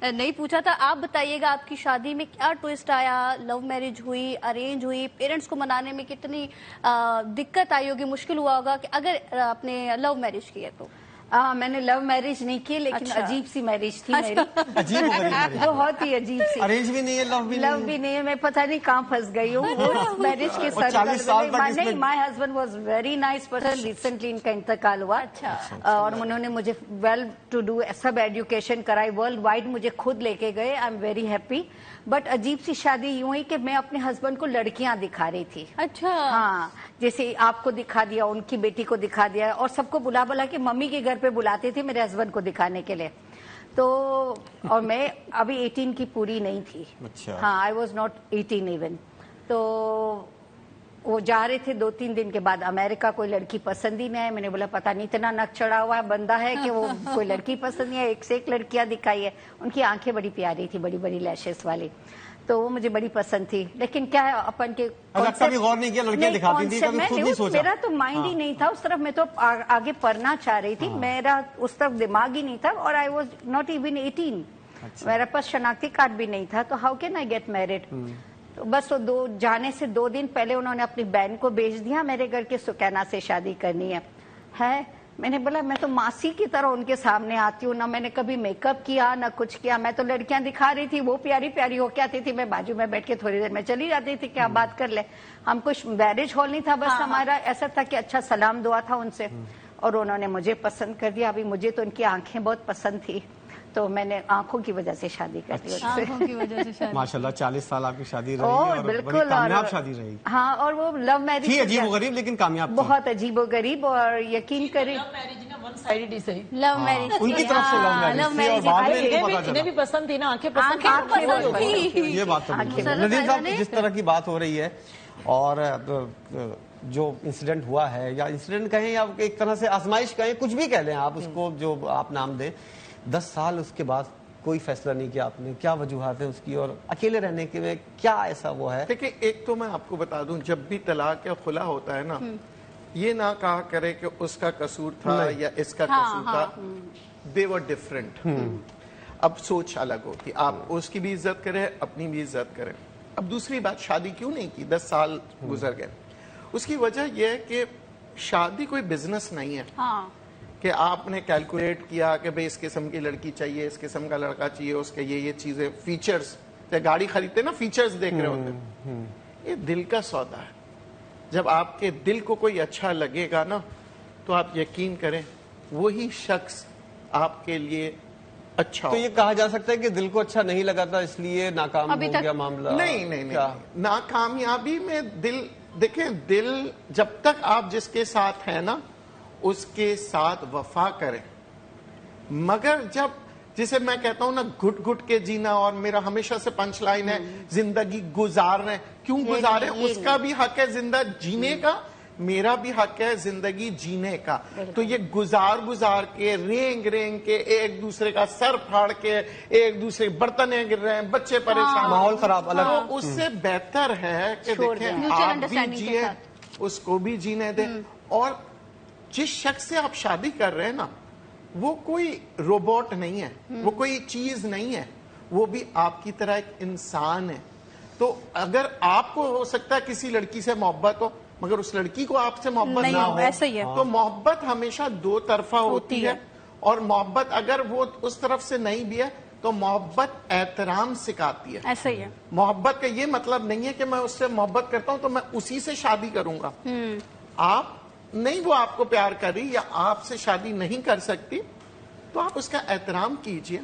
नहीं पूछा था, आप बताइएगा आपकी शादी में क्या ट्विस्ट आया, लव मैरिज हुई, अरेंज हुई, पेरेंट्स को मनाने में कितनी दिक्कत आई होगी, मुश्किल हुआ होगा कि अगर आपने लव मैरिज की है तो? मैंने लव मैरिज नहीं की, लेकिन अच्छा। अजीब सी मैरिज थी मेरी। अजीब बहुत ही अजीब सी। अरेंज भी नहीं है, लव भी नहीं है। मैं पता नहीं कहाँ फंस गई हूँ मैरिज के और 40 साल तक नहीं, my husband was very nice person. Recently इनका इंतकाल हुआ। अच्छा। और उन्होंने मुझे वेल टू डू सब एजुकेशन कराई, वर्ल्ड वाइड मुझे खुद लेके गए। I am very happy. But अजीब सी शादी यूं ही कि मैं अपने हस्बैंड को लड़कियां दिखा रही थी। अच्छा। हाँ, जैसे आपको दिखा दिया, उनकी बेटी को दिखा दिया, और सबको बुला के मम्मी के घर पे बुलाते थे मेरे हस्बैंड को दिखाने के लिए। तो और मैं अभी 18 की पूरी नहीं थी। अच्छा। हाँ, आई वॉज नॉट 18 इवन। तो वो जा रहे थे 2-3 दिन के बाद अमेरिका, कोई लड़की पसंद ही नहीं है। मैंने बोला पता नहीं इतना नक चढ़ा हुआ बंदा है कि वो कोई लड़की पसंद नहीं है। एक से एक लड़कियां दिखाई है। उनकी आंखें बड़ी प्यारी थी, बड़ी बड़ी लैशेस वाली, तो वो मुझे बड़ी पसंद थी। लेकिन क्या है, अपन के कभी गौर नहीं किया, लड़कियां दिखाती थी, कभी खुद नहीं सोचा? मेरा तो माइंड ही नहीं था उस तरफ। मैं तो आगे पढ़ना चाह रही थी। मेरा उस तरफ दिमाग ही नहीं था। और आई वॉज नॉट इवन 18। मेरे पास शनाख्ती कार्ड भी नहीं था। तो how can I get married? तो बस वो जाने से 2 दिन पहले उन्होंने अपनी बहन को भेज दिया मेरे घर के, सुकैना से शादी करनी है। मैंने बोला मैं तो मासी की तरह उनके सामने आती हूँ, ना मैंने कभी मेकअप किया ना कुछ किया। मैं तो लड़कियां दिखा रही थी, वो प्यारी प्यारी होके आती थी, मैं बाजू में बैठ के थोड़ी देर में चली जाती थी कि आप बात कर ले। हम कुछ मैरिज हॉल नहीं था, बस हमारा ऐसा था कि अच्छा सलाम दुआ था उनसे। और उन्होंने मुझे पसंद कर दिया। अभी मुझे तो उनकी आंखें बहुत पसंद थी, तो मैंने आंखों की वजह से शादी कर दी उससे। आंखों की वजह से शादी। माशाल्लाह 40 साल आपकी शादी रही और और बिल्कुल बड़ी कामयाब शादी रही। हाँ, और वो लव मैरिज थी अजीब गरीब लेकिन कामयाब थी। बहुत अजीब गरीब। और यकीन करें, वन साइडेड ही सही। लव मैरिज उनकी तरफ से लव मैरिज थी और बाद में इनको पता इन्हें चला। भी पसंद थी ना, आंखें पसंद थी। ये बात तो नदीम साहब, जिस तरह की बात हो रही है और जो इंसिडेंट हुआ है, या इंसिडेंट कहें या एक तरह से आजमाइश कहें, कुछ भी कह लें आप उसको, जो आप नाम दें, 10 साल उसके बाद कोई फैसला नहीं किया आपने, क्या वजूहात है उसकी? और अकेले रहने के में क्या ऐसा वो है? देखिए, एक तो मैं आपको बता दूं, जब भी तलाक या खुला होता है ना, ये ना कहा करे कि उसका कसूर था या इसका कसूर था। दे वर डिफरेंट। अब सोच अलग होती। आप उसकी भी इज्जत करें, अपनी भी इज्जत करें। अब दूसरी बात, शादी क्यों नहीं की? 10 साल गुजर गए। उसकी वजह यह है कि शादी कोई बिजनेस नहीं है कि आपने कैलकुलेट किया कि भाई इस किस्म की लड़की चाहिए, इस किस्म का लड़का चाहिए, उसके ये चीजें, फीचर्स। गाड़ी खरीदते ना, फीचर्स देख रहे होते हैं। ये दिल का सौदा है। जब आपके दिल को कोई अच्छा लगेगा ना, तो आप यकीन करें वही शख्स आपके लिए अच्छा। तो ये कहा जा सकता है कि दिल को अच्छा नहीं लगा था इसलिए नाकाम हो गया मामला? नहीं। नाकामयाबी में दिल, देखें, दिल जब तक आप जिसके साथ है ना, उसके साथ वफा करें। मगर जब, जिसे मैं कहता हूं ना, घुट घुट के जीना, और मेरा हमेशा से पंच लाइन है, जिंदगी गुजार रहे। क्यों गुजारे? उसका भी हक है जिंदा जीने का, मेरा भी हक है जिंदगी जीने का। तो ये गुजार के, रेंग के, एक दूसरे का सर फाड़ के, एक दूसरे बर्तने गिर रहे हैं, बच्चे परेशान, माहौल खराब अलग। तो उससे बेहतर है कि देखें, आप भी जिए, उसको भी जीने दें। और जिस शख्स से आप शादी कर रहे हैं ना, वो कोई रोबोट नहीं है, वो कोई चीज नहीं है, वो भी आपकी तरह एक इंसान है। तो अगर आपको हो सकता है किसी लड़की से मोहब्बत हो, मगर उस लड़की को आपसे मोहब्बत ना हो, ऐसा ही है। तो मोहब्बत हमेशा 2 तरफा होती है। और मोहब्बत अगर वो उस तरफ से नहीं भी है, तो मोहब्बत एहतराम सिखाती है। ऐसा ही है। मोहब्बत का ये मतलब नहीं है कि मैं उससे मोहब्बत करता हूं तो मैं उसी से शादी करूंगा। आप नहीं, वो आपको प्यार कर रही या आपसे शादी नहीं कर सकती, तो आप उसका एहतराम कीजिए।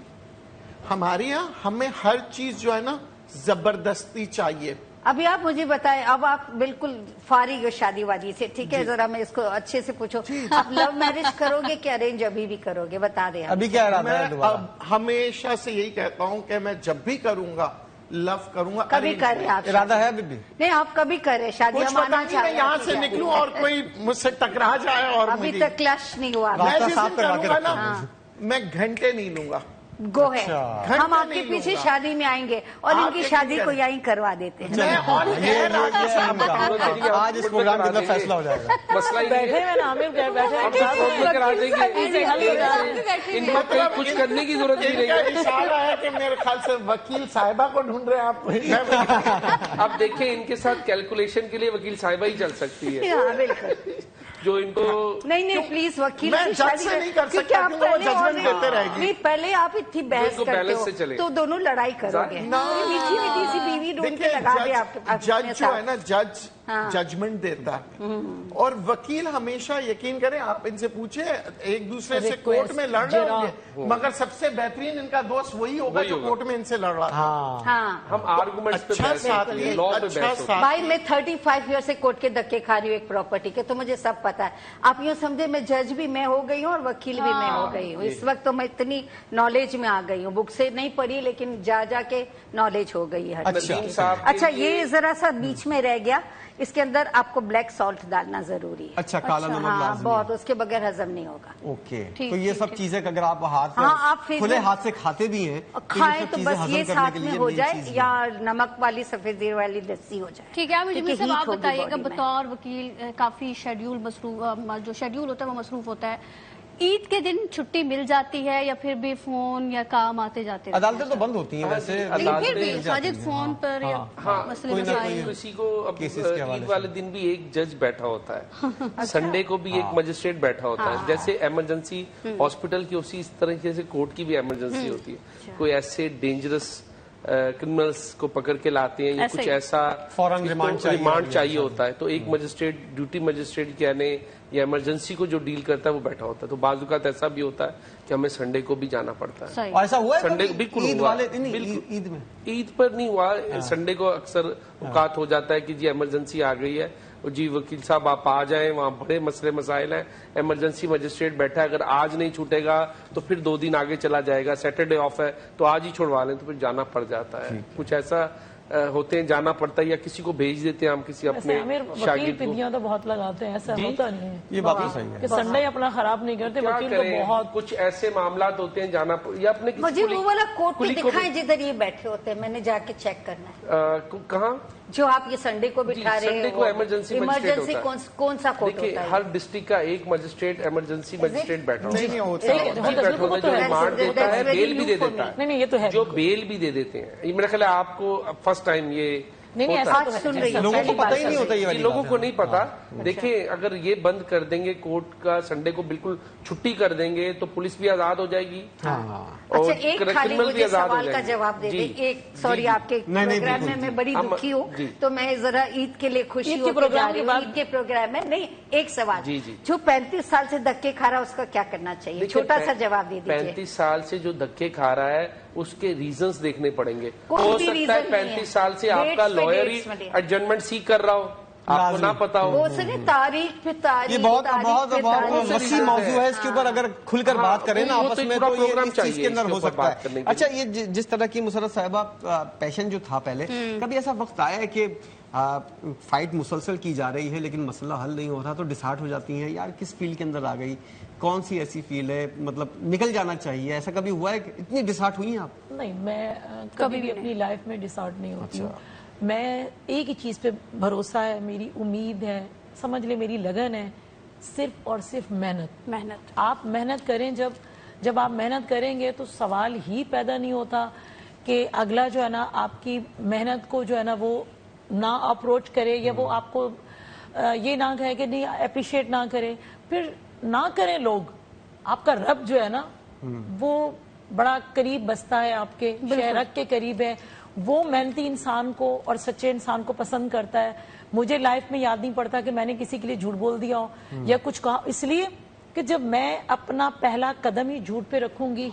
हमारे यहाँ हमें हर चीज जो है ना जबरदस्ती चाहिए। अभी आप मुझे बताएं, अब आप बिल्कुल फारिग हो शादी वादी से, ठीक है? जरा मैं इसको अच्छे से पूछो, आप लव मैरिज करोगे कि अरेंज अभी भी करोगे? बता दें आप। अभी क्या इरादा है मैं दोबारा? अब हमेशा से यही कहता हूं कि मैं जब भी करूंगा लव करूंगा। कभी arrange करें आप इरादा है अभी भी? नहीं, आप कभी करें शादी, कुछ हम पता आना नहीं, मैं चाहते यहाँ हैं, से ठीक है? निकलूं और कोई मुझसे टकरा जाए और अभी मुझे तक क्लश नहीं हुआ। रास्ता मैं जिस साफ दिन करवा के करूंगा रखते ना, हैं। मैं घंटे नहीं लूंगा। गो है, अच्छा। हम घंटे आपके नहीं पीछे लूंगा। शादी में आएंगे और आप इनकी यकीन शादी को करें। यहीं करवा देते हैं। मैं और आज इस प्रोग्राम के अंदर फैसला हो जाएगा। मसला ये बैठे है, हैं ना आमिर, बैठे हैं, हम साथ फोन में। में करा देंगे, इजी हल हो जाए। इनको कोई कुछ करने की जरूरत नहीं इनका रहेगी। इशारा है कि मेरे ख्याल से वकील साहिबा को ढूंढ रहे हैं आप। अब देखें, इनके साथ कैलकुलेशन के लिए वकील साहिबा ही चल सकती है, हाँ, बिल्कुल। जो इनको नहीं प्लीज वकील मैं की जज शादी से नहीं कर क्योंकि सकता, आप क्योंकि वो पहले जजमेंट और देते रहेगी। नहीं, पहले आप इतनी बहस बिल्कुल करते बैलेंस हो से चले। तो दोनों लड़ाई करोगे। ना। मीठी मीठी सी बीवी ढूंढ के देखिए, लगा दे आपके पास। जज जो है ना, जज हाँ। जजमेंट देता है और वकील हमेशा, यकीन करें, आप इनसे पूछे, एक दूसरे से कोर्ट में लड़ रहे होंगे, मगर सबसे बेहतरीन इनका दोस्त वही होगा जो कोर्ट में इनसे लड़ रहा था। हाँ, हाँ हम आर्गुमेंट्स पे अच्छा बहस करते साथी, हैं, लॉ पे अच्छा बहस होती है। साथी। भाई मैं 35 ईयर से कोर्ट के धक्के खा रही हूँ एक प्रॉपर्टी के, तो मुझे सब पता है। आप यूँ समझे मैं जज भी मैं हो गई हूँ और वकील भी मैं हो गई हूँ। इस वक्त तो मैं इतनी नॉलेज में आ गई हूँ, बुक से नहीं पढ़ी लेकिन जा के नॉलेज हो गई है। नदीम साहब के अच्छा, लिए- ये जरा सा बीच में रह गया, इसके अंदर आपको ब्लैक सॉल्ट डालना जरूरी है। अच्छा, काला नमक हाँ, लाजमी बहुत, उसके बगैर हजम नहीं होगा। ओके। ठीक, तो ये ठीक, सब ठीक। चीजें अगर आप हाथ हाँ, आप फिर खुले भी- हाथ से खाते भी हैं तो ये खाएं सब तो चीजें बस हजम ये करने साथ के में लिए हो मेन जाए, चीज है। या नमक वाली सफेदी वाली लस्सी हो जाए। ठीक है, मुझे क्योंकि सब आप heat होगी बताइएगा, body में। बतौर वकील काफी शेड्यूल मसरूफ, जो शेड्यूल होता है वो मसरूफ होता है। ईद के दिन छुट्टी मिल जाती है या फिर भी फोन या काम आते जाते रहते हैं? अदालतें तो बंद होती हैं वैसे, लेकिन अदालतें फिर भी मिल जाती साजिद हैं। फोन पर या हाँ, मसले कोई ना मसाइल। कोई किसी को अब केसेस के हवाले ईद से। वाले दिन भी एक जज बैठा होता है, संडे को भी एक मजिस्ट्रेट बैठा होता है। जैसे इमरजेंसी हॉस्पिटल की उसी इस तरीके से कोर्ट की भी इमरजेंसी होती है। कोई ऐसे डेंजरस क्रिमिनल्स को पकड़ के लाते हैं या ऐसे कुछ ही। ऐसा फौरन रिमांड चाहिए रिमांड होगी। चाहिए होता है, तो एक मजिस्ट्रेट, ड्यूटी मजिस्ट्रेट कहने या इमरजेंसी को जो डील करता है वो बैठा होता है। तो बाजुकात ऐसा भी होता है कि हमें संडे को भी जाना पड़ता है। सही। और ऐसा हुआ है संडे कभी? बिल्कुल ईद हुआ। वाले दिन ही? बिल्कुल। ईद में? ईद पर नहीं हुआ, संडे को अक्सर औकात हो जाता है कि जी इमरजेंसी आ गई है, और जी वकील साहब आप आ जाएं, वहाँ बड़े मसले मसाइल हैं, इमरजेंसी मजिस्ट्रेट बैठा है, अगर आज नहीं छूटेगा तो फिर 2 दिन आगे चला जाएगा, सैटरडे ऑफ है तो आज ही छुड़वा लें, तो फिर जाना पड़ जाता है। कुछ ऐसा होते हैं, जाना पड़ता है, या किसी को भेज देते हैं हम किसी वैसे अपने आमिर, वकील शागिर्द को। पिंदियां तो बहुत लगाते हैं, ऐसा होता नहीं है ये बात तो सही है। कि संडे अपना खराब नहीं करते, क्या वकील तो करें, बहुत। कुछ ऐसे मामलात होते हैं जाना या अपने किसी मुझे वो वाला कोर्ट कुली को दिखाएं जिधर ये बैठे होते हैं, मैंने जाके चेक करना है। कहाँ जो आप ये संडे को बिठा जी, रहे संडे को इमरजेंसी मजिस्ट्रेट इमरजेंसी होता है। कौन सा कोर्ट देखिए, होता है? हर डिस्ट्रिक्ट का एक मजिस्ट्रेट इमरजेंसी मजिस्ट्रेट बैठा होता है। नहीं होता ठीक है, जी, होता बैठा होता है, जो है। रिमांड देता है, That's very बेल भी दे new for देता me. है। नहीं, ये तो है जो बिल्कुल। बेल भी दे देते हैं, ये मेरा ख्याल है आपको फर्स्ट टाइम ये नहीं, होता ऐसा है। आज तो है, सुन रही हूँ, लोगों को पहली पता बार ही नहीं सुन होता ये ये वाली लोगों बात को है। नहीं पता। देखिए, अगर ये बंद कर देंगे कोर्ट का, संडे को बिल्कुल छुट्टी कर देंगे, तो पुलिस भी आजाद हो जाएगी और अच्छा, एक खाली क्रिमिनल भी मुझे आजाद हो सवाल का जाएंगे। जवाब दे दे। जी, एक सॉरी, जी, आपके नहीं, प्रोग्राम में बिल्कुल, मैं बड़ी हम- दुखी हूँ, जी। तो मैं जरा ईद के लिए खुशी ईद के होके प्रोग्राम जा रही के हूँ। बाद- ईद के प्रोग्राम में नहीं, एक सवाल, जी, जी। जो 35 साल से धक्के खा रहा है उसका क्या करना चाहिए? देखिए, छोटा सा जवाब दे दीजिए। 35 साल से जो धक्के खा रहा है उसके रीजंस देखने पड़ेंगे। कोई हो भी सकता reason है नहीं 35 है। साल से Dates आपका पे लॉयर dates में ही dates। एडजमेंट सीख कर रहा हो, आपको लाजमी। ना पता हो। वो उसने तारीख पे तारीख, ये बहुत तारीख बहुत पे बहुत तारीख। वसी हाँ। मौजू है। इसके ऊपर अगर खुलकर हाँ, बात करें ना वो आपस तो एक में, पूरा तो ये प्रोग्राम इस चीज चाहिए के अंदर इसके हो ऊपर सकता बात करने है। के अच्छा, ये जिस तरह की मुसर्रत साहिबा पैशन जो था पहले, कभी ऐसा वक्त आया है कि फाइट मुसलसल की जा रही है लेकिन मसला हल नहीं हो रहा, तो डिसहार्ट हो जाती हैं, यार किस फील्ड के अंदर आ गई, कौन सी ऐसी फील्ड है, मतलब निकल जाना चाहिए? ऐसा कभी हुआ है कि इतनी डिसहार्ट हुई हैं आप? नहीं, मैं कभी भी अपनी लाइफ में डिसहार्ट नहीं होती हूँ। मैं एक ही चीज पे भरोसा है, मेरी उम्मीद है, समझ ले मेरी लगन है, सिर्फ और सिर्फ मेहनत। आप मेहनत करें, जब आप मेहनत करेंगे तो सवाल ही पैदा नहीं होता कि अगला जो है ना आपकी मेहनत को जो है ना वो ना अप्रोच करे, या वो आपको ये ना कहे कि नहीं अप्रिशिएट ना करे, फिर ना करें लोग। आपका रब जो है ना वो बड़ा करीब बसता है, आपके शहरक के करीब है, वो मेहनती इंसान को और सच्चे इंसान को पसंद करता है। मुझे लाइफ में याद नहीं पड़ता कि मैंने किसी के लिए झूठ बोल दिया हो या कुछ कहा, इसलिए کہ جب میں اپنا پہلا قدم ہی جھوٹ پہ رکھوں گی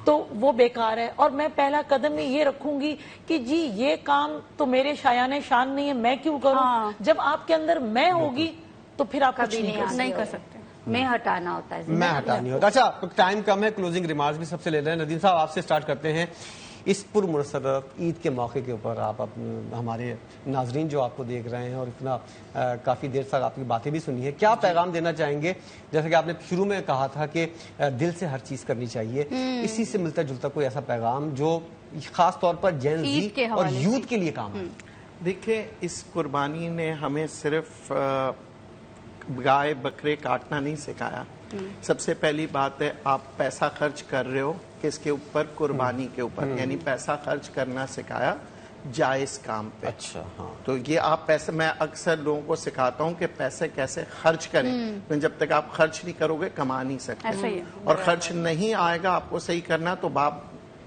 تو وہ بیکار ہے، اور میں پہلا قدم ہی یہ رکھوں گی کہ جی یہ کام تو میرے شایان شان نہیں ہے، میں کیوں کروں؟ جب آپ کے اندر میں ہوگی تو پھر آپ کچھ نہیں کر سکتے، میں ہٹانا ہوتا ہے، میں ہٹانی ہوتا ہے۔ اچھا ٹائم کم ہے، کلوزنگ ریمارکس بھی سب سے لے رہے ہیں۔ ندیم صاحب آپ سے سٹارٹ کرتے ہیں، اس پرمسرت عید کے موقع کے اوپر آپ ہمارے ناظرین جو آپ کو دیکھ رہے ہیں اور اتنا کافی دیر تک آپ کی باتیں بھی سنی ہے، کیا پیغام دینا چاہیں گے؟ جیسا کہ آپ نے شروع میں کہا تھا کہ دل سے ہر چیز کرنی چاہیے، اسی سے ملتا جلتا کوئی ایسا پیغام جو خاص طور پر جین زی اور یوتھ کے لیے کام ہے؟ دیکھیں، اس قربانی نے ہمیں صرف گائے بکرے کاٹنا نہیں سکھایا۔ سب سے پہلی بات ہے، آپ پیسہ خرچ کر رہے ہو کس کے اوپر؟ قربانی کے اوپر، یعنی پیسہ خرچ کرنا سکھایا جائز کام پہ۔ اچھا، ہاں، تو یہ آپ پیسے، میں اکثر لوگوں کو سکھاتا ہوں کہ پیسے کیسے خرچ کریں، جب تک آپ خرچ نہیں کرو گے کما نہیں سکتے، اور خرچ نہیں آئے گا آپ کو صحیح کرنا تو باپ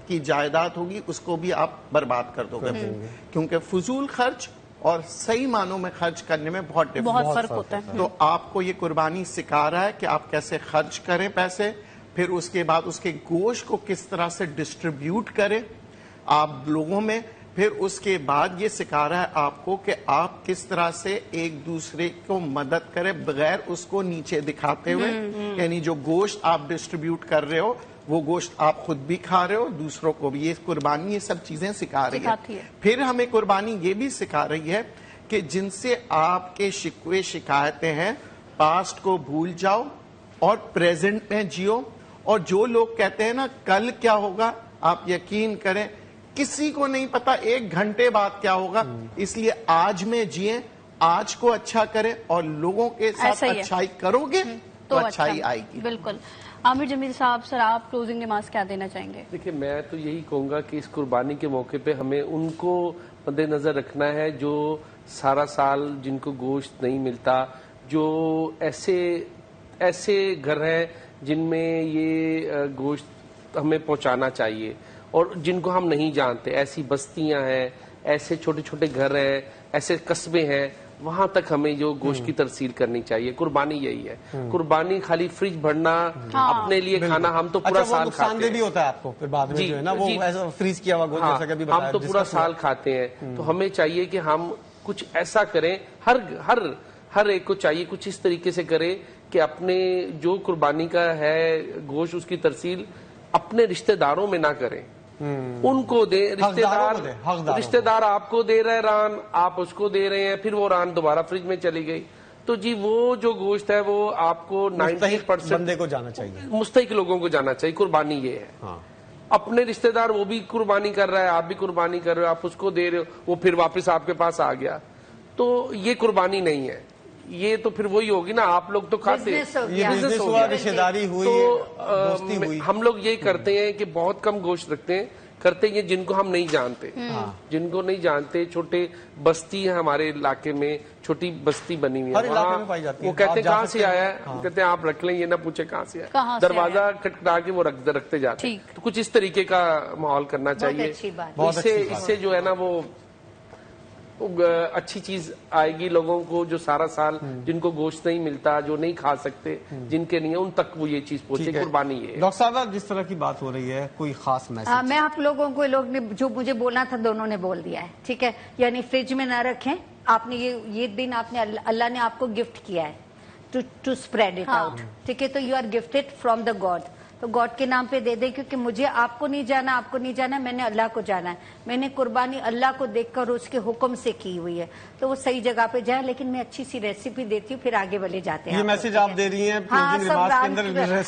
کی جائیداد ہوگی اس کو بھی آپ برباد کر دو گے، کیونکہ فضول خرچ اور صحیح معنوں میں خرچ کرنے میں بہت فرق ہوتا ہے۔ تو آپ کو یہ قربانی سکھا رہا ہے کہ آپ کیسے خرچ کریں پیسے، پھر اس کے بعد اس کے گوشت کو کس طرح سے ڈسٹریبیوٹ کریں آپ لوگوں میں، پھر اس کے بعد یہ سکھا رہا ہے آپ کو کہ آپ کس طرح سے ایک دوسرے کو مدد کریں بغیر اس کو نیچے دکھاتے ہوئے، یعنی جو گوشت آپ ڈسٹریبیوٹ کر رہے ہو وہ گوشت آپ خود بھی کھا رہے ہو، دوسروں کو بھی۔ یہ قربانی یہ سب چیزیں سکھا رہی ہے۔ پھر ہمیں قربانی یہ بھی سکھا رہی ہے کہ جن سے آپ کے شکوے شکایتیں ہیں، پاسٹ کو بھول جاؤ اور پریزنٹ میں جیو، اور جو لوگ کہتے ہیں نا کل کیا ہوگا، آپ یقین کریں کسی کو نہیں پتا 1 گھنٹے بعد کیا ہوگا، اس لیے آج میں جیئیں، آج کو اچھا کریں، اور لوگوں کے ساتھ اچھائی کرو گے تو اچھائی آئے گی۔ بالکل۔ عامر جمیل صاحب، سر آپ کلوزنگ ریمارکس کیا دینا چاہیں گے؟ دیکھیں، میں تو یہی کہوں گا کہ اس قربانی کے موقع پہ ہمیں ان کو مد نظر رکھنا ہے جو سارا سال جن کو گوشت نہیں ملتا، جو ایسے گھر ہیں جن میں یہ گوشت ہمیں پہنچانا چاہیے، اور جن کو ہم نہیں جانتے، ایسی بستیاں ہیں، ایسے چھوٹے چھوٹے گھر ہیں، ایسے قصبے ہیں، وہاں تک ہمیں جو گوشت کی ترسیل کرنی چاہیے۔ قربانی یہی ہے، قربانی خالی فریج بھرنا اپنے لیے کھانا، ہم تو پورا سال کھاتے ہیں، بھی ہوتا ہے آپ کو پھر بعد میں جو ہے نا وہ ایسا فریز کیا ہوا گوشت جیسا کہ ابھی بتایا، ہم تو پورا سال کھاتے ہیں۔ تو ہمیں چاہیے کہ ہم کچھ ایسا کریں، ہر ایک کو چاہیے کچھ اس طریقے سے کرے کہ اپنے جو قربانی کا ہے گوشت اس کی ترسیل اپنے رشتہ داروں میں نہ کریں، ان کو دیں۔ رشتہ دار آپ کو دے رہے ران، آپ اس کو دے رہے ہیں، پھر وہ ران دوبارہ فریج میں چلی گئی، تو جی وہ جو گوشت ہے وہ آپ کو 90% بندے کو جانا چاہیے، مستحق لوگوں کو جانا چاہیے۔ قربانی یہ ہے، اپنے رشتہ دار وہ بھی قربانی کر رہا ہے، آپ بھی قربانی کر رہے ہو، آپ اس کو دے رہے ہو، وہ پھر واپس آپ کے پاس آ گیا، تو یہ قربانی نہیں ہے، یہ تو پھر وہی ہوگی نا، آپ لوگ تو کھاتے ہیں، بزنس ہوا، رشتہ داری ہوئی، دوستی ہوئی۔ ہم لوگ یہ کرتے ہیں کہ بہت کم گوشت رکھتے ہیں، کرتے ہیں جن کو ہم نہیں جانتے، جن کو نہیں جانتے، چھوٹے بستی ہے ہمارے علاقے میں، چھوٹی بستی بنی ہوئی ہے، وہ کہتے ہیں کہاں سے آیا ہے، کہتے ہیں آپ رکھ لیں، یہ نہ پوچھے کہاں سے آیا، دروازہ کھٹکھٹا کے وہ رکھتے جاتے ہیں۔ تو کچھ اس طریقے کا ماحول کرنا چاہیے، اس سے جو ہے نا وہ اچھی چیز آئے گی لوگوں کو، جو سارا سال جن کو گوشت نہیں ملتا، جو نہیں کھا سکتے، جن کے نہیں ہے، ان تک وہ یہ چیز پہنچے۔ قربانی ہے۔ ڈاکٹر صاحب جس طرح کی بات ہو رہی ہے، کوئی خاص میسج؟ میں آپ لوگوں کو، لوگ نے جو مجھے بولنا تھا دونوں نے بول دیا ہے، ٹھیک ہے، یعنی فریج میں نہ رکھیں، آپ نے یہ دن آپ نے اللہ نے آپ کو گفٹ کیا ہے ٹو اسپریڈ اٹ آؤٹ، ٹھیک ہے، تو you are gifted from the God, تو گاڈ کے نام پہ دے دیں، کیونکہ مجھے آپ کو نہیں جانا، آپ کو نہیں جانا، میں نے اللہ کو جانا ہے، میں نے قربانی اللہ کو دیکھ کر اس کے حکم سے کی ہوئی ہے، تو وہ صحیح جگہ پہ جائے۔ لیکن میں اچھی سی ریسیپی دیتی ہوں، پھر آگے والے جاتے ہیں۔ یہ میسج آپ دے رہی ہیں؟ ہاں،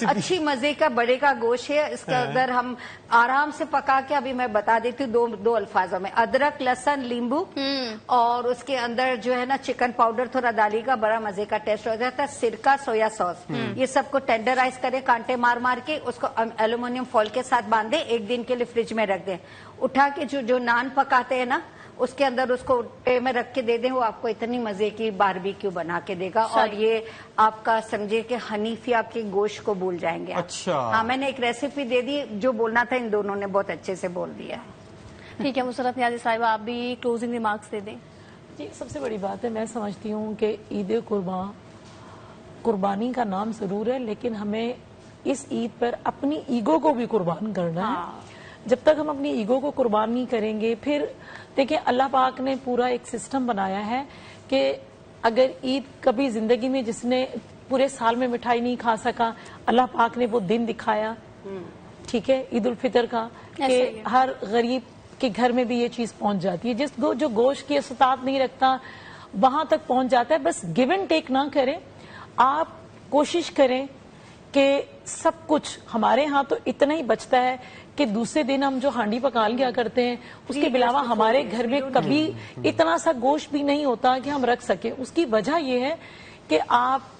اچھی مزے کا بڑے کا گوشت ہے، اس کا اگر ہم آرام سے پکا کے، ابھی میں بتا دیتی ہوں دو الفاظوں میں، ادرک، لہسن، لیمبو، اور اس کے اندر جو ہے نا چکن پاؤڈر تھوڑا ڈالی کا، بڑا مزے کا ٹیسٹ ہو جاتا ہے، سرکہ، سویا سوس، یہ سب کو ٹینڈرائز کریں، کانٹے مار مار کے، اس کو ایلومینیم فوائل کے ساتھ باندھے، 1 دن کے لیے فریج میں رکھ دیں۔ اٹھا کے جو نان پکاتے ہیں نا، اس کے اندر اس کو ٹرے میں رکھ کے دے دیں، وہ آپ کو اتنی مزے کی باربیکیو بنا کے دے گا، اور یہ آپ کا سمجھے کہ حنیفی آپ کے گوشت کو بھول جائیں گے۔ اچھا، ہاں، میں نے ایک ریسیپی دے دی، جو بولنا تھا ان دونوں نے بہت اچھے سے بول دیا۔ ٹھیک ہے، مسرت نیازی صاحبہ آپ بھی کلوزنگ ریمارکس دے دیں۔ جی، سب سے بڑی بات ہے، میں سمجھتی ہوں کہ عید قربان قربانی کا نام ضرور ہے لیکن ہمیں اس عید پر اپنی ایگو کو بھی قربان کرنا ہے. جب تک ہم اپنی ایگو کو قربان نہیں کریں گے, پھر دیکھیں اللہ پاک نے پورا ایک سسٹم بنایا ہے کہ اگر عید کبھی زندگی میں جس نے پورے سال میں مٹھائی نہیں کھا سکا, اللہ پاک نے وہ دن دکھایا, ٹھیک ہے, عید الفطر کا, کہ ہر غریب کے گھر میں بھی یہ چیز پہنچ جاتی ہے. جس جو گوشت کی استطاعت نہیں رکھتا وہاں تک پہنچ جاتا ہے. بس گیو اینڈ ٹیک نہ کریں, آپ کوشش کریں کہ سب کچھ ہمارے ہاں تو اتنا ہی بچتا ہے کہ دوسرے دن ہم جو ہانڈی پکا لیا کرتے ہیں اس کے علاوہ ہمارے گھر میں کبھی اتنا سا گوشت بھی نہیں ہوتا کہ ہم رکھ سکیں. اس کی وجہ یہ ہے کہ آپ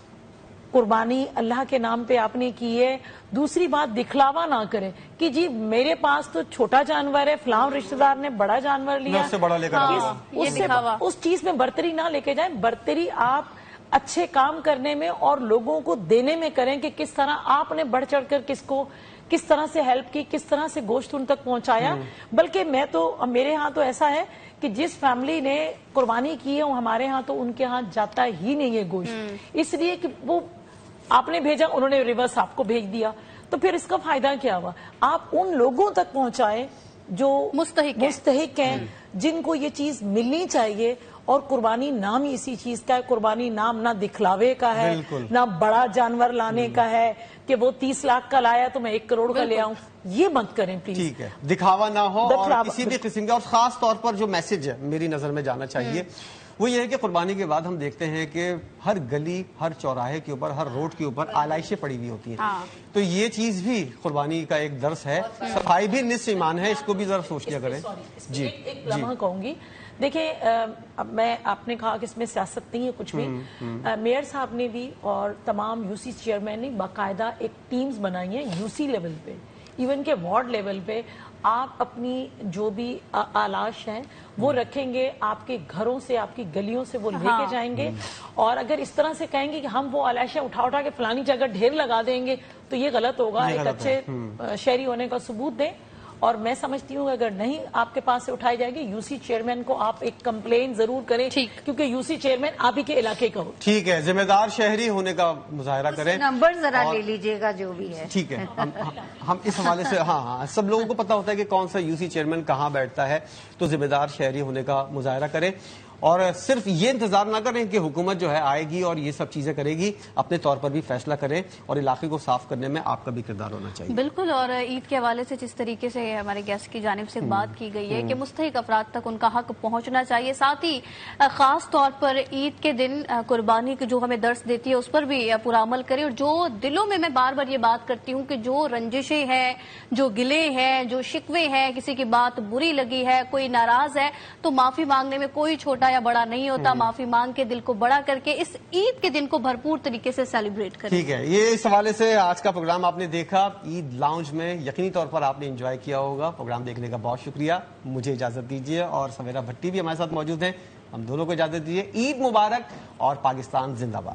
قربانی اللہ کے نام پہ آپ نے کی ہے. دوسری بات, دکھلاوا نہ کریں کہ جی میرے پاس تو چھوٹا جانور ہے, فلاں رشتہ دار نے بڑا جانور لیا, اس سے بڑا لے کر اس چیز میں برتری نہ لے کے جائیں. برتری آپ اچھے کام کرنے میں اور لوگوں کو دینے میں کریں کہ کس طرح آپ نے بڑھ چڑھ کر کس طرح سے ہیلپ کی, کس طرح سے گوشت ان تک پہنچایا. بلکہ میرے ہاں تو ایسا ہے کہ جس فیملی نے قربانی کی ہے وہ ہمارے ہاں تو ان کے ہاں جاتا ہی نہیں ہے گوشت, اس لیے کہ وہ آپ نے بھیجا, انہوں نے ریورس آپ کو بھیج دیا, تو پھر اس کا فائدہ کیا ہوا. آپ ان لوگوں تک پہنچائیں جو مستحق ہیں, جن کو یہ چیز ملنی چاہیے. اور قربانی نام ہی اسی چیز کا ہے. قربانی نام نہ دکھلاوے کا ہے, نہ بڑا جانور لانے کا ہے کہ وہ 30 لاکھ کا لایا تو میں 1 کروڑ کا لے آؤں. یہ مت کریں پلیز. ٹھیک ہے, دکھاوا نہ ہو اور کسی بھی قسم کا. اور خاص طور پر جو میسج ہے میری نظر میں جانا چاہیے وہ یہ ہے کہ قربانی کے بعد ہم دیکھتے ہیں کہ ہر گلی, ہر چوراہے کے اوپر, ہر روڈ کے اوپر آلائشیں پڑی ہوئی ہوتی ہیں. تو یہ چیز بھی قربانی کا ایک درس ہے. صفائی بھی نصف ایمان ہے, اس کو بھی ذرا سوچ لیا کریں. جی, ایک لمحہ کہوں گی. دیکھیں, اب آپ نے کہا کہ اس میں سیاست نہیں ہے کچھ بھی. میئر صاحب نے بھی اور تمام یو سی چیئرمین نے باقاعدہ ایک ٹیمز بنائی ہیں یو سی لیول پہ, ایون کہ وارڈ لیول پہ. آپ اپنی جو بھی آلاش ہیں وہ رکھیں گے, آپ کے گھروں سے, آپ کی گلیوں سے وہ لے کے جائیں گے. اور اگر اس طرح سے کہیں گے کہ ہم وہ آلاشیں اٹھا کے فلانی جگہ ڈھیر لگا دیں گے تو یہ غلط ہوگا. ایک اچھے شہری ہونے کا ثبوت دیں. اور میں سمجھتی ہوں اگر نہیں آپ کے پاس سے اٹھائی جائے گی, یو سی چیئرمین کو آپ ایک کمپلین ضرور کریں, کیونکہ یو سی چیئرمین آپ ہی کے علاقے کا ہو. ٹھیک ہے, ذمہ دار شہری ہونے کا مظاہرہ کریں. نمبر ذرا لے لیجئے گا جو بھی ہے. ٹھیک ہے, ہم اس حوالے سے ہاں سب لوگوں کو پتا ہوتا ہے کہ کون سا یو سی چیئرمین کہاں بیٹھتا ہے, تو ذمہ دار شہری ہونے کا مظاہرہ کریں. اور صرف یہ انتظار نہ کریں کہ حکومت جو ہے آئے گی اور یہ سب چیزیں کرے گی, اپنے طور پر بھی فیصلہ کریں اور علاقے کو صاف کرنے میں آپ کا بھی کردار ہونا چاہیے. بالکل. اور عید کے حوالے سے جس طریقے سے ہمارے گیسٹ کی جانب سے بات کی گئی ہے کہ مستحق افراد تک ان کا حق پہنچنا چاہیے, ساتھ ہی خاص طور پر عید کے دن قربانی جو ہمیں درس دیتی ہے اس پر بھی پورا عمل کریں. اور جو دلوں میں بار بار یہ بات کرتی ہوں کہ جو رنجشیں ہیں, جو گلے ہیں, جو شکوے ہیں, کسی کی بات بری لگی ہے, کوئی ناراض ہے, تو معافی مانگنے میں کوئی چھوٹا یا بڑا نہیں ہوتا. معافی مانگ کے دل کو بڑا کر کے اس عید کے دن کو بھرپور طریقے سے سیلیبریٹ کریں. ٹھیک ہے, یہ اس حوالے سے آج کا پروگرام آپ نے دیکھا عید لاؤنج میں, یقینی طور پر آپ نے انجوائے کیا ہوگا. پروگرام دیکھنے کا بہت شکریہ. مجھے اجازت دیجیے, اور سویرا بھٹی بھی ہمارے ساتھ موجود ہیں, ہم دونوں کو اجازت دیجیے. عید مبارک اور پاکستان زندہ باد.